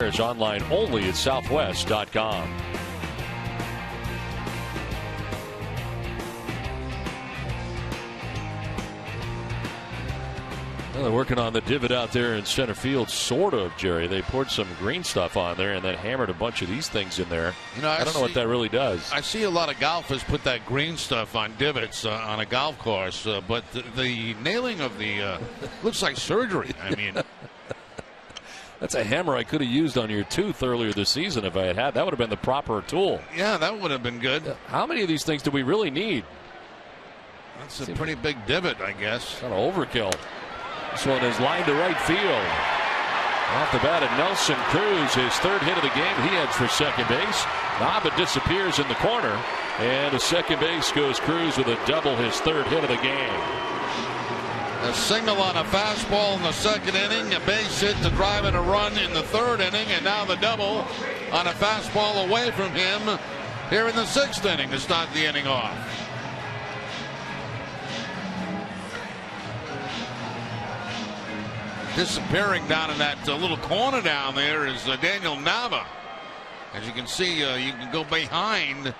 Is online only at southwest.com. Well, they're working on the divot out there in center field, sort of, Jerry. They poured some green stuff on there and then hammered a bunch of these things in there. You know, I don't know what that really does. I see a lot of golfers put that green stuff on divots on a golf course, but the nailing of the looks like surgery. I mean. That's a hammer I could have used on your tooth earlier this season if I had. That would have been the proper tool. Yeah, that would have been good. How many of these things do we really need? That's a pretty big divot, I guess. Kind of overkill. This one is lined to right field. Off the bat of Nelson Cruz, his 3rd hit of the game. He heads for second base. Nava disappears in the corner. And to second base goes Cruz with a double, his 3rd hit of the game. A single on a fastball in the 2nd inning, a base hit to drive in a run in the 3rd inning, and now the double on a fastball away from him here in the 6th inning to start the inning off. Disappearing down in that little corner down there is Daniel Nava. As you can see, you can go behind,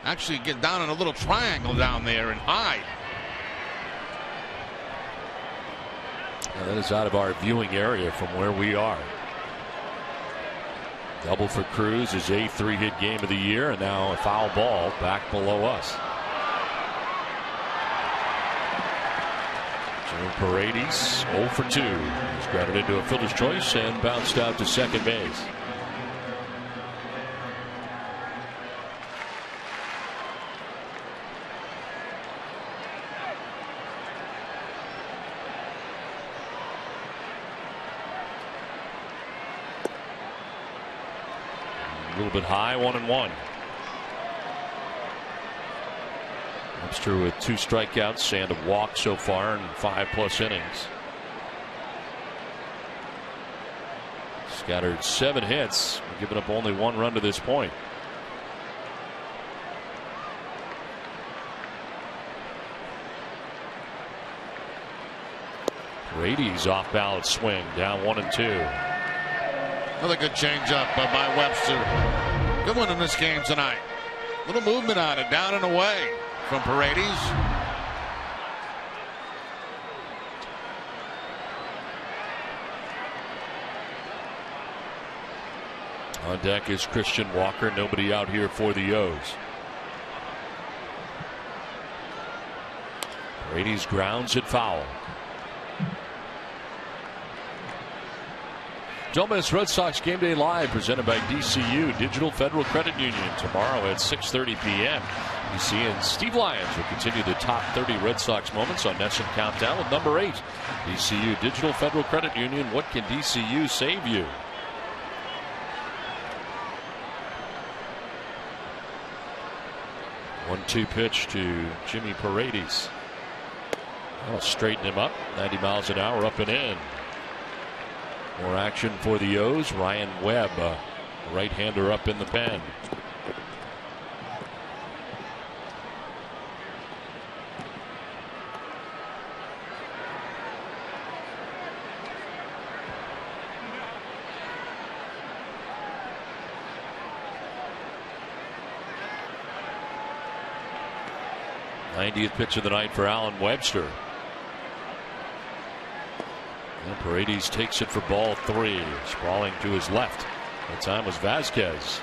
actually get down in a little triangle down there and hide. Now that is out of our viewing area from where we are. Double for Cruz, his 8th 3-hit game of the year, and now a foul ball back below us. Joe Paredes 0 for 2. He's grounded into a fielder's choice and bounced out to second base. A little bit high, 1-1. Webster with 2 strikeouts and a walk so far in 5+ innings. Scattered 7 hits, giving up only 1 run to this point. Brady's off balance swing, down 1-2. Another good changeup by Webster. Good one in this game tonight. Little movement on it, down and away from Paredes. On deck is Christian Walker. Nobody out here for the O's. Paredes grounds it foul. Don't miss Red Sox Game Day Live, presented by DCU Digital Federal Credit Union, tomorrow at 6:30 p.m. DC and Steve Lyons will continue the top 30 Red Sox moments on NESN Countdown with number 8. DCU Digital Federal Credit Union. What can DCU save you? One-two pitch to Jimmy Paredes. That'll straighten him up. 90 miles an hour, up and in. More action for the O's. Ryan Webb, right-hander, up in the pen. '90th pitch of the night for Alan Webster. And Paredes takes it for ball 3. Sprawling to his left. That time was Vasquez.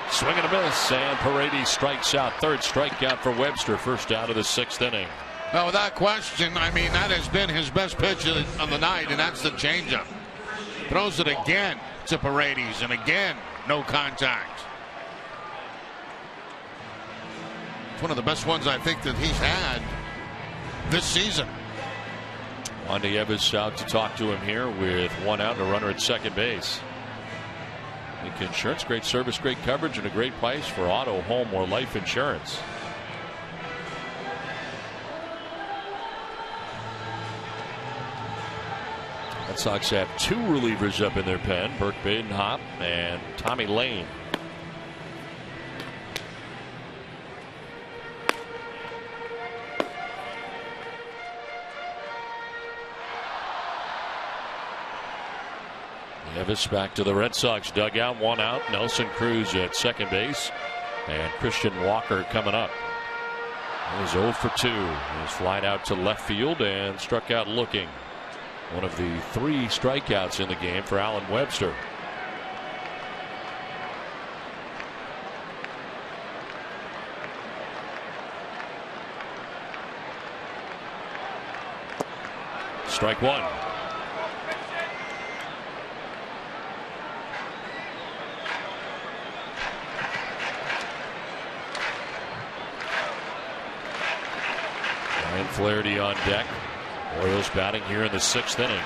Swing and a miss, and Paredes strikes out. Third strikeout for Webster. First out of the 6th inning. Well, without question, I mean, that has been his best pitch on the night, and that's the changeup. Throws it again to Paredes, and again, no contact. It's one of the best ones I think that he's had this season. Wandy Evis out to talk to him here with 1 out and a runner at second base. Link Insurance, great service, great coverage, and a great price for auto, home, or life insurance. Red Sox have 2 relievers up in their pen, Burke Badenhop and Tommy Lane. Evis back to the Red Sox dugout. 1 out. Nelson Cruz at second base. And Christian Walker coming up. He's 0 for 2. He's flied out to left field and struck out looking. One of the 3 strikeouts in the game for Alan Webster. Strike 1. Flaherty on deck. Orioles batting here in the 6th inning.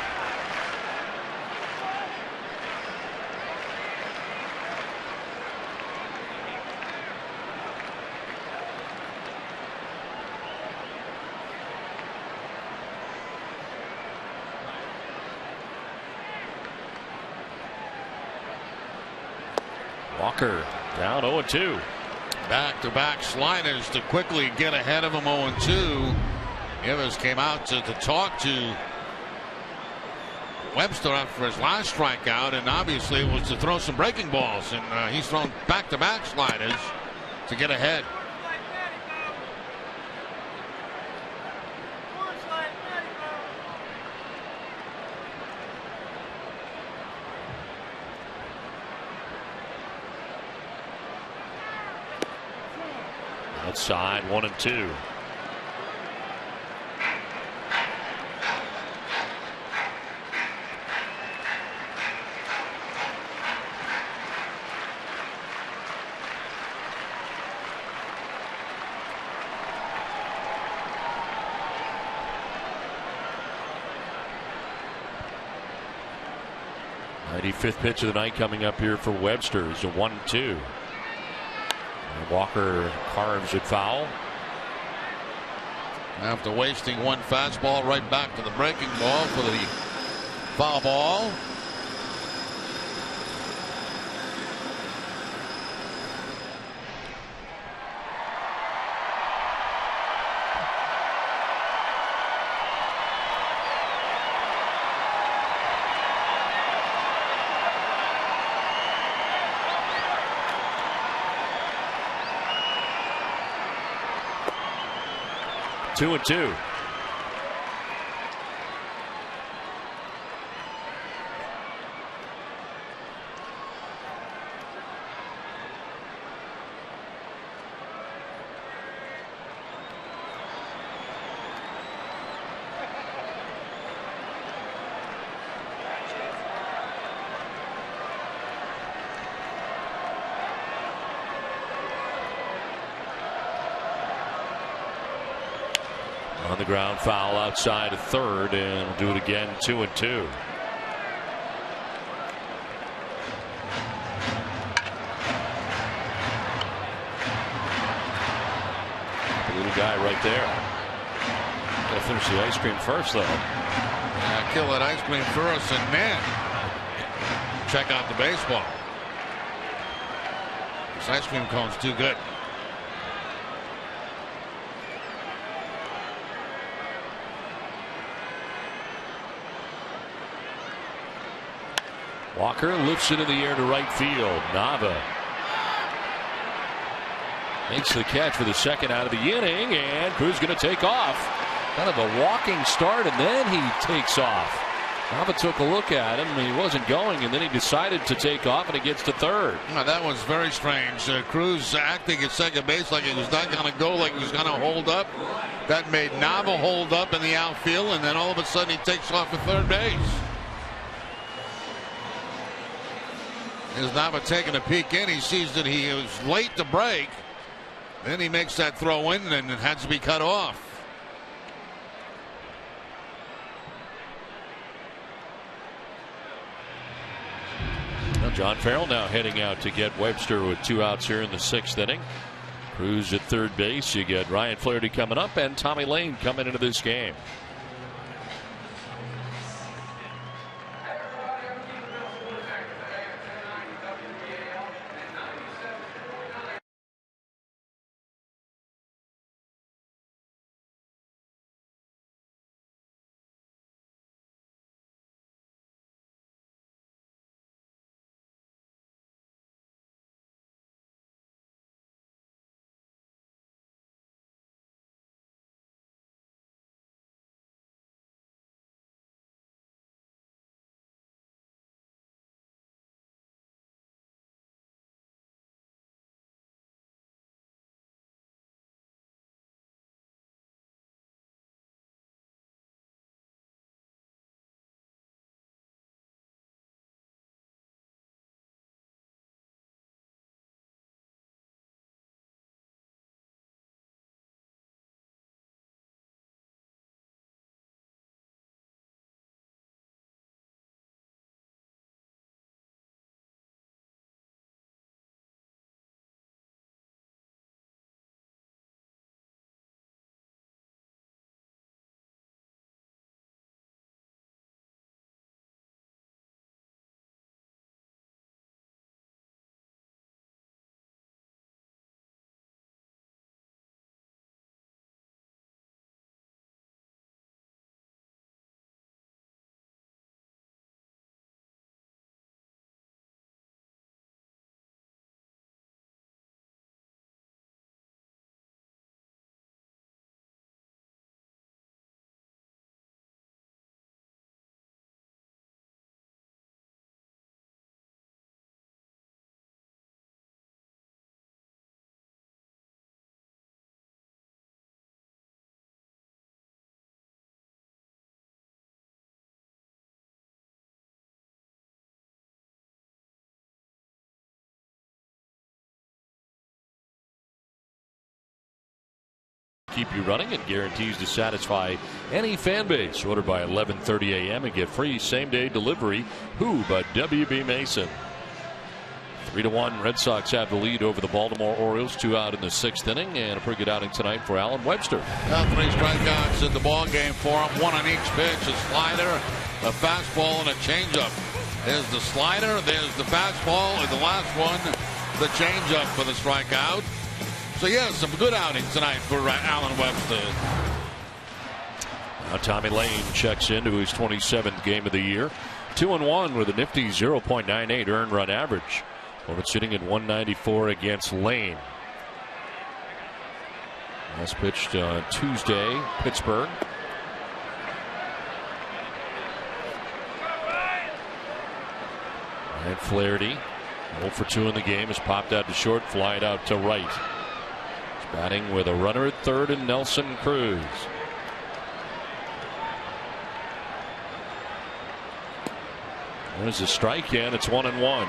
Walker down 0-2. Back-to-back sliders to quickly get ahead of him. 0-2. Evans came out to talk to Webster after his last strikeout, and obviously it was to throw some breaking balls, and he's thrown back-to-back sliders to get ahead. Outside, 1-2. Fifth pitch of the night coming up here for Webster is a 1-2. Walker carves it foul. After wasting one fastball, right back to the breaking ball for the foul ball. Two and two. On the ground, foul outside of third, and we'll do it again. 2 and 2. The little guy right there. Gotta finish the ice cream first, though. Kill that ice cream first, and man, check out the baseball. This ice cream cone's too good. Walker lifts it in the air to right field. Nava makes the catch for the second out of the inning, and Cruz going to take off. Kind of a walking start, and then he takes off. Nava took a look at him, and he wasn't going, and then he decided to take off, and he gets to third. Now, that was very strange. Cruz acting at second base like he was not going to go, like he was going to hold up. That made Nava hold up in the outfield, and then all of a sudden he takes off at third base. As Nava taking a peek in, he sees that he was late to break. Then he makes that throw in, and it had to be cut off. Well, John Farrell now heading out to get Webster with 2 outs here in the 6th inning. Cruz at third base. You get Ryan Flaherty coming up, and Tommy Lane coming into this game. Keep you running and guarantees to satisfy any fan base. Order by 11:30 a.m. and get free same-day delivery. Who but WB Mason? 3-1. Red Sox have the lead over the Baltimore Orioles. 2 out in the 6th inning, and a pretty good outing tonight for Alan Webster. 3 strikeouts in the ball game for him. 1 on each pitch. A slider, a fastball, and a changeup. There's the slider. There's the fastball, and the last one, the changeup for the strikeout. So yeah, some good outings tonight for Alan Webster. Now Tommy Lane checks into his 27th game of the year. 2-1 with a nifty 0.98 earned run average. Opponent sitting at 194 against Lane. Last pitched on Tuesday, Pittsburgh. And Flaherty, 0 for 2 in the game, has popped out to short, fly it out to right. He's batting with a runner at third and Nelson Cruz. There's a strike in. It's 1-1.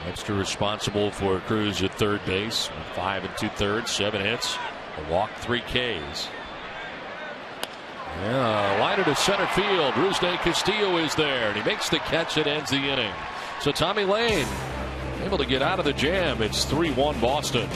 Webster responsible for Cruz at third base. 5 2/3, 7 hits, a walk, 3 Ks. Yeah, liner to center field. Rusney Castillo is there, and he makes the catch that ends the inning. So Tommy Lane able to get out of the jam. It's 3-1 Boston.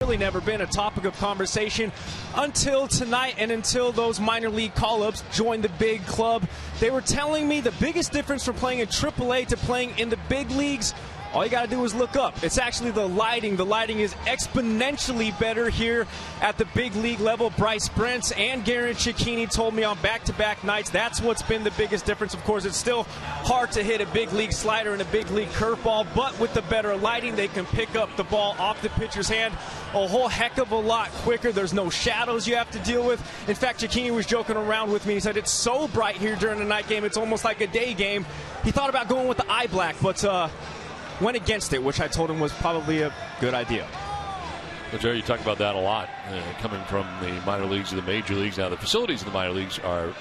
Really never been a topic of conversation until tonight and until those minor league call-ups joined the big club. They were telling me the biggest difference from playing in AAA to playing in the big leagues, all you got to do is look up. It's actually the lighting. The lighting is exponentially better here at the big league level. Bryce Brentz and Garen Cecchini told me on back-to-back nights that's what's been the biggest difference. Of course, it's still hard to hit a big league slider and a big league curveball, but with the better lighting, they can pick up the ball off the pitcher's hand a whole heck of a lot quicker. There's no shadows you have to deal with. In fact, Cecchini was joking around with me. He said it's so bright here during the night game, it's almost like a day game. He thought about going with the eye black, but went against it, which I told him was probably a good idea. Well, Jerry, you talk about that a lot, coming from the minor leagues to the major leagues. Now, the facilities in the minor leagues are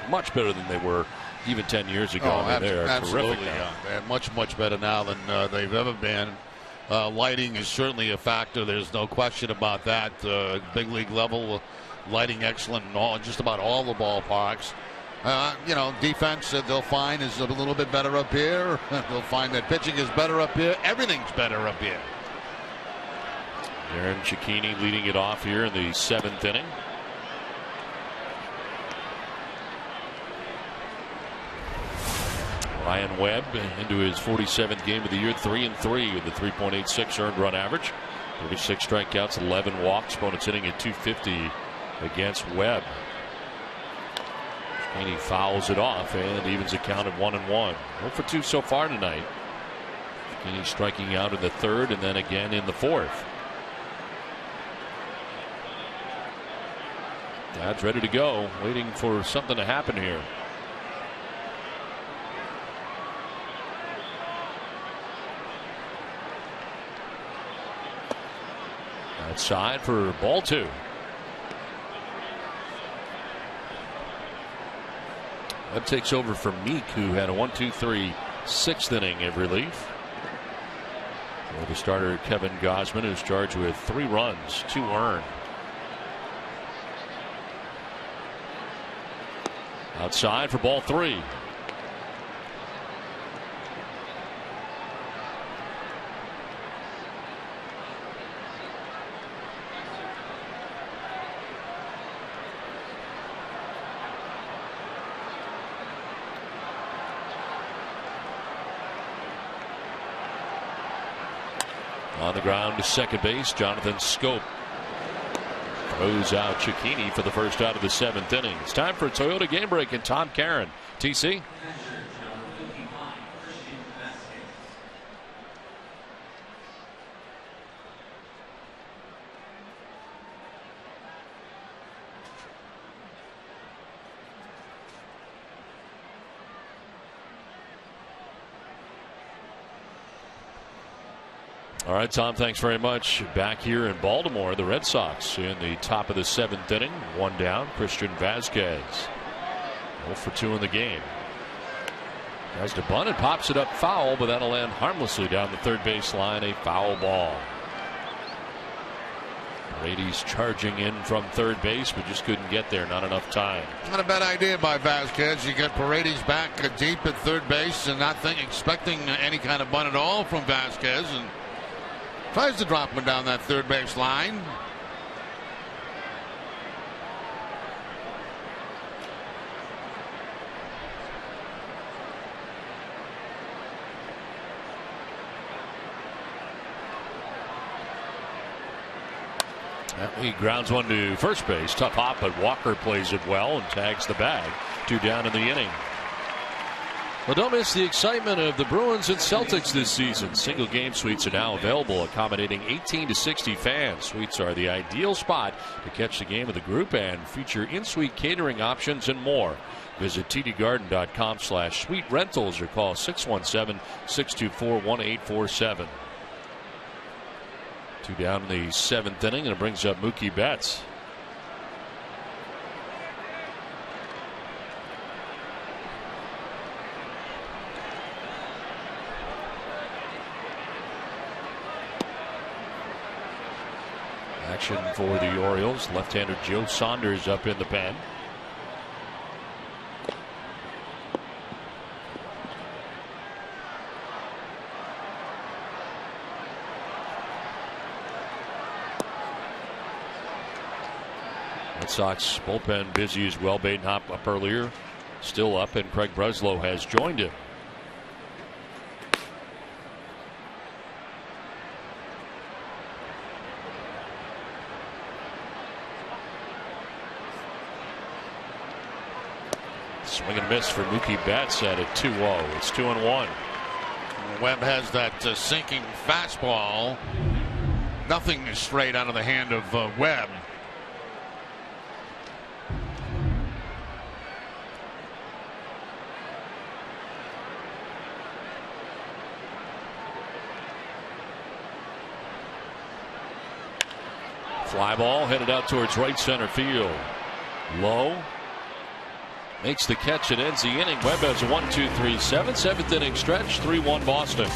much better than they were even 10 years ago. Oh, they are absolutely. Terrific now. They're much better now than they've ever been. Lighting is certainly a factor. There's no question about that. Big league level, lighting excellent in just about all the ballparks. Defense they'll find is a little bit better up here. They'll find that pitching is better up here. Everything's better up here. Aaron Cecchini leading it off here in the 7th inning. Ryan Webb into his 47th game of the year, 3-3 with a 3.86 earned run average, 36 strikeouts, 11 walks. Opponents hitting at 250 against Webb. And he fouls it off and evens the count at 1-1. 0 for 2 so far tonight. And he's striking out in the third and then again in the fourth. Dad's ready to go, waiting for something to happen here. Outside for ball 2. That takes over for Meek, who had a 1-2-3 6th inning of relief. For the starter Kevin Gausman, who's charged with 3 runs, 2 earned. Outside for ball 3. On the ground to second base, Jonathan Scope throws out Cicchini for the first out of the 7th inning. It's time for a Toyota game break and Tom Caron. TC. All right, Tom, thanks very much. Back here in Baltimore, the Red Sox in the top of the 7th inning. 1 down, Christian Vazquez. 0 for 2 in the game. Tries to bunt and pops it up foul, but that'll land harmlessly down the third base line. A foul ball. Brady's charging in from third base, but just couldn't get there. Not enough time. Not a bad idea by Vazquez. You get Paredes back deep at third base and not expecting any kind of bunt at all from Vazquez, and tries to drop one down that third base line. He grounds one to first base. Tough hop, but Walker plays it well and tags the bag. 2 down in the inning. Well, don't miss the excitement of the Bruins and Celtics this season. Single game suites are now available, accommodating 18 to 60 fans. Suites are the ideal spot to catch the game of the group and feature in-suite catering options and more. Visit tdgarden.com/suite rentals or call 617-624-1847. 2 down in the 7th inning, and it brings up Mookie Betts. Action for the Orioles. Left-hander Joe Saunders up in the pen. Red Sox bullpen busy as well. Badenhop up earlier, still up, and Craig Breslow has joined him. Swing and miss for Mookie Betts at a 2-0. It's 2-1. Webb has that sinking fastball. Nothing is straight out of the hand of Webb. Fly ball headed out towards right center field. Low. Makes the catch. It ends the inning. Webb has a 1-2-3-7. 7th inning stretch. 3-1 Boston.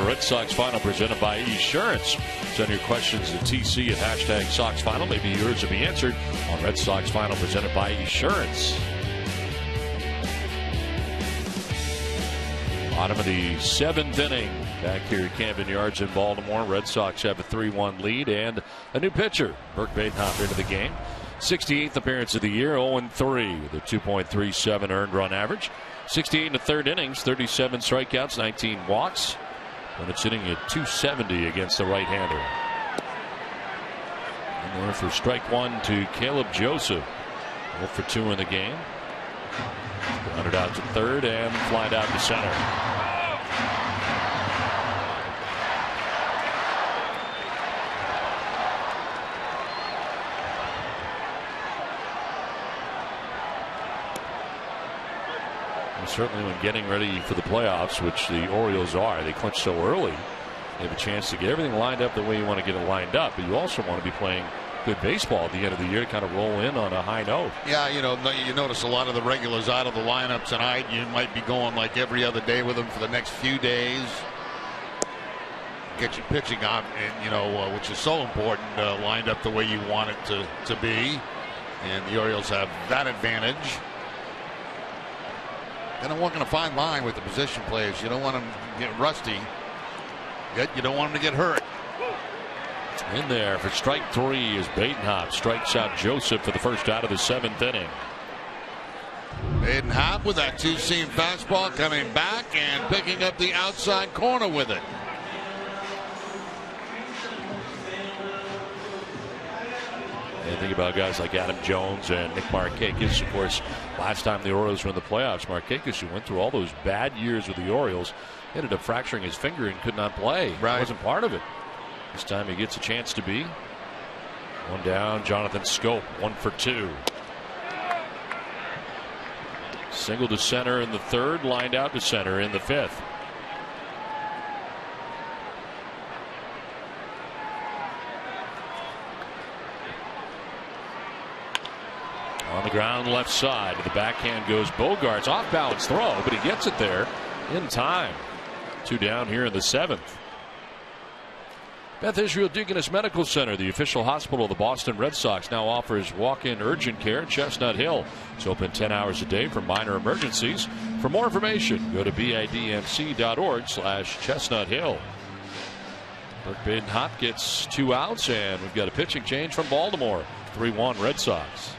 Red Sox Final presented by Esurance. Send your questions to TC at hashtag Sox Final. Maybe yours will be answered on Red Sox Final presented by Esurance. Bottom of the 7th inning. Back here at Camden Yards in Baltimore. Red Sox have a 3-1 lead and a new pitcher. Burke Badenhop into the game. 68th appearance of the year, 0-3 with a 2.37 earned run average. 68 in the 3rd innings, 37 strikeouts, 19 walks. When it's hitting at 270 against the right-hander. And there for strike one to Caleb Joseph. 0 for 2 in the game. Grounded out to 3rd and flied out to center. Certainly when getting ready for the playoffs, which the Orioles are, they clinch so early. They have a chance to get everything lined up the way you want to get it lined up, but you also want to be playing good baseball at the end of the year to kind of roll in on a high note. Yeah, you notice a lot of the regulars out of the lineup tonight. You might be going like every other day with them for the next few days. Get your pitching on, and which is so important, lined up the way you want it to be. And the Orioles have that advantage. And I'm walking a fine line with the position players. You don't want them to get rusty, yet you don't want them to get hurt. In there for strike 3 is Badenhop. Strikes out Joseph for the first out of the 7th inning. Badenhop with that 2-seam fastball coming back and picking up the outside corner with it. And think about guys like Adam Jones and Nick Markakis. Of course, last time the Orioles were in the playoffs, Markakis, who went through all those bad years with the Orioles, ended up fracturing his finger and could not play. Right. Wasn't part of it. This time he gets a chance to be. One down, Jonathan Scope, 1 for 2. Single to center in the 3rd, lined out to center in the 5th. On the ground left side. To the backhand goes Bogarts. Off balance throw, but he gets it there in time. 2 down here in the 7th. Beth Israel Deaconess Medical Center, the official hospital of the Boston Red Sox, now offers walk-in urgent care at Chestnut Hill. It's open 10 hours a day for minor emergencies. For more information, go to bidmc.org/Chestnut Hill. Burke Badenhop gets 2 outs, and we've got a pitching change from Baltimore. 3-1 Red Sox.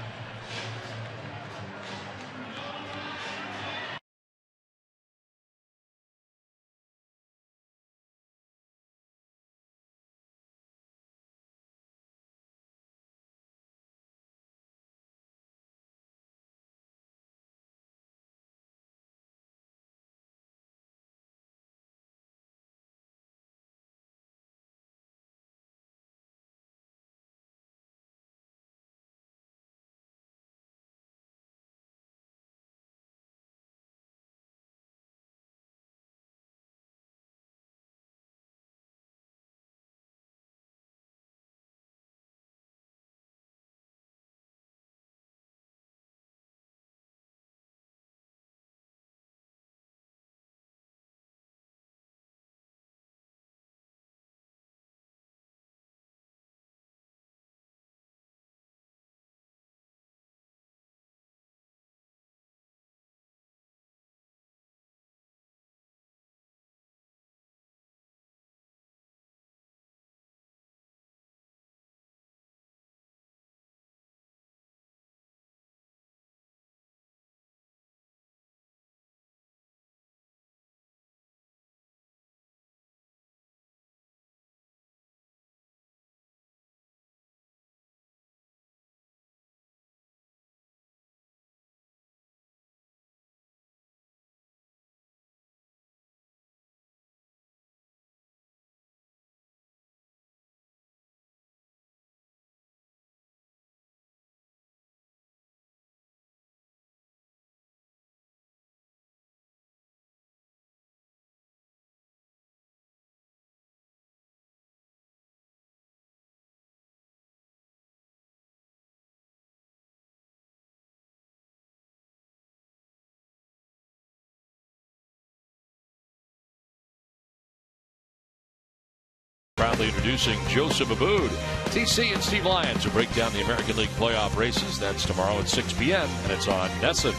proudly introducing Joseph Aboud. TC and Steve Lyons will break down the American League playoff races. That's tomorrow at 6 p.m. and it's on NESN.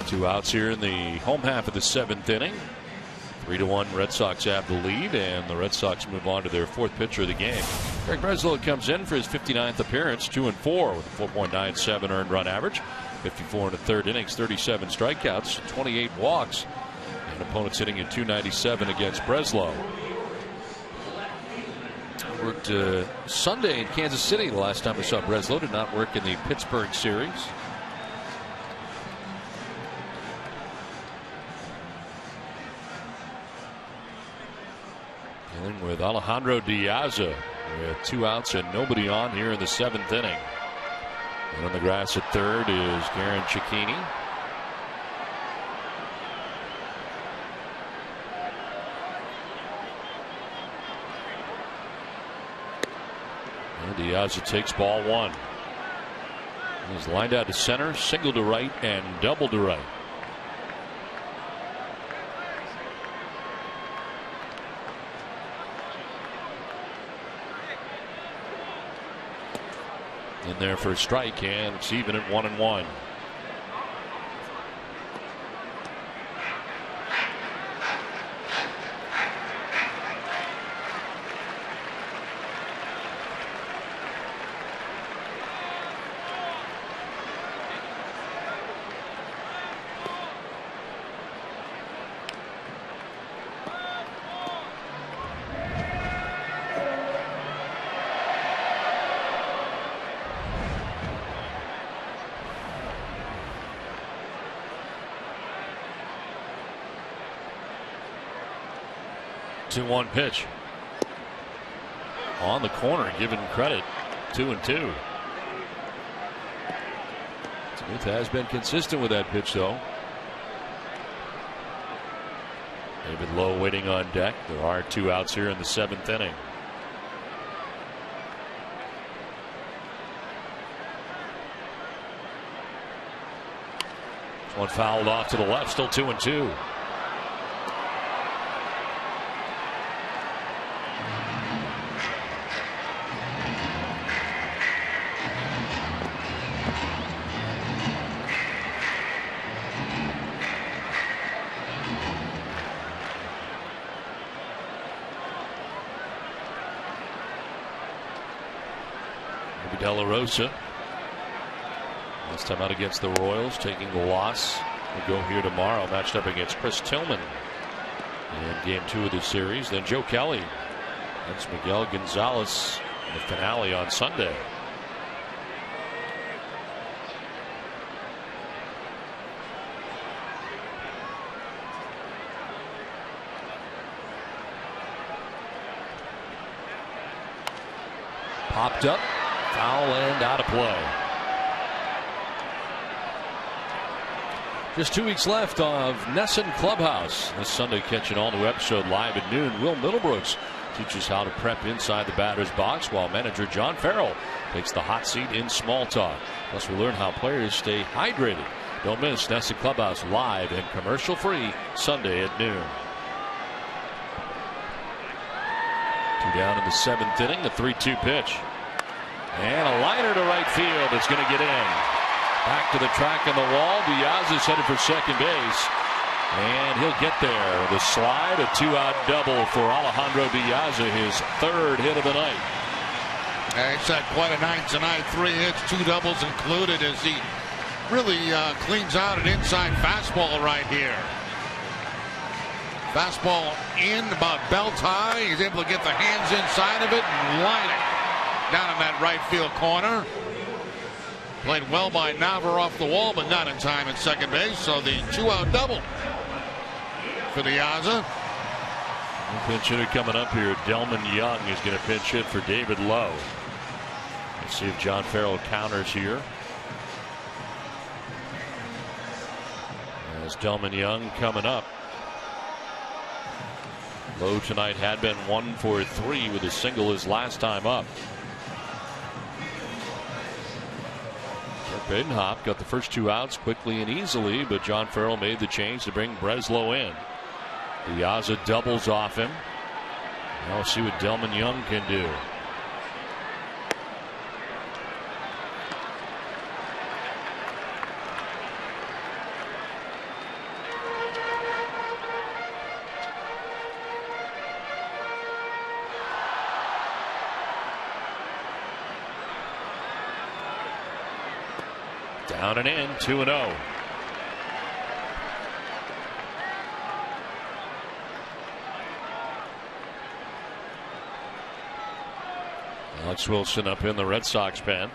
2 outs here in the home half of the 7th inning. 3-1 Red Sox have the lead, and the Red Sox move on to their 4th pitcher of the game. Craig Breslow comes in for his 59th appearance, 2-4 with a 4.97 earned run average, 54 in the 3rd innings, 37 strikeouts, 28 walks, and opponents hitting at .297 against Breslow. Worked Sunday in Kansas City the last time we saw Breslow. Did not work in the Pittsburgh series. Dealing with Alejandro Diaz with 2 outs and nobody on here in the 7th inning. And on the grass at 3rd is Karen Cicchini. And Diaz takes ball 1. He's lined out to center, single to right, and double to right. In there for a strike, and it's even at 1-1. One pitch on the corner, given credit. 2-2. Smith has been consistent with that pitch, though. David Lowe waiting on deck. There are 2 outs here in the 7th inning. One fouled off to the left, still 2-2. De La Rosa, last time out against the Royals, taking the loss. Will go here tomorrow, matched up against Chris Tillman in game 2 of the series. Then Joe Kelly against Miguel Gonzalez in the finale on Sunday. Popped up. Foul and out of play. Just 2 weeks left of NESN Clubhouse. This Sunday, catch an all-new episode live at noon. Will Middlebrooks teaches how to prep inside the batter's box, while manager John Farrell takes the hot seat in small talk. Plus, we learn how players stay hydrated. Don't miss NESN Clubhouse live and commercial-free Sunday at noon. 2 down in the 7th inning. The 3-2 pitch. And a liner to right field. It's going to get in. Back to the track on the wall. Diaz is headed for second base. And he'll get there. The slide, a 2-out double for Alejandro Diaz, his 3rd hit of the night. He's had quite a night tonight. 3 hits, 2 doubles included, as he really cleans out an inside fastball right here. Fastball in, about belt high. He's able to get the hands inside of it and line it down in that right field corner. Played well by Navarro off the wall, but not in time at second base. So the 2-out double for Diaz. Pinch hitter coming up here. Delman Young is going to pinch hit for David Lowe. Let's see if John Farrell counters here. As Delman Young coming up. Lowe tonight had been 1 for 3 with a single his last time up. Badenhop got the first 2 outs quickly and easily, but John Farrell made the change to bring Breslow in. Diaz doubles off him. Now we'll see what Delman Young can do. Down and in, 2-0. Alex Wilson up in the Red Sox pen.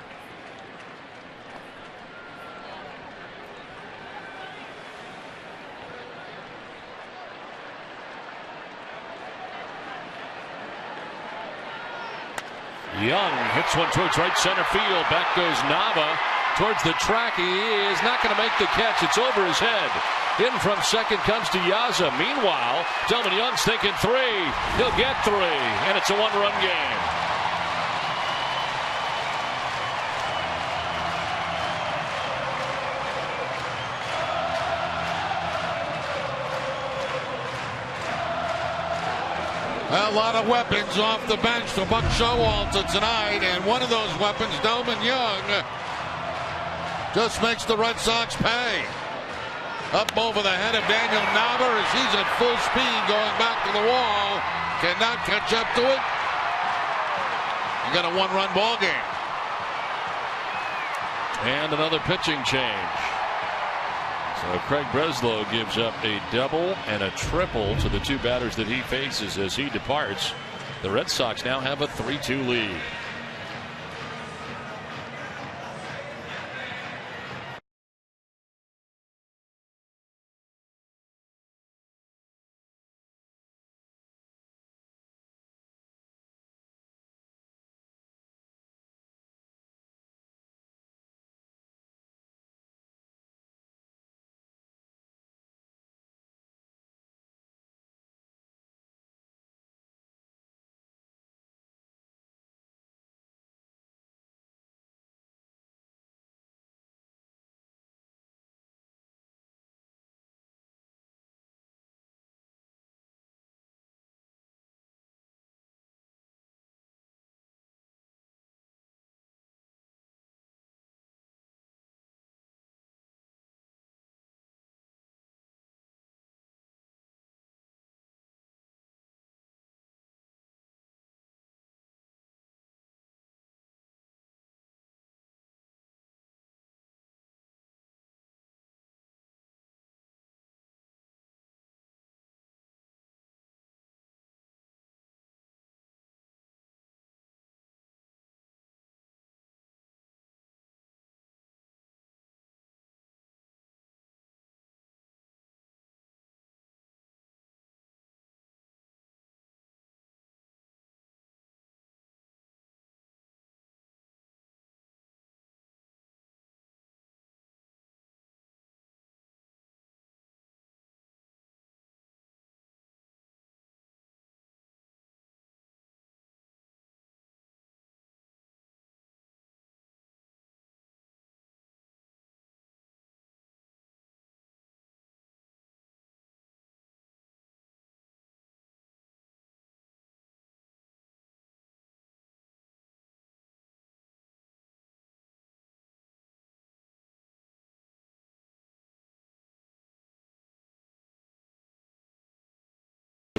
Young hits one towards right center field. Back goes Nava towards the track. He is not going to make the catch. It's over his head. In from second comes Diaza. Meanwhile, Delman Young's thinking three. He'll get three, and it's a one-run game. A lot of weapons off the bench for Buck Showalter tonight, and one of those weapons, Delman Young, just makes the Red Sox pay. Up over the head of Daniel Nava as he's at full speed going back to the wall. Cannot catch up to it. You got a one-run ball game. And another pitching change. So Craig Breslow gives up a double and a triple to the two batters that he faces as he departs. The Red Sox now have a 3-2 lead.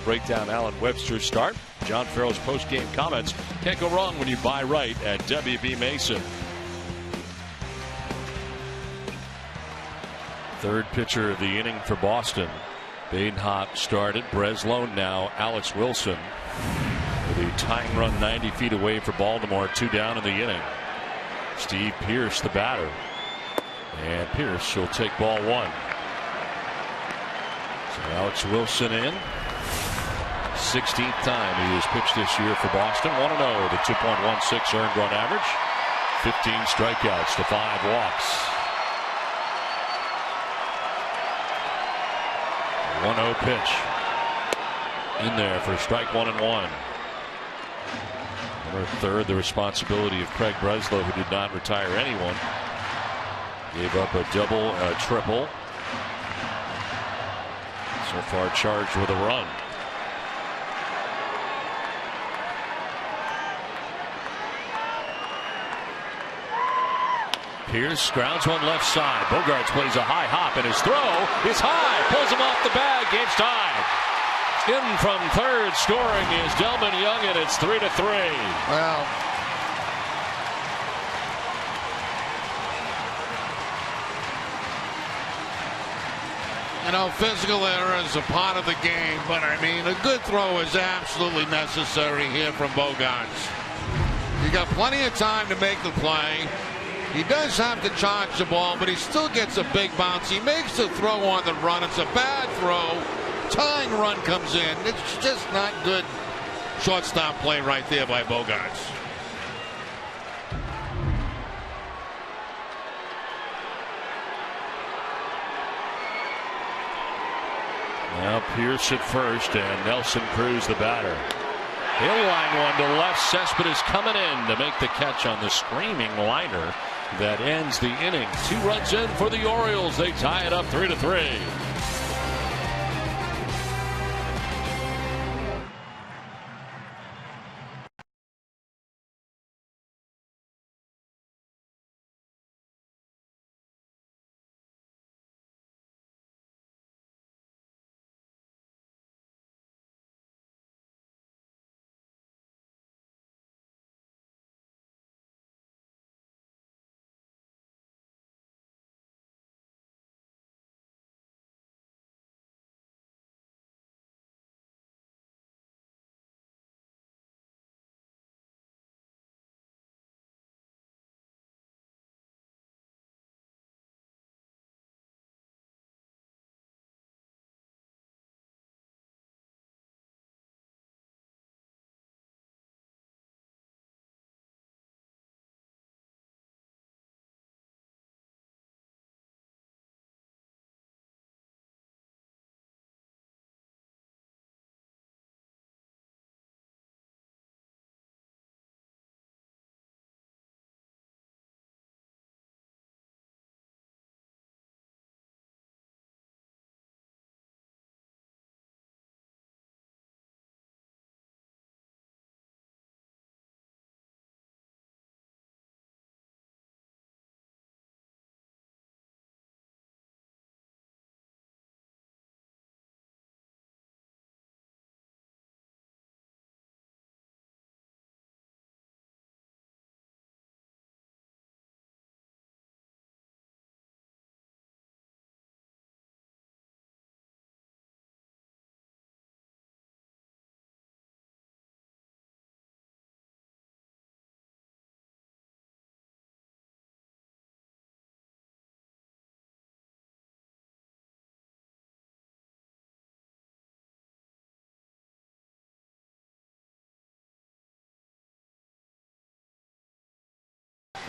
Break down Alan Webster's start. John Farrell's post-game comments. Can't go wrong when you buy right at WB Mason. Third pitcher of the inning for Boston. Bainhop started. Breslow now. Alex Wilson with a tying run 90 feet away for Baltimore. 2 down in the inning. Steve Pearce, the batter. And Pearce will take ball 1. So Alex Wilson in. 16th time he has pitched this year for Boston. 1-0 with a 2.16 earned run average. 15 strikeouts to 5 walks. 1-0 pitch. In there for strike 1 and 1. Number third, the responsibility of Craig Breslow, who did not retire anyone. Gave up a double, a triple. So far charged with a run. Pierce grounds one left side. Bogaerts plays a high hop, and his throw is high. Pulls him off the bag. Game's tied. In from third, scoring is Delmon Young, and it's 3-3. Well, you know, physical error is a part of the game, but I mean, a good throw is absolutely necessary here from Bogaerts. You got plenty of time to make the play. He does have to charge the ball, but he still gets a big bounce. He makes the throw on the run. It's a bad throw. Tying run comes in. It's just not good shortstop play right there by Bogaerts. Now Pierce at first, and Nelson Cruz the batter. He'll line one to left. Cespedes coming in to make the catch on the screaming liner that ends the inning. 2 runs in for the Orioles. They tie it up 3-3.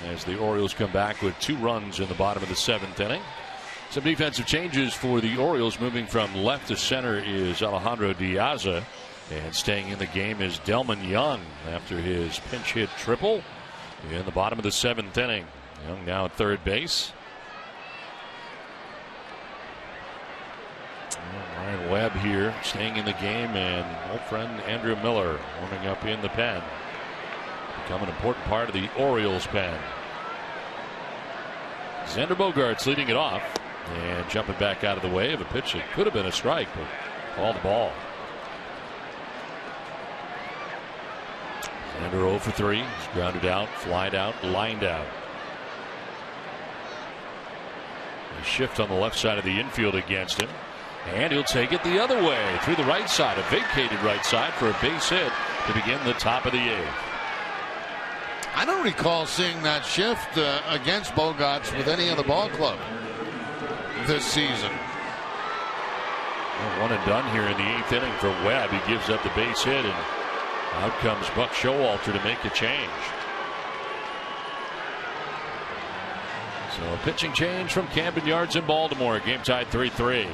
As the Orioles come back with 2 runs in the bottom of the 7th inning. Some defensive changes for the Orioles. Moving from left to center is Alejandro Diaza, and staying in the game is Delmon Young after his pinch hit triple in the bottom of the 7th inning. Young now at third base. Ryan Webb here staying in the game, and old friend Andrew Miller warming up in the pen. Become an important part of the Orioles pen. Xander Bogaerts leading it off and jumping back out of the way of a pitch that could have been a strike, but called the ball. Xander 0 for 3. He's grounded out, flied out, lined out. A shift on the left side of the infield against him, and he'll take it the other way through the right side, a vacated right side for a base hit to begin the top of the 8th. I don't recall seeing that shift against Bogaerts with any other ball club this season. Well, 1 and done here in the 8th inning for Webb. He gives up the base hit, and out comes Buck Showalter to make a change. So a pitching change from Camden Yards in Baltimore. Game tied 3-3.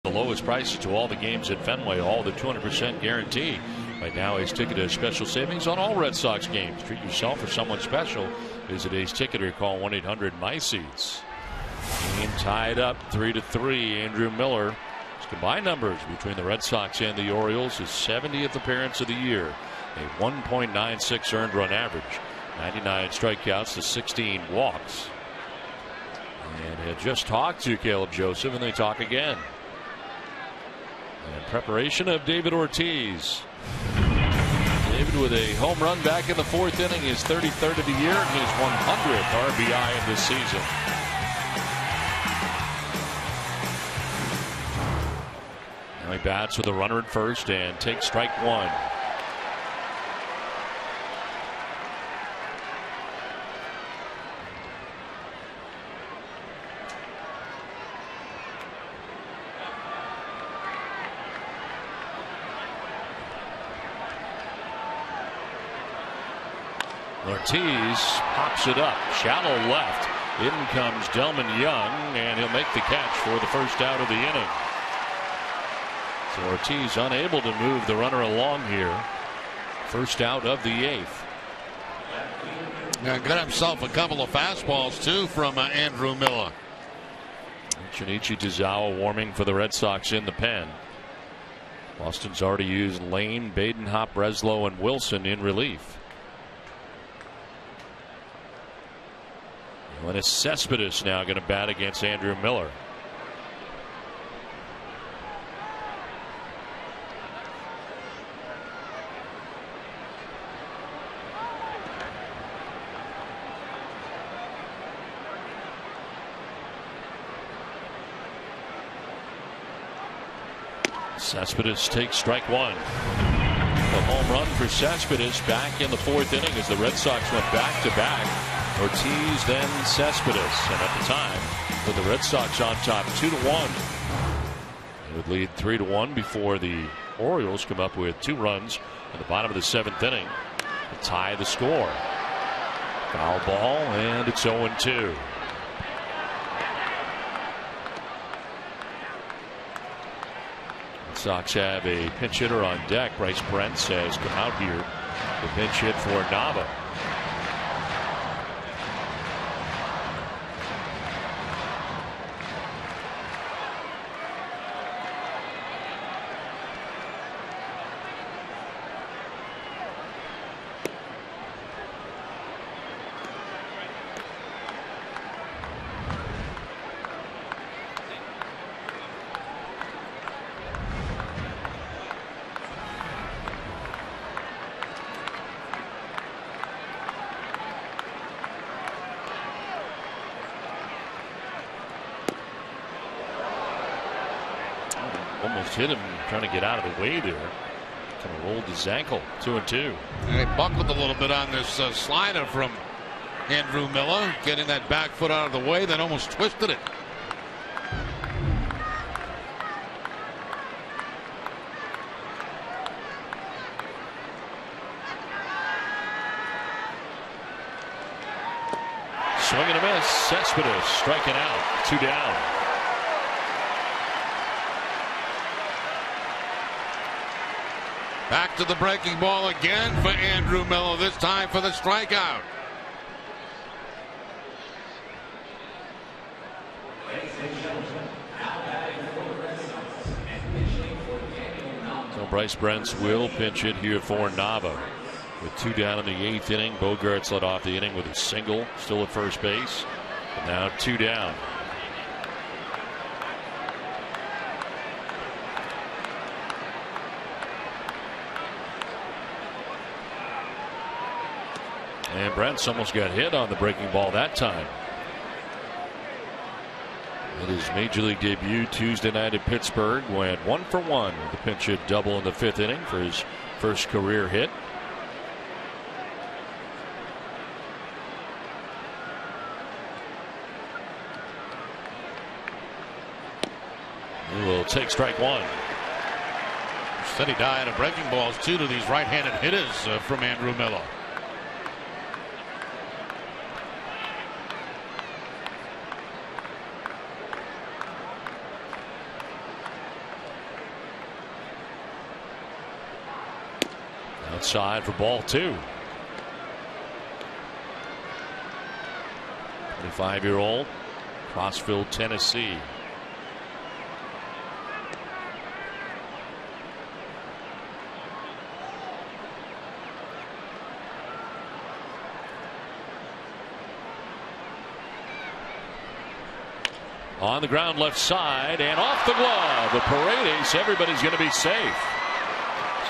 The lowest prices to all the games at Fenway, all the 200% guarantee. Right now, Ace Ticket has special savings on all Red Sox games. Treat yourself or someone special. Visit Ace Ticket or call 1-800-MySeats. Game tied up 3-3. Andrew Miller. His combined numbers between the Red Sox and the Orioles, his 70th appearance of the year. A 1.96 earned run average. 99 strikeouts to 16 walks. And had just talked to Caleb Joseph, and they talk again. And preparation of David Ortiz. David with a home run back in the 4th inning, his 33rd of the year, and his 100th RBI of the season. Now he bats with a runner at first and takes strike one. Ortiz pops it up, shallow left. In comes Delman Young, and he'll make the catch for the first out of the inning. So Ortiz unable to move the runner along here. First out of the 8th. Now got himself a couple of fastballs too from Andrew Miller. Shinichi Tozawa warming for the Red Sox in the pen. Boston's already used Lane, Badenhop, Breslow, and Wilson in relief. And it's Cespedes now going to bat against Andrew Miller. Cespedes takes strike one. The home run for Cespedes back in the 4th inning as the Red Sox went back to back. Ortiz, then Cespedes, and at the time, with the Red Sox on top 2-1. They would lead 3-1 before the Orioles come up with 2 runs in the bottom of the 7th inning to tie the score. Foul ball, and it's 0-2. Red Sox have a pinch hitter on deck. Bryce Brents has come out here to pinch hit for Nava. Almost hit him trying to get out of the way there. Kind of rolled his ankle. 2-2. And he buckled a little bit on this slider from Andrew Miller, getting that back foot out of the way, then almost twisted it. Swing and a miss. Cespedes striking out. 2 down. Back to the breaking ball again for Andrew Miller, this time for the strikeout. So Bryce Brents will pinch hit here for Nava. With 2 down in the 8th inning, Bogaerts led off the inning with a single, still at first base. And now 2 down. And Brents almost got hit on the breaking ball that time. In his major league debut Tuesday night at Pittsburgh, went 1 for 1 with a pinch hit double in the 5th inning for his first career hit. He will take strike one. Steady diet of breaking balls too to these right-handed hitters from Andrew Miller. inside for ball 2. 25-year-old, Crossville, Tennessee. On the ground left side and off the glove. The Paredes, everybody's going to be safe.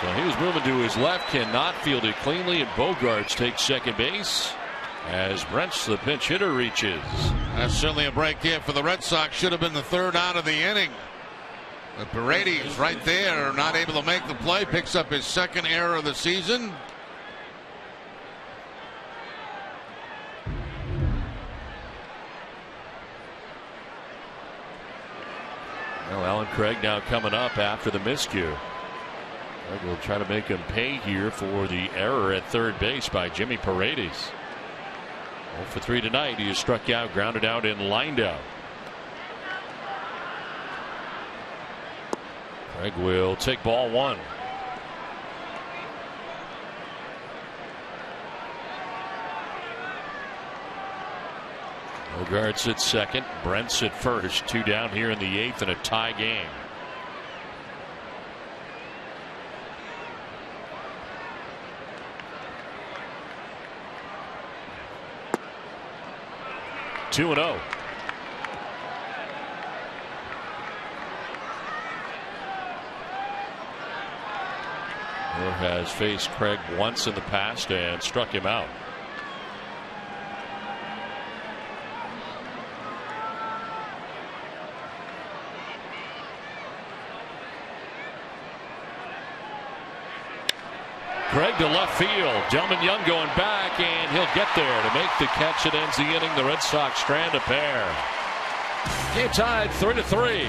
So he was moving to his left, cannot field it cleanly, and Bogarts takes second base as Brent's the pinch hitter reaches. That's certainly a break here for the Red Sox. Should have been the third out of the inning. But Paredes right there, not able to make the play, picks up his second error of the season. Well, Alan Craig now coming up after the miscue. Craig will try to make him pay here for the error at third base by Jimmy Paredes. 0 for 3 tonight. He is struck out, grounded out, and lined out. Craig will take ball 1. Bogarts at second, Brent's at first. 2 down here in the 8th in a tie game. Two and 0. Moore has faced Craig once in the past and struck him out. Craig to left field. Delman Young going back, and he'll get there to make the catch that ends the inning. The Red Sox strand a pair. Game tied 3-3.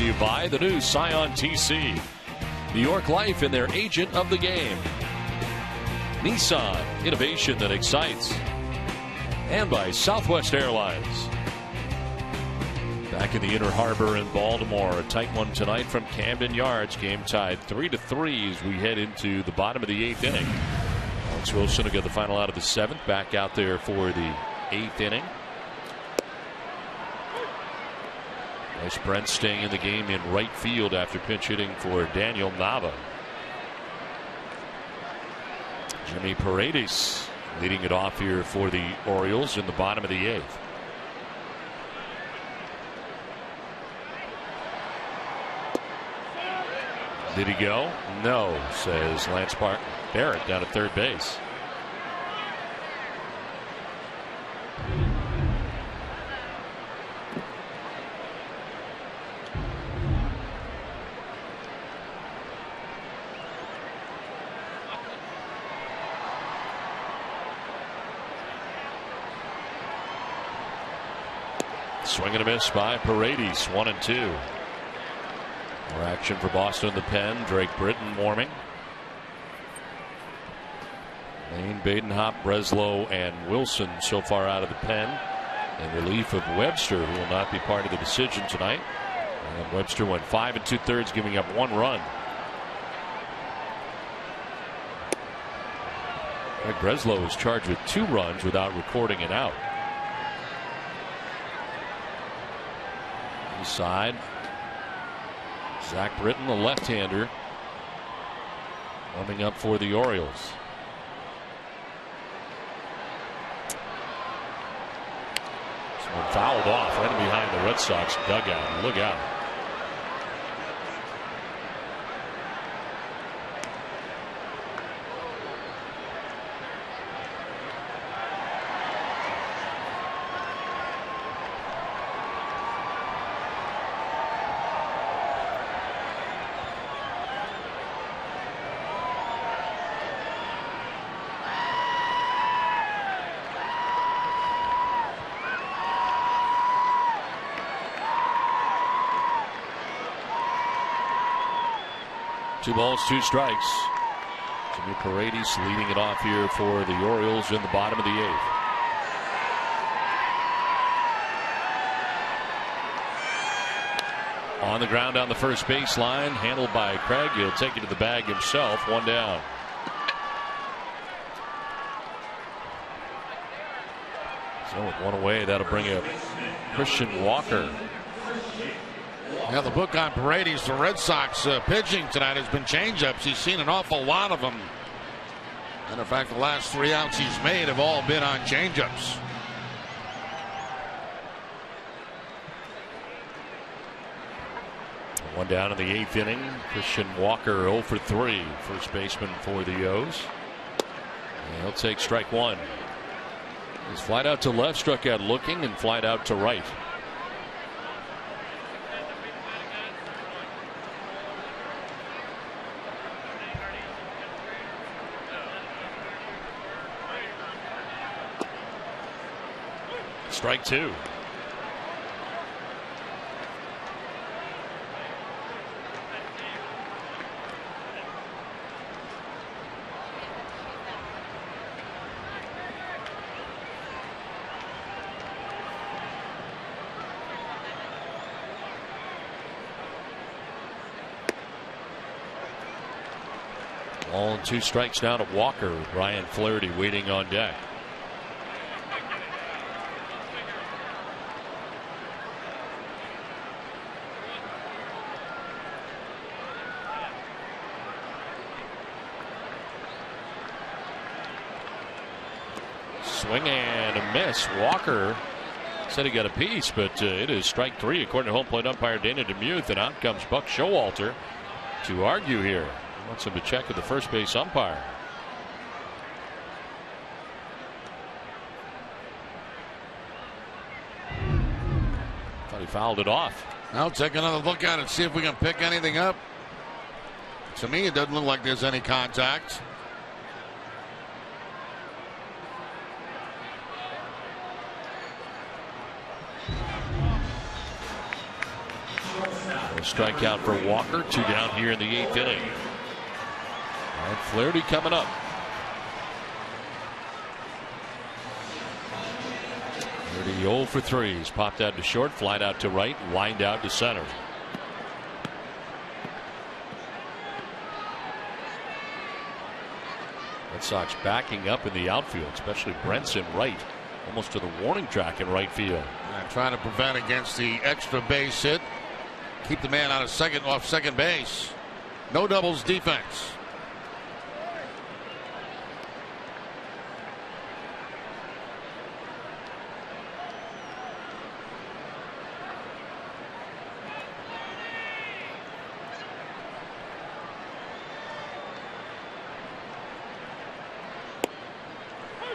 You buy the new Scion TC. New York Life and their agent of the game. Nissan, innovation that excites. And by Southwest Airlines. Back in the Inner Harbor in Baltimore. A tight one tonight from Camden Yards. Game tied 3-3 as we head into the bottom of the 8th inning. Alex Wilson will get the final out of the 7th. Back out there for the 8th inning. Nice Brent staying in the game in right field after pinch hitting for Daniel Nava. Jimmy Paredes leading it off here for the Orioles in the bottom of the 8th. Did he go? No, says Lance Barrett down at third base. Swing and a miss by Paredes, 1-2. More action for Boston in the pen. Drake Britton warming. Lane, Badenhop, Breslow, and Wilson so far out of the pen. In relief of Webster, who will not be part of the decision tonight. And Webster went 5 2/3, giving up 1 run. Greg Breslow was charged with 2 runs without recording an out. Side. Zach Britton, the left-hander, warming up for the Orioles. Someone fouled off right behind the Red Sox dugout. Look out. Two balls, 2 strikes. Jimmy Paredes leading it off here for the Orioles in the bottom of the 8th. On the ground on the first baseline, handled by Craig. He'll take it to the bag himself. 1 down. So with 1 away, that'll bring up Christian Walker. Yeah, the book on Paredes, the Red Sox pitching tonight has been changeups. He's seen an awful lot of them. And in fact, the last 3 outs he's made have all been on changeups. One down in the 8th inning. Christian Walker 0 for 3. First baseman for the O's. And he'll take strike 1. He's flied out to left, struck out looking, and flied out to right. Strike 2. Ball and 2 strikes now to Walker. Brian Flaherty waiting on deck. Swing and a miss. Walker said he got a piece, but it is strike 3 according to home plate umpire Dana DeMuth, and out comes Buck Showalter to argue here. He wants him to check with the first base umpire. Thought he fouled it off. I'll take another look at it, see if we can pick anything up. To me, it doesn't look like there's any contact. Strikeout for Walker. 2 down here in the 8th inning. And Flaherty coming up. Flaherty 0 for 3. He's popped out to short, flied out to right, lined out to center. Red Sox backing up in the outfield, especially Brenson right, almost to the warning track in right field. Trying to prevent against the extra base hit. Keep the man out of off second base. No doubles defense.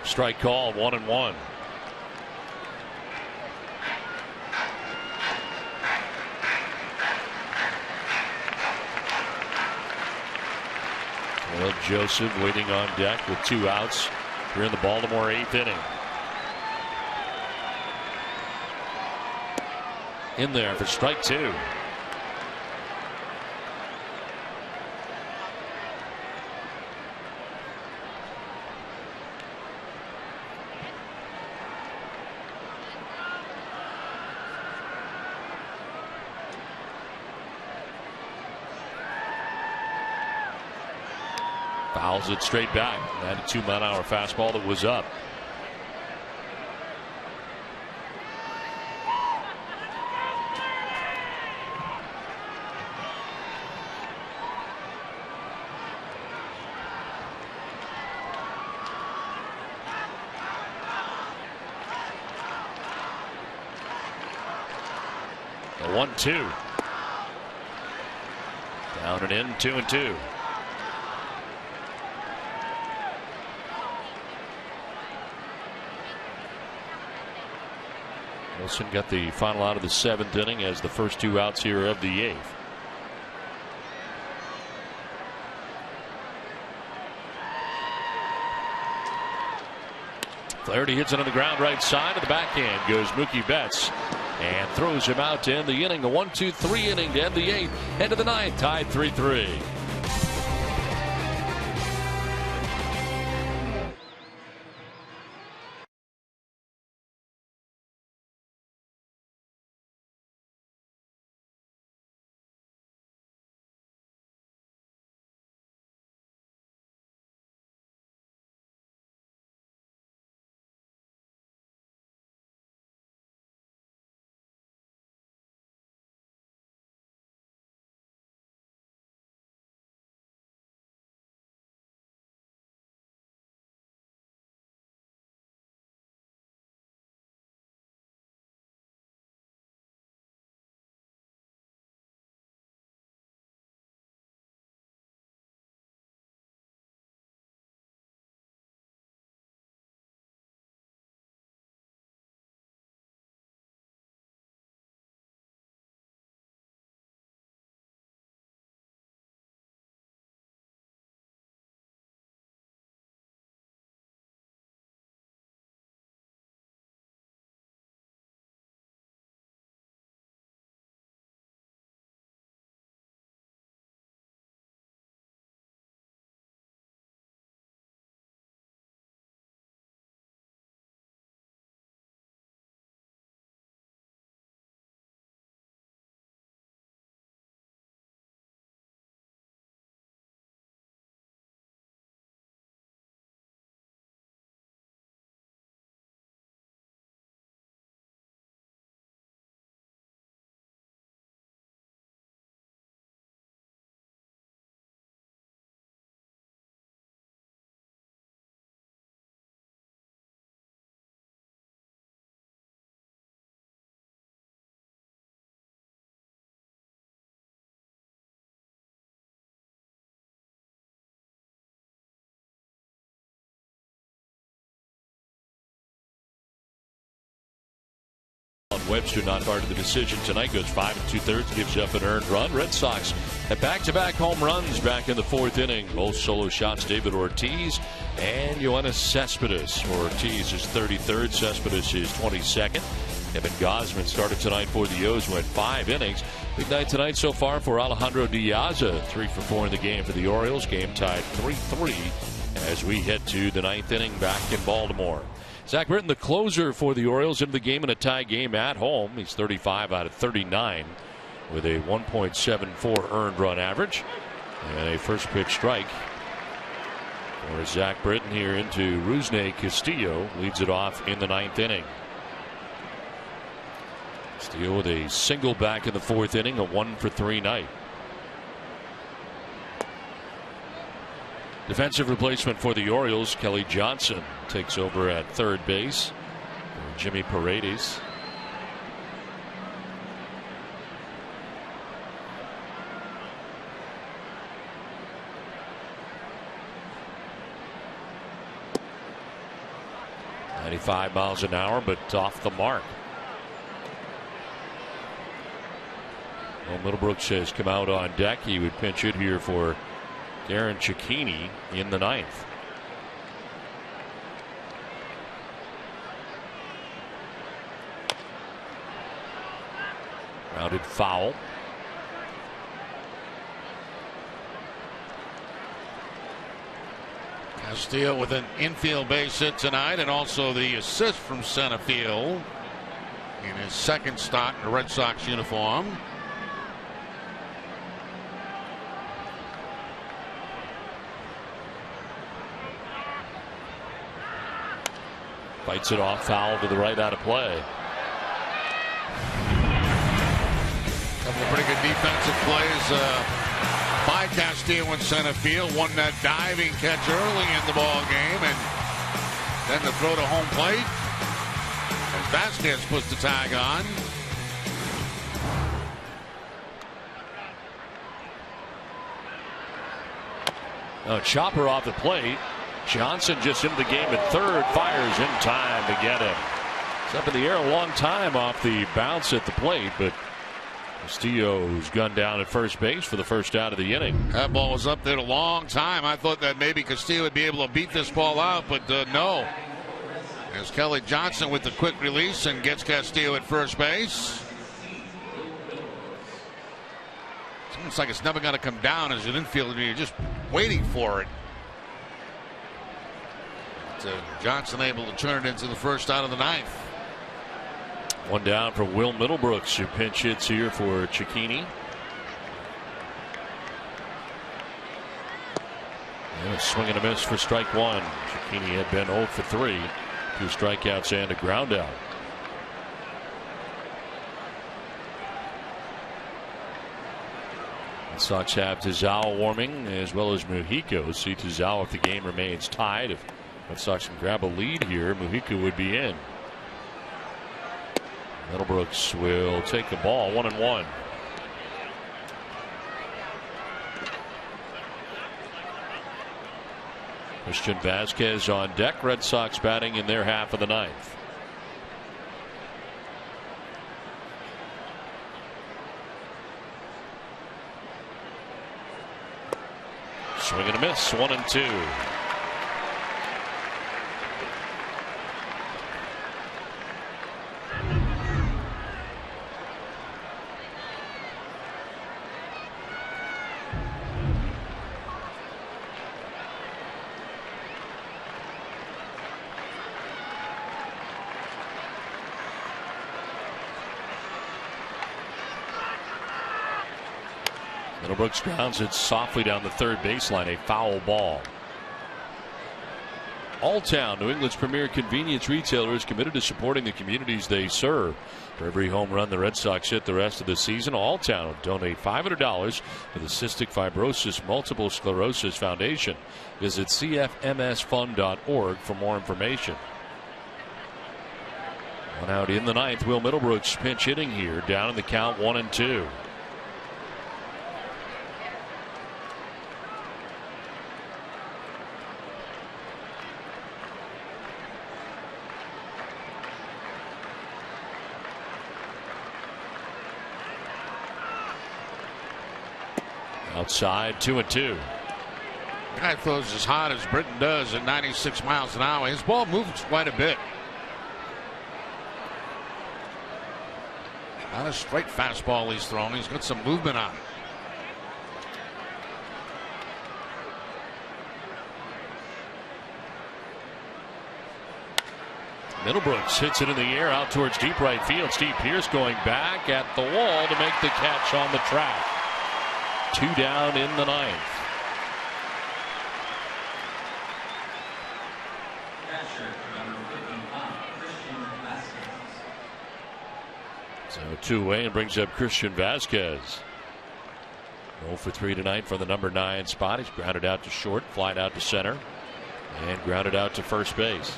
Strike call, 1-1. Well, Joseph waiting on deck with 2 outs here in the Baltimore 8th inning. In there for strike 2. Fouls it straight back. That a 2-mile-an-hour fastball that was up. The 1-2. Down and in, 2-2. Wilson got the final out of the 7th inning as the first 2 outs here of the 8th. Flaherty hits it on the ground right side. To the backhand goes Mookie Betts and throws him out to end the inning. A 1-2-3 inning to end the 8th. End of the 9th, tied 3-3. Webster not part of the decision tonight. Goes 5 2/3, gives up an earned run. Red Sox have back-to-back home runs back in the 4th inning. Both solo shots, David Ortiz and Yoenis Cespedes. Ortiz is 33rd, Cespedes is 22nd. Kevin Gausman started tonight for the O's, went 5 innings. Big night tonight so far for Alejandro Diaz, 3 for 4 in the game for the Orioles. Game tied 3-3 as we head to the 9th inning back in Baltimore. Zach Britton, the closer for the Orioles, into the game in a tie game at home. He's 35 out of 39 with a 1.74 earned run average. And a first pitch strike for Zach Britton here into Rusney Castillo. Leads it off in the 9th inning. Castillo with a single back in the 4th inning, a 1-for-3 night. Defensive replacement for the Orioles, Kelly Johnson takes over at third base for Jimmy Paredes. 95 miles an hour, but off the mark. Well, Middlebrooks has come out on deck. He would pinch hit here for Darren Cicchini in the ninth. Grounded foul. Castillo with an infield base hit tonight, and also the assist from center field in his second start in the Red Sox uniform. Fights it off, foul to the right, out of play. Couple of pretty good defensive plays by Castillo in center field. Won that diving catch early in the ball game, and then the throw to home plate as Vasquez puts the tag on. Chopper off the plate. Johnson just into the game at third, fires in time to get him. It's up in the air a long time off the bounce at the plate, but Castillo's gunned down at first base for the first out of the inning. That ball was up there a long time. I thought that maybe Castillo would be able to beat this ball out, but no. As Kelly Johnson with the quick release and gets Castillo at first base. Seems like it's never going to come down as an infielder. You're just waiting for it. Johnson able to turn it into the first out of the ninth. One down for Will Middlebrooks, who pinch hits here for Cicchini. And a swing and a miss for strike one. Cicchini had been 0 for 3, 2 strikeouts and a ground out. The Sox have Tazawa warming as well as Mujica. See Tazawa if the game remains tied. If Red Sox can grab a lead here, Mujica would be in. Middlebrooks will take the ball, 1-1. Christian Vasquez on deck. Red Sox batting in their half of the ninth. Swing and a miss, 1-2. Middlebrooks grounds it softly down the third baseline, a foul ball. Alltown, New England's premier convenience retailer, is committed to supporting the communities they serve. For every home run the Red Sox hit the rest of the season, Alltown will donate $500 to the Cystic Fibrosis Multiple Sclerosis Foundation. Visit cfmsfund.org for more information. One out in the ninth. Will Middlebrooks pinch hitting here, down in the count, 1-2. Outside, 2-2. Guy throws as hard as Britton does at 96 miles an hour. His ball moves quite a bit. Not a straight fastball he's throwing. He's got some movement on it. Middlebrooks hits it in the air out towards deep right field. Steve Pearce going back at the wall to make the catch on the track. 2 down in the ninth. So 2 away and brings up Christian Vasquez. 0 for 3 tonight for the number 9 spot. He's grounded out to short, flied out to center, and grounded out to first base.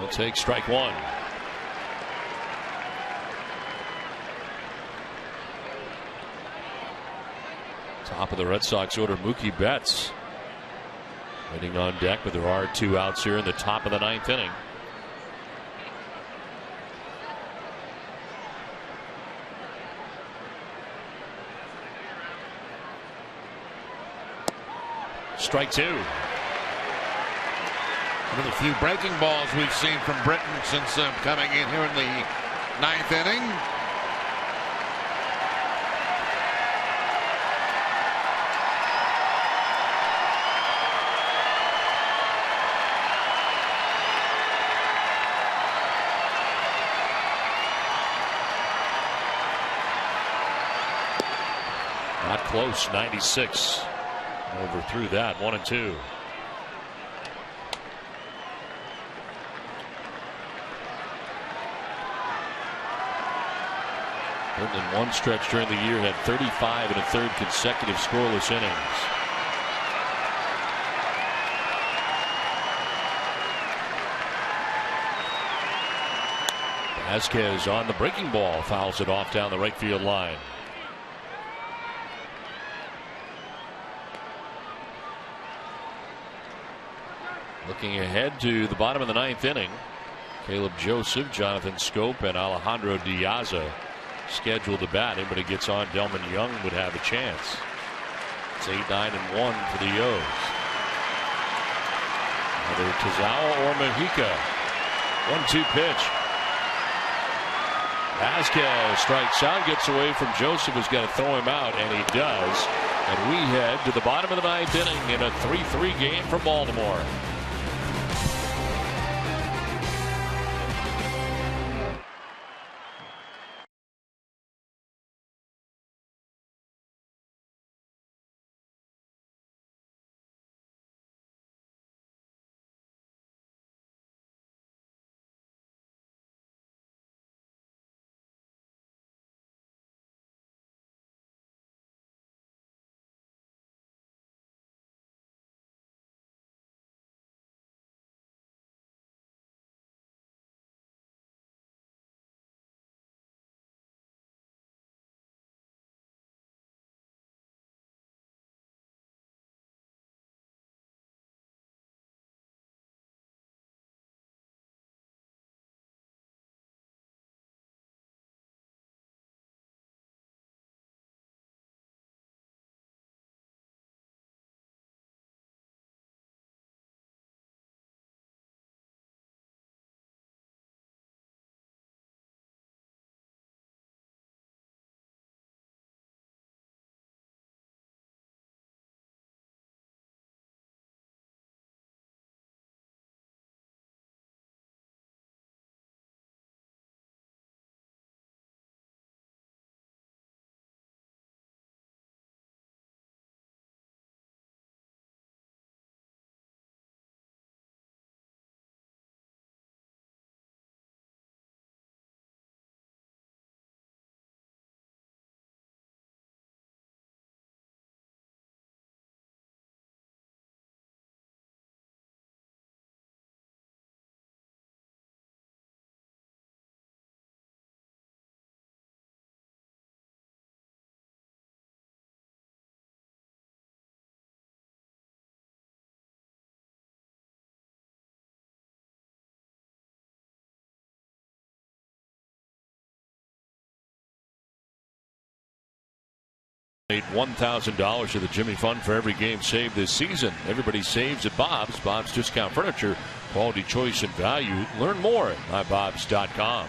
He'll take strike one. Top of the Red Sox order, Mookie Betts waiting on deck, but there are 2 outs here in the top of the 9th inning. Strike 2. One of the few breaking balls we've seen from Britton since coming in here in the 9th inning. Not close. 96. Overthrew that. 1-2. In one stretch during the year had 35 1/3 consecutive scoreless innings. Vasquez on the breaking ball, fouls it off down the right field line. Looking ahead to the bottom of the 9th inning, Caleb Joseph, Jonathan Scope, and Alejandro Diaza scheduled to bat. Anybody gets on Delman Young would have a chance. It's 8-9-1 for the O's. Either Tazawa or Mojica. 1-2 pitch. Vasquez strikes out, gets away from Joseph, who's got to throw him out, and he does. And we head to the bottom of the 9th inning in a 3-3 game from Baltimore. $1,000 to the Jimmy Fund for every game saved this season. Everybody saves at Bob's. Bob's Discount Furniture. Quality, choice, and value. Learn more at mybobs.com.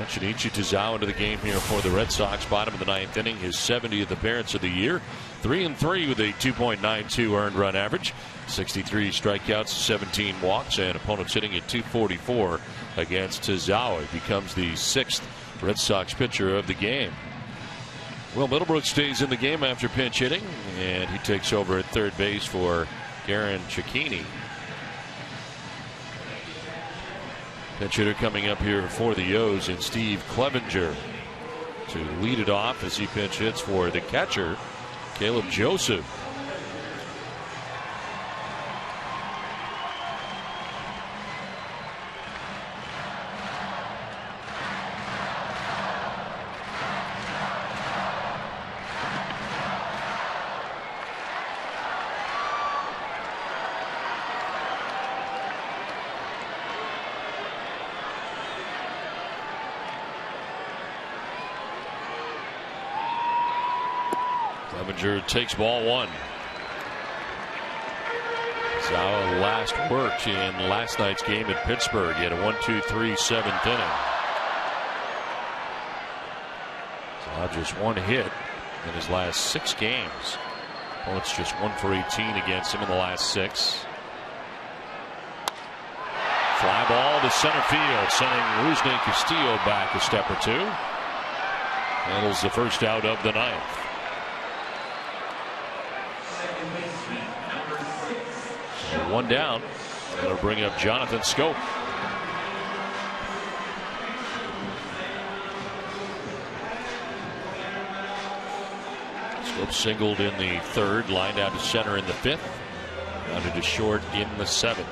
Shinichi Tazawa into the game here for the Red Sox. Bottom of the 9th inning. His 70th appearance of the year. 3-3 with a 2.92 earned run average. 63 strikeouts, 17 walks, and opponents hitting at 244 against Tazawa. He becomes the 6th Red Sox pitcher of the game. Will Middlebrook stays in the game after pinch hitting, and he takes over at third base for Garen Cecchini. Pinch hitter coming up here for the O's and Steve Clevenger to lead it off as he pinch hits for the catcher, Caleb Joseph. Clevenger takes ball one. Zawa last worked in last night's game at Pittsburgh. He had a 1-2-3 7th inning. Zawa just one hit in his last 6 games. Opponents just 1 for 18 against him in the last 6. Fly ball to center field, sending Rusney Castillo back a step or two. Handles the first out of the 9th. So 1 down. That'll bring up Jonathan Schoop. Schoop singled in the 3rd, lined out to center in the 5th, grounded to short in the 7th.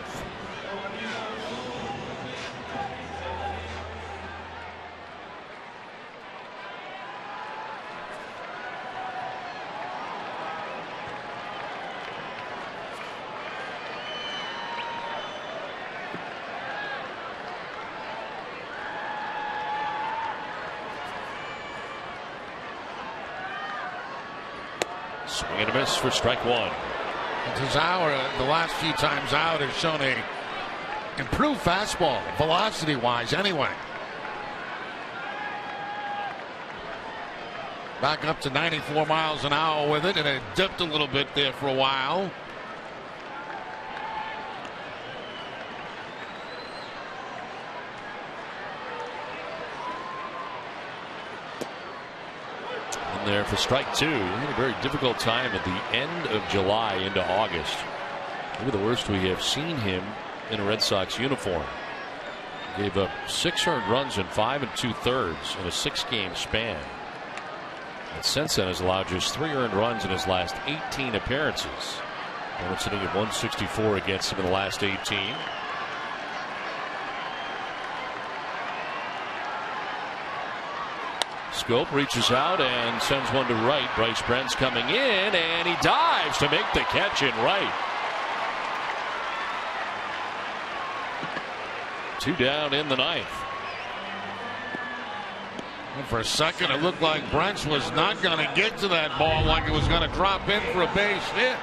Swing and a miss for strike 1. Tazawa, the last few times out, has shown a improved fastball, velocity-wise anyway. Back up to 94 miles an hour with it, and it dipped a little bit there for a while. There for strike 2. He had a very difficult time at the end of July into August. Maybe the worst we have seen him in a Red Sox uniform. Gave up 6 earned runs in 5 2/3 in a 6-game span. And since then has allowed just 3 earned runs in his last 18 appearances. And sitting at 164 against him in the last 18. Schoop reaches out and sends one to right. Bryce Brent's coming in, and he dives to make the catch in right. 2 down in the 9th. And for a second, it looked like Brent was not going to get to that ball, like it was going to drop in for a base hit.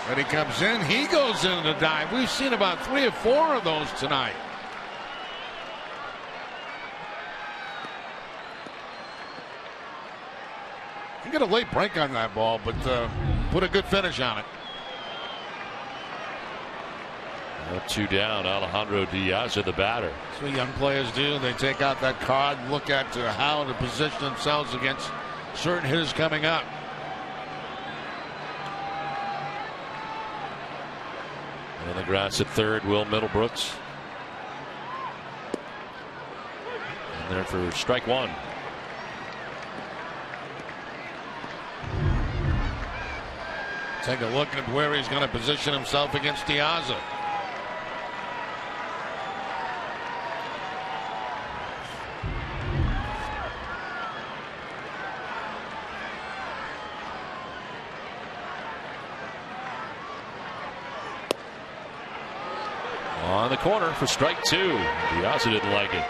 But he comes in, he goes in the dive. We've seen about 3 or 4 of those tonight. You get a late break on that ball, but put a good finish on it. 2 down. Alejandro Diaz, the batter. That's what young players do. They take out that card and look at how to position themselves against certain hitters coming up. And the grass at 3rd, Will Middlebrooks. And there for strike 1. Take a look at where he's going to position himself against Diaz. On the corner for strike 2. Diaz didn't like it.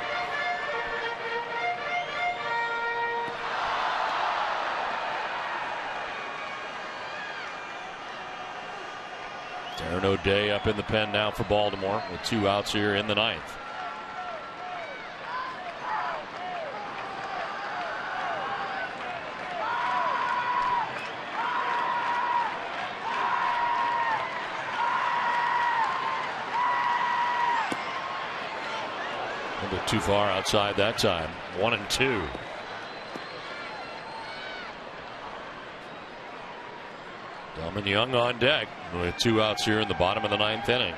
Darren O'Day up in the pen now for Baltimore with 2 outs here in the 9th. A bit too far outside that time. 1-2. Delman Young on deck with 2 outs here in the bottom of the 9th inning.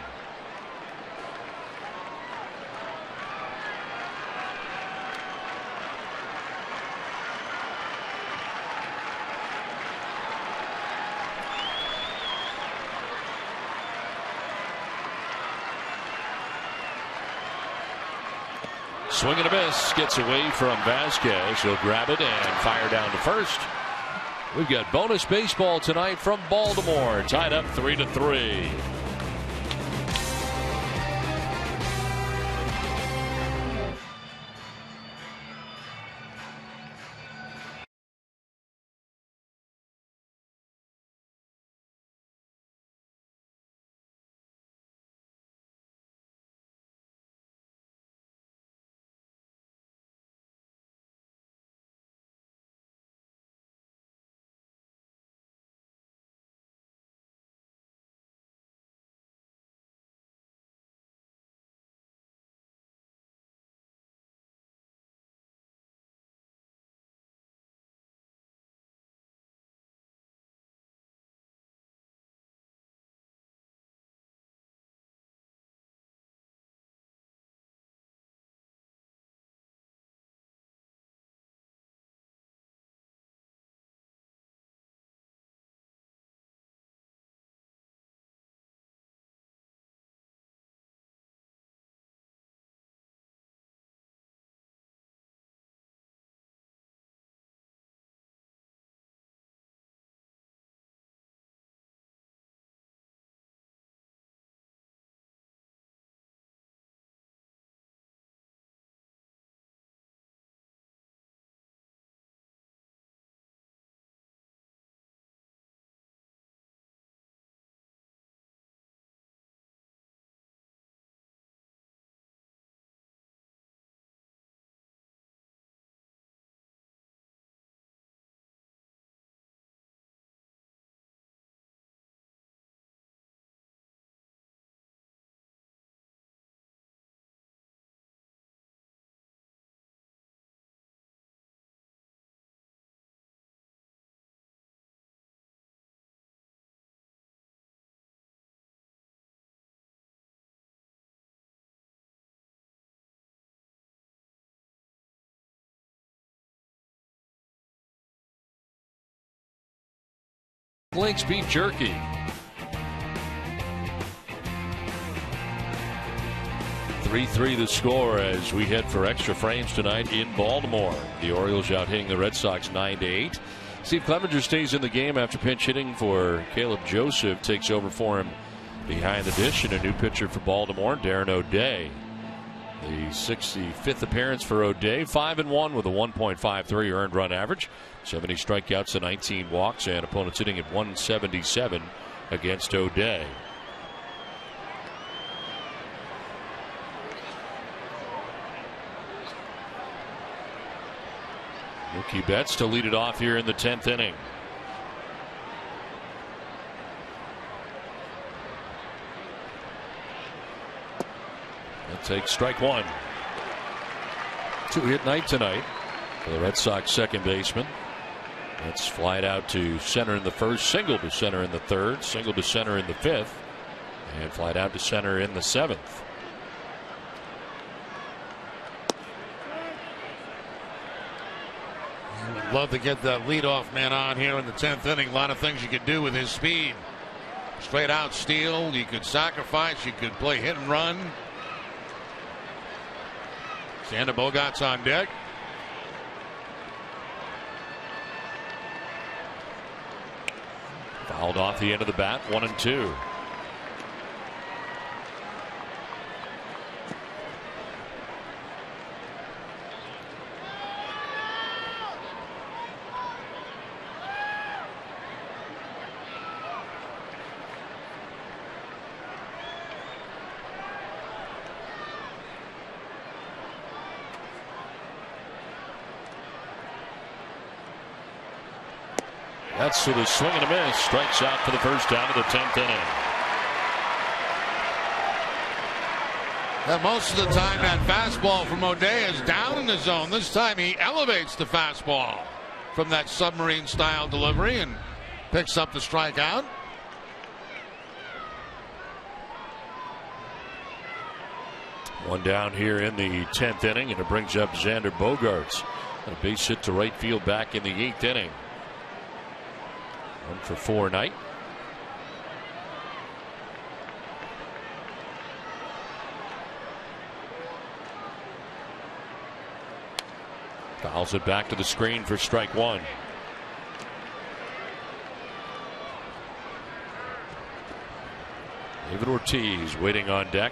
Swing and a miss, gets away from Vasquez. He'll grab it and fire down to first. We've got bonus baseball tonight from Baltimore, tied up 3-3. Links beef jerky. 3-3 the score as we head for extra frames tonight in Baltimore. The Orioles out hitting the Red Sox 9-8. Steve Clevenger stays in the game after pinch hitting for Caleb Joseph. Takes over for him behind the dish, and a new pitcher for Baltimore, Darren O'Day. The 65th appearance for O'Day, 5-1 with a 1.53 earned run average, 70 strikeouts to 19 walks, and opponents hitting at 177 against O'Day. Mookie Betts to lead it off here in the 10th inning. That takes strike one. 2-hit night tonight for the Red Sox second baseman. That's flied out to center in the first, single to center in the third, single to center in the fifth, and flied out to center in the seventh. Love to get the leadoff man on here in the 10th inning. A lot of things you could do with his speed. Straight out steal. You could sacrifice. You could play hit and run. Xander Bogaerts on deck. Fouled off the end of the bat, 1-2. That's with a swing and a miss. Strikes out for the first out of the 10th inning. And most of the time that fastball from O'Day is down in the zone. This time he elevates the fastball from that submarine style delivery and picks up the strikeout. One down here in the 10th inning, and it brings up Xander Bogaerts. A base hit to right field back in the 8th inning. 1-for-4 night. Fouls it back to the screen for strike one. David Ortiz waiting on deck.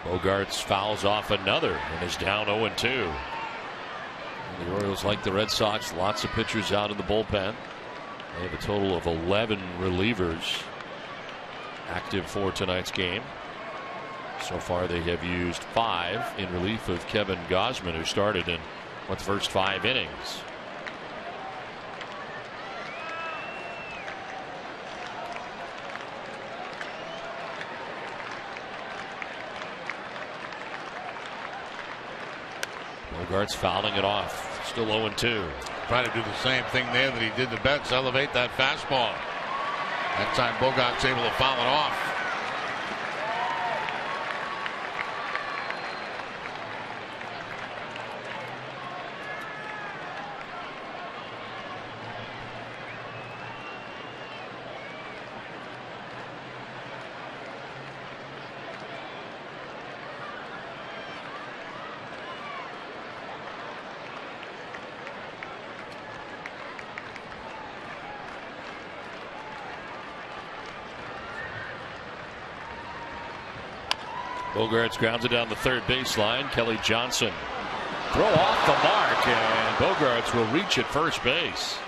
Bogaerts fouls off another and is down 0-2. The Orioles, like the Red Sox, lots of pitchers out in the bullpen. They have a total of 11 relievers active for tonight's game. So far they have used 5 in relief of Kevin Gausman, who started in the first 5 innings. Bogaerts fouling it off. Still 0-2. Trying to do the same thing there that he did to Betts, elevate that fastball. That time Bogaerts able to foul it off. Bogaerts grounds it down the third baseline. Kelly Johnson throw off the mark, and Bogaerts will reach at first base.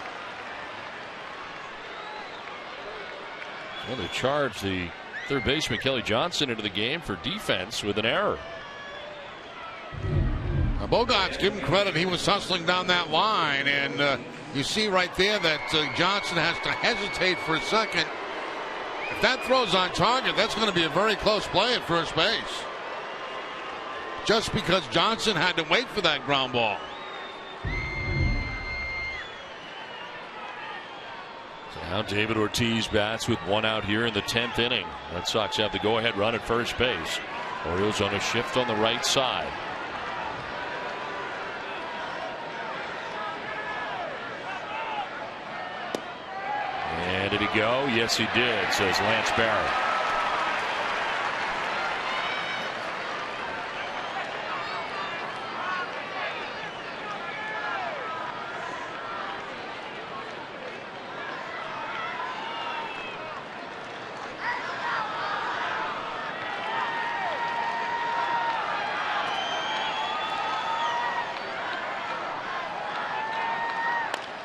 Well, they charge the third baseman Kelly Johnson into the game for defense with an error. Now Bogaerts, give him credit, he was hustling down that line, and you see right there that Johnson has to hesitate for a second. If that throw's on target, that's going to be a very close play at first base. Just because Johnson had to wait for that ground ball. Now David Ortiz bats with one out here in the 10th inning. Red Sox have the go-ahead run at first base. Orioles on a shift on the right side. And did he go? Yes, he did, says Lance Barrett.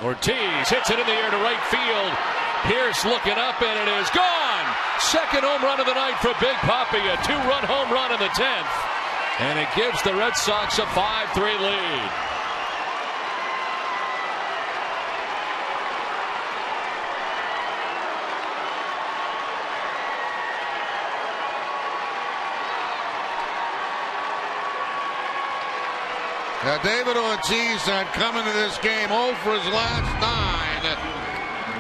Ortiz hits it in the air to right field. Pierce looking up, and it is gone. Second home run of the night for Big Papi. A 2-run home run in the 10th. And it gives the Red Sox a 5-3 lead. Now David Ortiz had come into this game 0 for his last 9,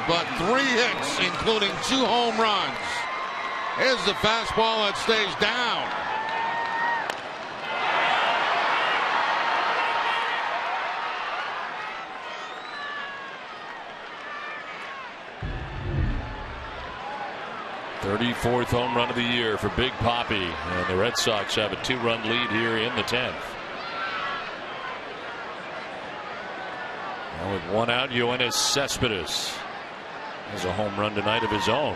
but 3 hits, including 2 home runs. Here's the fastball that stays down. "34th home run of the year for Big Papi, and the Red Sox have a 2-run lead here in the 10th. Now with one out, Yoenis Cespedes has a home run tonight of his own.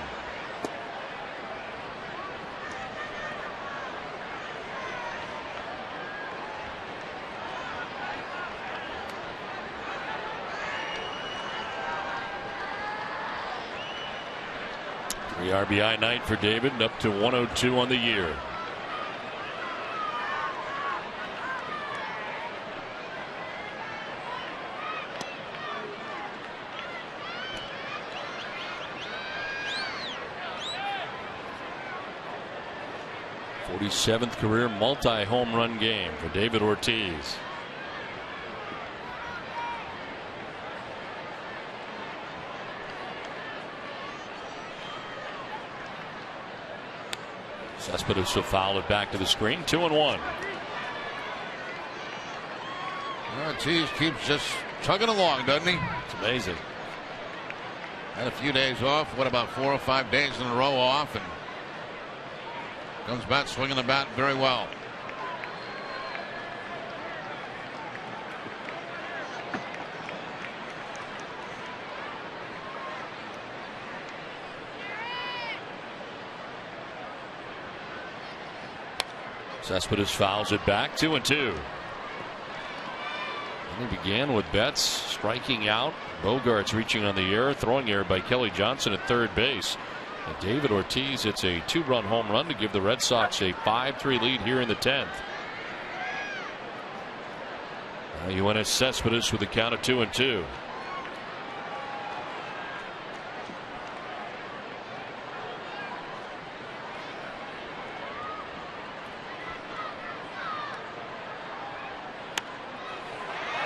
Three RBI night for David, and up to 102 on the year. Seventh career multi-home run game for David Ortiz. Cespedes will foul it back to the screen. 2-1. Ortiz keeps just chugging along, doesn't he? It's amazing. Had a few days off. What about 4 or 5 days in a row off, and comes back swinging the bat very well. Cespedes fouls it back. 2-2. And he began with Betts striking out. Bogarts reaching on the air. Throwing error by Kelly Johnson at third base. And David Ortiz hits a 2-run home run to give the Red Sox a 5-3 lead here in the 10th. Now Yoenis Cespedes with a count of 2-2.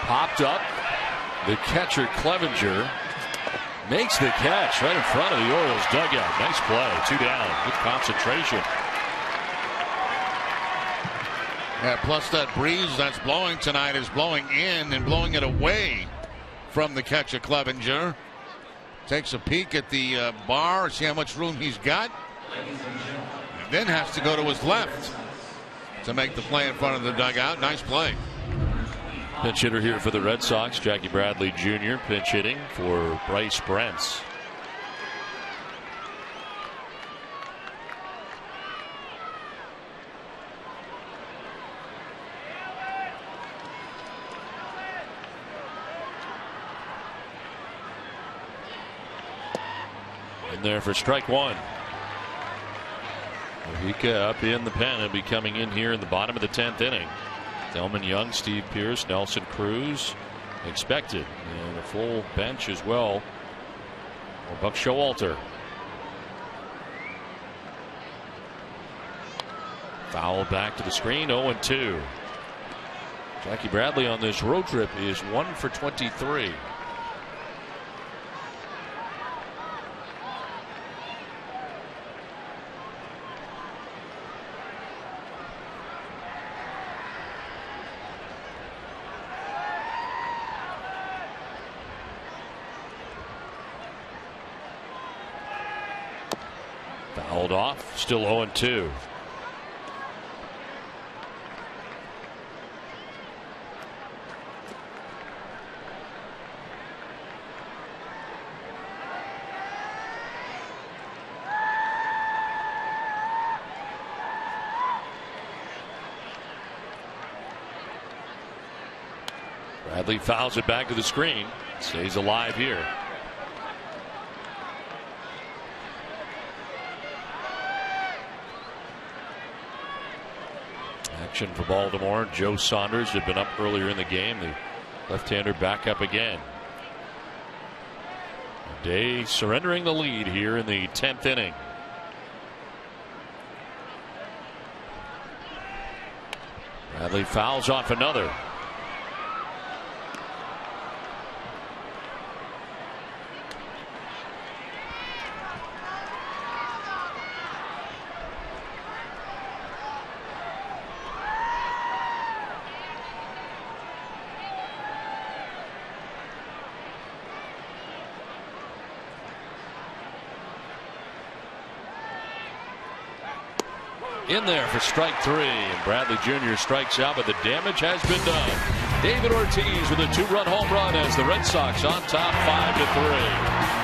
Popped up. The catcher Clevenger makes the catch right in front of the Orioles dugout. Nice play. 2 down. Good concentration. Yeah, plus that breeze that's blowing tonight is blowing in and blowing it away from the catcher Clevenger. Takes a peek at the bar, see how much room he's got, and then has to go to his left to make the play in front of the dugout. Nice play. Pinch hitter here for the Red Sox, Jackie Bradley Jr. pinch hitting for Bryce Brentz. In there for strike one. Mojica up in the pen and be coming in here in the bottom of the 10th inning. Delman Young, Steve Pearce, Nelson Cruz expected, and a full bench as well for Buck Showalter. Foul back to the screen. 0-2. Jackie Bradley on this road trip is 1 for 23. fouled off. Still 0-2. Bradley fouls it back to the screen. Stays alive here. Action for Baltimore. Joe Saunders had been up earlier in the game. The left-hander back up again. Day surrendering the lead here in the 10th inning. Bradley fouls off another. In there for strike 3, and Bradley Jr. strikes out, but the damage has been done. David Ortiz with a 2-run home run as the Red Sox on top 5-3.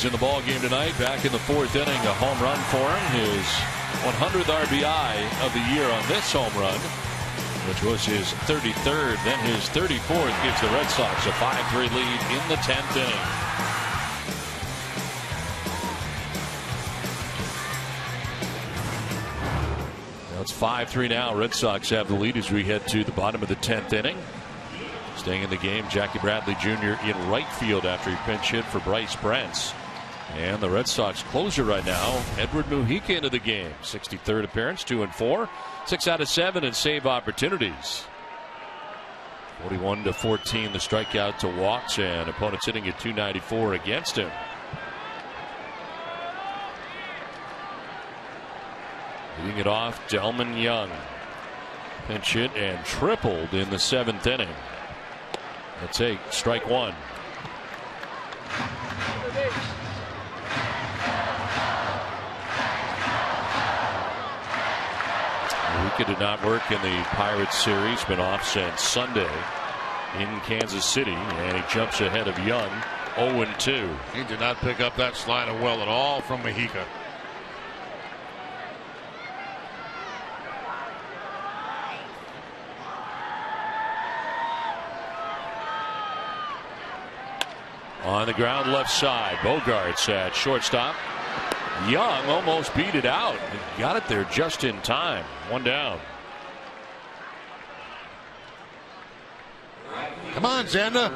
In the ball game tonight, back in the 4th inning, a home run for him, his 100th RBI of the year on this home run, which was his 33rd, then his 34th, gives the Red Sox a 5-3 lead in the 10th inning. Now it's 5-3 now. Red Sox have the lead as we head to the bottom of the 10th inning. Staying in the game, Jackie Bradley Jr. in right field after he pinch hit for Bryce Brents. And the Red Sox closer right now, Edward Mujica, into the game. 63rd appearance, 2-4, 6 out of 7 in save opportunities. 41-14 the strikeout to walks, and opponents hitting at .294 against him. Leading it off, Delman Young. Pinch hit and tripled in the 7th inning. Let's take strike 1. Mujica did not work in the Pirates series, been off since Sunday in Kansas City, and he jumps ahead of Young, 0-2. He did not pick up that slider well at all from Mujica. On the ground left side. Bogarts at shortstop. Young almost beat it out. Got it there just in time. One down. Come on, Xander.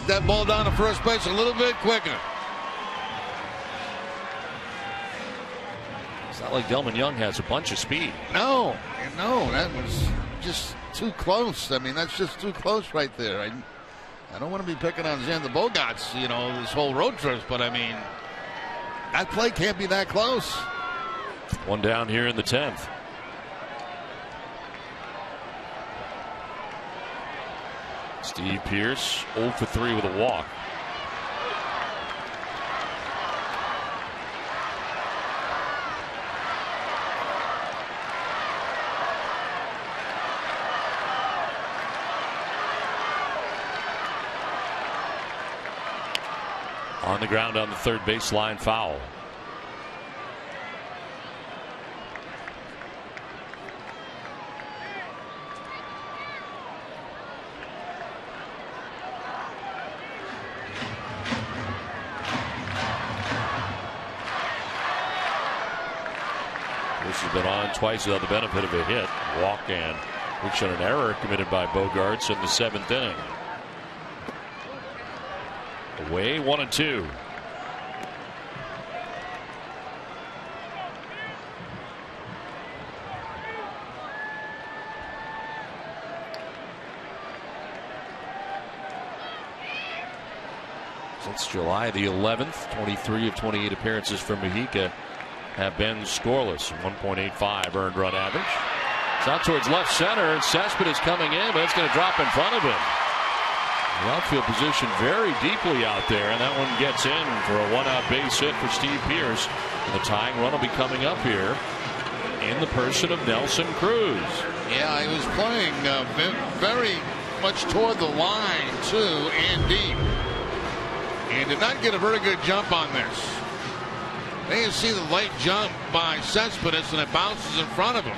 That ball down to first base a little bit quicker. It's not like Delman Young has a bunch of speed. No, that was just too close. I mean, that's just too close right there. I don't want to be picking on Xander Bogaerts, this whole road trip, but I mean, that play can't be that close. One down here in the 10th. Steve Pearce 0 for 3 with a walk. On the ground on the third baseline, foul. This has been on twice without the benefit of a hit. Walk and which on an error committed by Bogaerts in the 7th inning. Away 1-2. Since July the 11th, 23 of 28 appearances for Mujica have been scoreless. 1.85 earned run average. It's out towards left center. Cespedes coming in, but it's going to drop in front of him. The outfield position very deeply out there, and that one gets in for a one-out base hit for Steve Pearce. The tying run will be coming up here in the person of Nelson Cruz. Yeah, he was playing very much toward the line, too, and deep. And did not get a very good jump on this. There you see the late jump by Cespedes, and it bounces in front of him.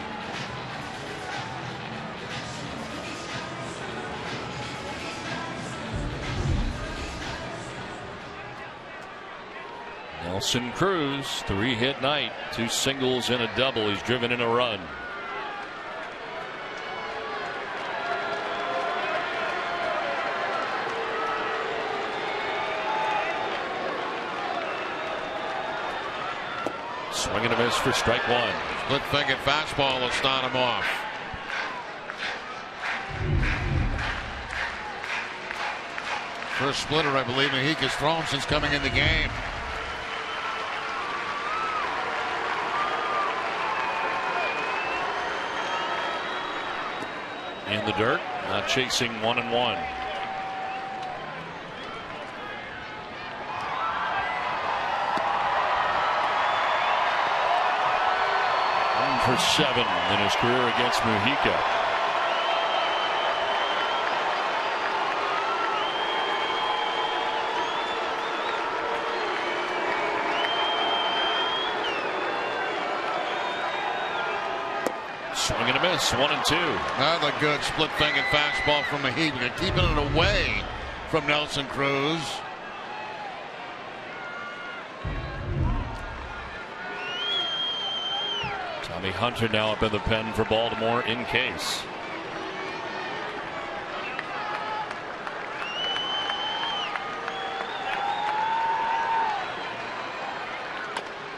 Nelson Cruz, 3-hit night, 2 singles and a double. He's driven in a run. Swing and a miss for strike one. Split-fingered fastball will start him off. First splitter, I believe, Mujica's thrown since coming in the game. In the dirt, not chasing 1-1. For 7 in his career against Mujica. Swing and a miss, 1-2. Another good split-fingered fastball from Mujica, keeping it away from Nelson Cruz. Tommy Hunter now up in the pen for Baltimore in case.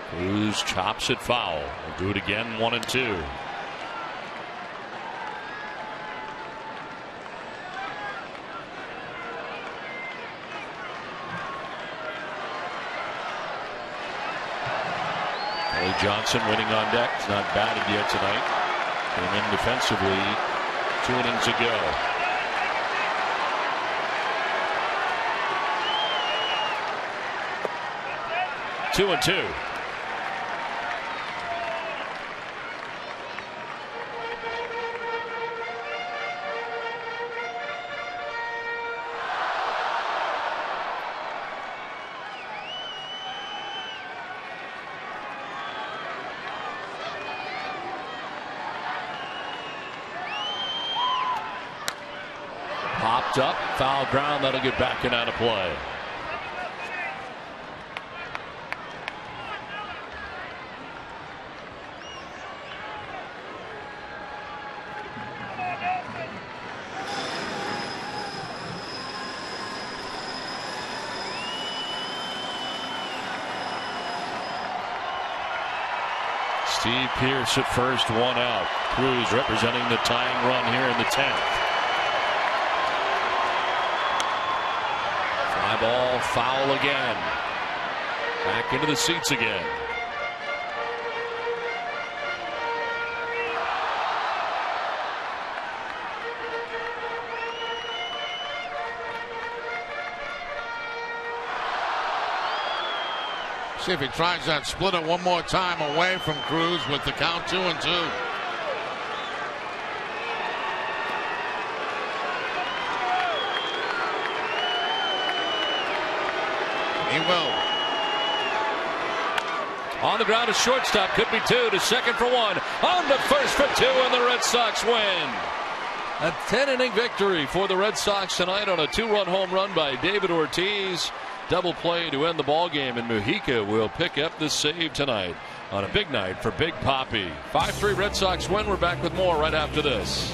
Cruz chops it foul. We'll do it again, 1-2. Johnson winning on deck. It's not batted yet tonight. Came in defensively 2 innings ago. Two and two. Popped up, foul ground, that'll get back and out of play. Steve Pearce at first, one out. Cruz representing the tying run here in the 10th. Fly ball, foul again. Back into the seats again. See if he tries that splitter one more time away from Cruz with the count 2-2. He will. On the ground to shortstop, could be two, to second for one, on to first for two, and the Red Sox win. A 10-inning victory for the Red Sox tonight on a 2-run home run by David Ortiz. Double play to end the ball game, and Mujica will pick up the save tonight on a big night for Big Papi. 5-3 Red Sox win. We're back with more right after this.